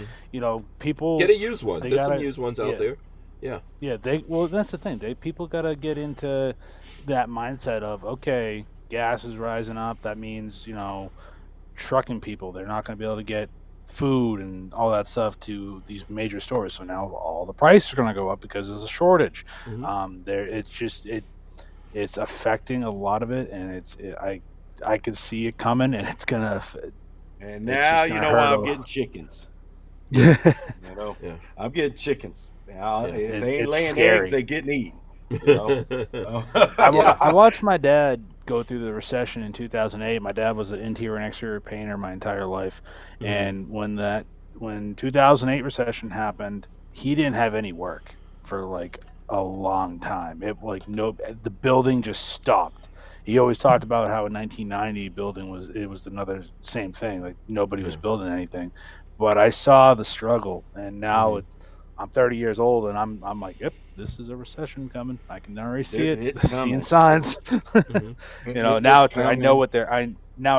people get a used one. There's some used ones out there. Yeah. Yeah. That's the thing. People gotta get into that mindset of, okay, gas is rising up. That means trucking people, they're not going to be able to get food and all that stuff to these major stores. So now all the prices are going to go up because there's a shortage. It's affecting a lot of it, and I can see it coming, and it's gonna. And now you know why I'm getting chickens. I'm getting chickens. Now, if they ain't laying eggs, they getting eaten. I watched my dad go through the recession in 2008. My dad was an interior and exterior painter my entire life, and when 2008 recession happened, he didn't have any work for like a long time. The building just stopped. He always talked about how in 1990 building was another same thing. Like nobody was building anything, but I saw the struggle, and now I'm 30 years old, and I'm like, yep, this is a recession coming. I can already see it. It's seeing signs. Now it's like I know I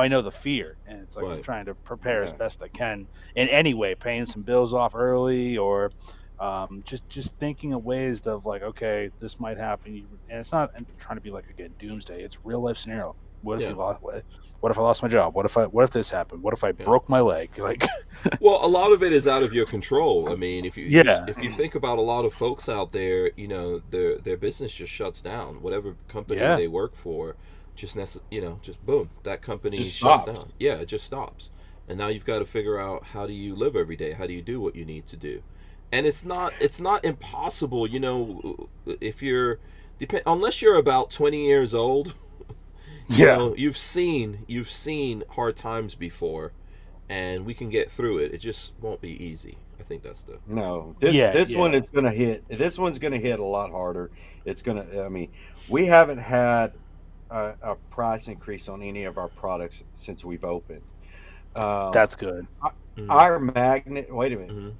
know the fear, and it's like I'm trying to prepare as best I can in any way, paying some bills off early, or just thinking of ways of like, okay, this might happen, and it's not trying to be like again doomsday. It's real life scenario. What if what if I lost my job? What if this happened? What if I broke my leg? Like, well, a lot of it is out of your control. I mean, if you think about a lot of folks out there, their business just shuts down. Whatever company they work for, just boom, that company just shuts down. Yeah, it just stops. And now you've got to figure out, how do you live every day? How do you do what you need to do? And it's not impossible, if you're unless you're about 20 years old. You've seen hard times before, and we can get through it. It just won't be easy. I think that's this one is going to hit. This one's going to hit a lot harder. It's going to. I mean, we haven't had a price increase on any of our products since we've opened. That's good. Our magnet. Wait a minute.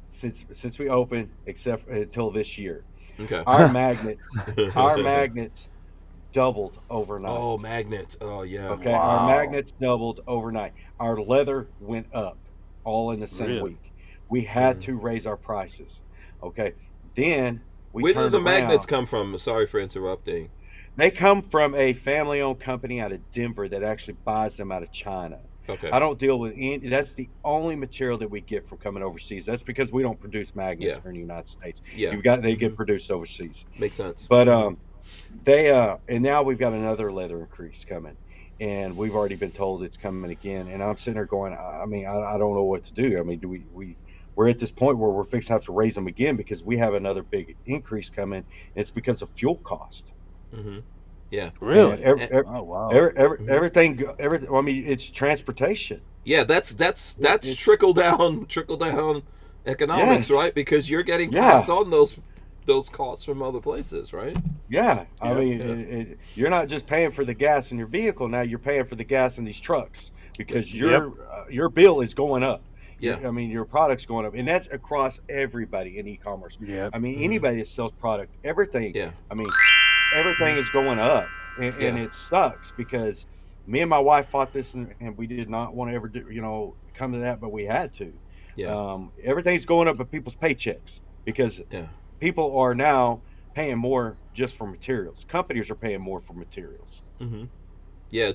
Since we opened, except until this year, our magnets doubled overnight. Oh, magnets. Oh, yeah. Okay, wow. Our magnets doubled overnight. Our leather went up all in the same week. We had to raise our prices. Okay, then where did the magnets come from? Sorry for interrupting. They come from a family-owned company out of Denver that actually buys them out of China. Okay. I don't deal with any. That's the only material that we get from coming overseas. That's because we don't produce magnets here in the United States. Yeah. They get produced overseas. Makes sense. But and now we've got another leather increase coming, and we've already been told it's coming again. And I'm sitting there going, I mean, I don't know what to do. I mean, do we're at this point where we're fixing to have to raise them again because we have another big increase coming. And it's because of fuel cost. Mm-hmm. Yeah, really. Oh wow. Everything. I mean, it's transportation. Yeah, that's trickle down economics, right? Because you're getting passed on those costs from other places, right? Yeah, I mean, you're not just paying for the gas in your vehicle now; you're paying for the gas in these trucks because your bill is going up. Yeah, I mean, your product's going up, and that's across everybody in e-commerce. Yeah, I mean, anybody that sells product, everything. Yeah, I mean, everything is going up, and it sucks because me and my wife fought this, and we did not want to ever do, come to that, but we had to. Yeah, everything's going up, but people's paychecks because people are now paying more just for materials. Companies are paying more for materials. Mm-hmm. Yeah,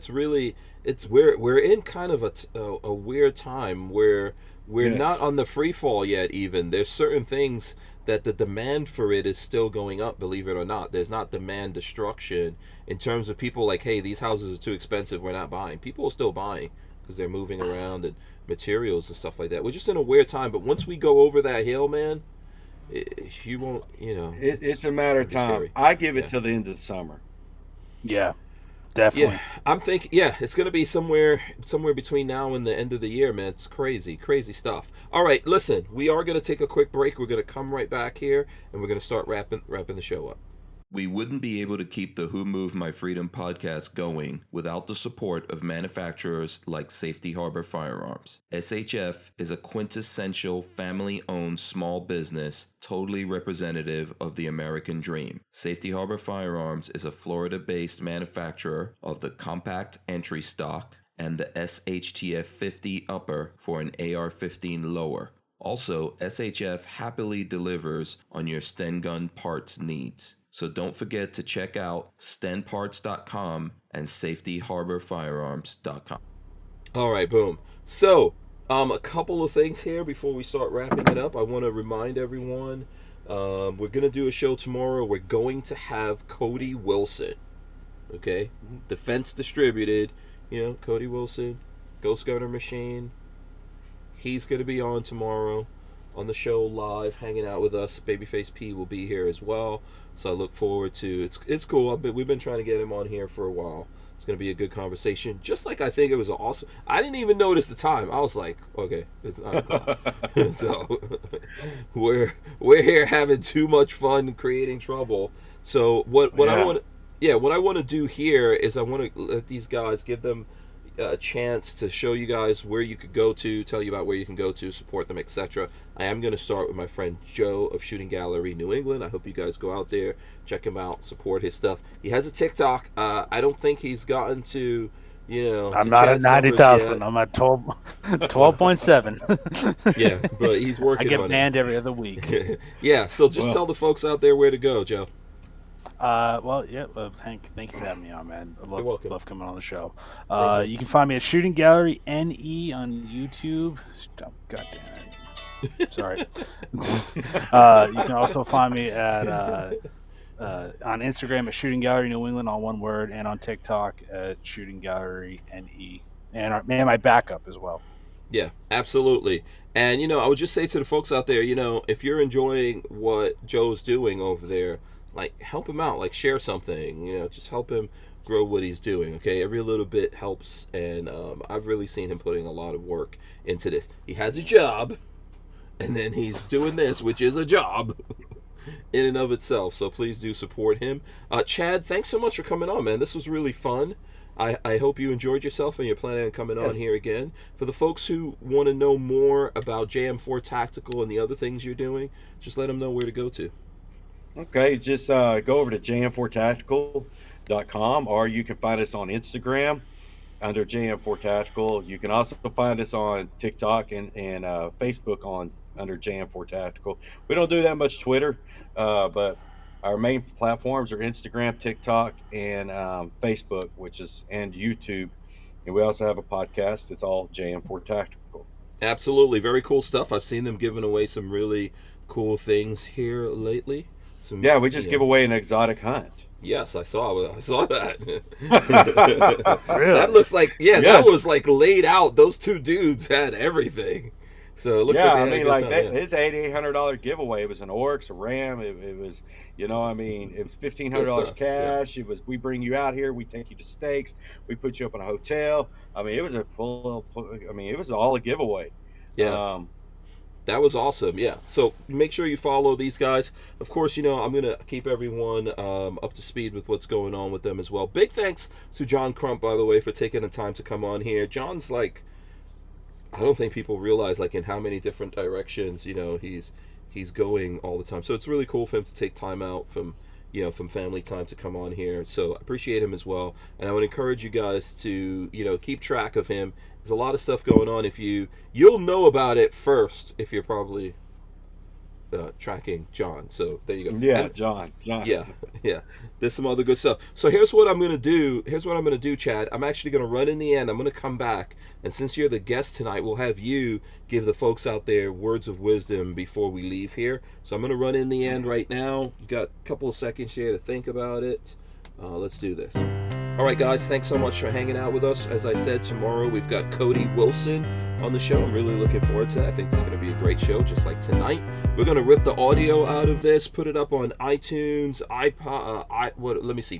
we're in kind of a weird time where we're not on the free fall yet. Even there's certain things that the demand for it is still going up. Believe it or not, there's not demand destruction in terms of people like, hey, these houses are too expensive, we're not buying. People are still buying because they're moving around and materials and stuff like that. We're just in a weird time, but once we go over that hill, man, you won't, it's a matter of time. Scary. I give it till the end of the summer. Yeah, definitely. Yeah, I'm thinking, it's going to be somewhere between now and the end of the year, man. It's crazy stuff. All right, listen, we are going to take a quick break. We're going to come right back here, and we're going to start wrapping the show up. We wouldn't be able to keep the Who Moved My Freedom podcast going without the support of manufacturers like Safety Harbor Firearms. SHF is a quintessential family-owned small business, totally representative of the American dream. Safety Harbor Firearms is a Florida-based manufacturer of the compact entry stock and the SHTF 50 upper for an AR-15 lower. Also, SHF happily delivers on your Sten gun parts needs. So don't forget to check out stenparts.com and safetyharborfirearms.com. All right, boom. So, a couple of things here before we start wrapping it up. I want to remind everyone, we're going to do a show tomorrow. We're going to have Cody Wilson, okay? Defense Distributed, Cody Wilson, Ghost Gunner Machine. He's going to be on tomorrow on the show live, hanging out with us. Babyface P will be here as well. So I look forward to it's cool. We've been trying to get him on here for a while. It's going to be a good conversation. Just like I think it was awesome. I didn't even notice the time. I was like, okay, it's 9 o'clock. So we're here having too much fun creating trouble. So what I want to do here is I want to let these guys, give them a chance to show you guys where you could go to, tell you about where you can go to, support them, etc. I am going to start with my friend Joe of Shooting Gallery New England. I hope you guys go out there, check him out, support his stuff. He has a TikTok. I don't think he's gotten to, I'm not at 90,000. I'm at 12.7. Yeah, but he's working on it. I get banned every other week. Yeah, so just tell the folks out there where to go, Joe. Thank you for having me on, man. I love coming on the show. You can find me at Shooting Gallery NE on YouTube. God damn it. Sorry. You can also find me at on Instagram at Shooting Gallery New England, all one word, and on TikTok at Shooting Gallery NE, and my backup as well. Yeah, absolutely. And I would just say to the folks out there, if you're enjoying what Joe's doing over there, like, help him out, like, share something, just help him grow what he's doing, okay? Every little bit helps, and I've really seen him putting a lot of work into this. He has a job, and then he's doing this, which is a job in and of itself, so please do support him. Chad, thanks so much for coming on, man. This was really fun. I hope you enjoyed yourself and you're planning on coming on here again. For the folks who want to know more about JM4 Tactical and the other things you're doing, just let them know where to go to. Okay, just go over to jm4tactical.com, or you can find us on Instagram under JM4 Tactical. You can also find us on TikTok and Facebook under JM4 Tactical. We don't do that much Twitter, but our main platforms are Instagram, TikTok, and Facebook, and YouTube. And we also have a podcast. It's all JM4 Tactical. Absolutely, very cool stuff. I've seen them giving away some really cool things here lately. We just give away an exotic hunt. Yes, I saw that. Really? That looks like, that was like laid out. Those two dudes had everything. So it looks like they had a good time, his $8,800 giveaway. It was an Oryx, a Ram. It was, it was $1,500 cash. Yeah. It was, we bring you out here, we take you to steaks, we put you up in a hotel. It was it was all a giveaway. Yeah. That was awesome, yeah. So make sure you follow these guys. Of course, I'm going to keep everyone up to speed with what's going on with them as well. Big thanks to John Crump, by the way, for taking the time to come on here. John's like, I don't think people realize like in how many different directions, he's going all the time. So it's really cool for him to take time out from family time to come on here. So I appreciate him as well. And I would encourage you guys to, keep track of him. There's a lot of stuff going on. You'll know about it first if you're probably tracking John. So there you go. Yeah, John. Yeah. There's some other good stuff. So here's what I'm going to do. Chad. I'm actually going to run in the end. I'm going to come back. And since you're the guest tonight, we'll have you give the folks out there words of wisdom before we leave here. So I'm going to run in the end right now. You got a couple of seconds here to think about it. Let's do this. All right, guys, thanks so much for hanging out with us. As I said, tomorrow we've got Cody Wilson on the show. I'm really looking forward to that. I think it's going to be a great show, just like tonight. We're going to rip the audio out of this, put it up on iTunes,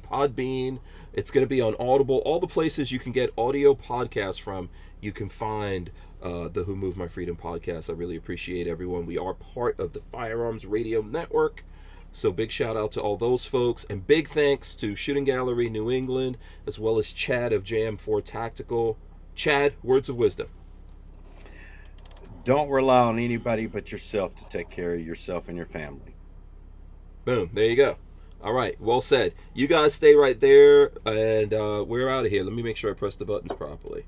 Podbean. It's going to be on Audible. All the places you can get audio podcasts from, you can find the Who Moved My Freedom podcast. I really appreciate everyone. We are part of the Firearms Radio Network. So big shout out to all those folks, and big thanks to Shooting Gallery New England, as well as Chad of JM4 Tactical. Chad, words of wisdom. Don't rely on anybody but yourself to take care of yourself and your family. Boom, there you go. All right, well said. You guys stay right there, and we're out of here. Let me make sure I press the buttons properly.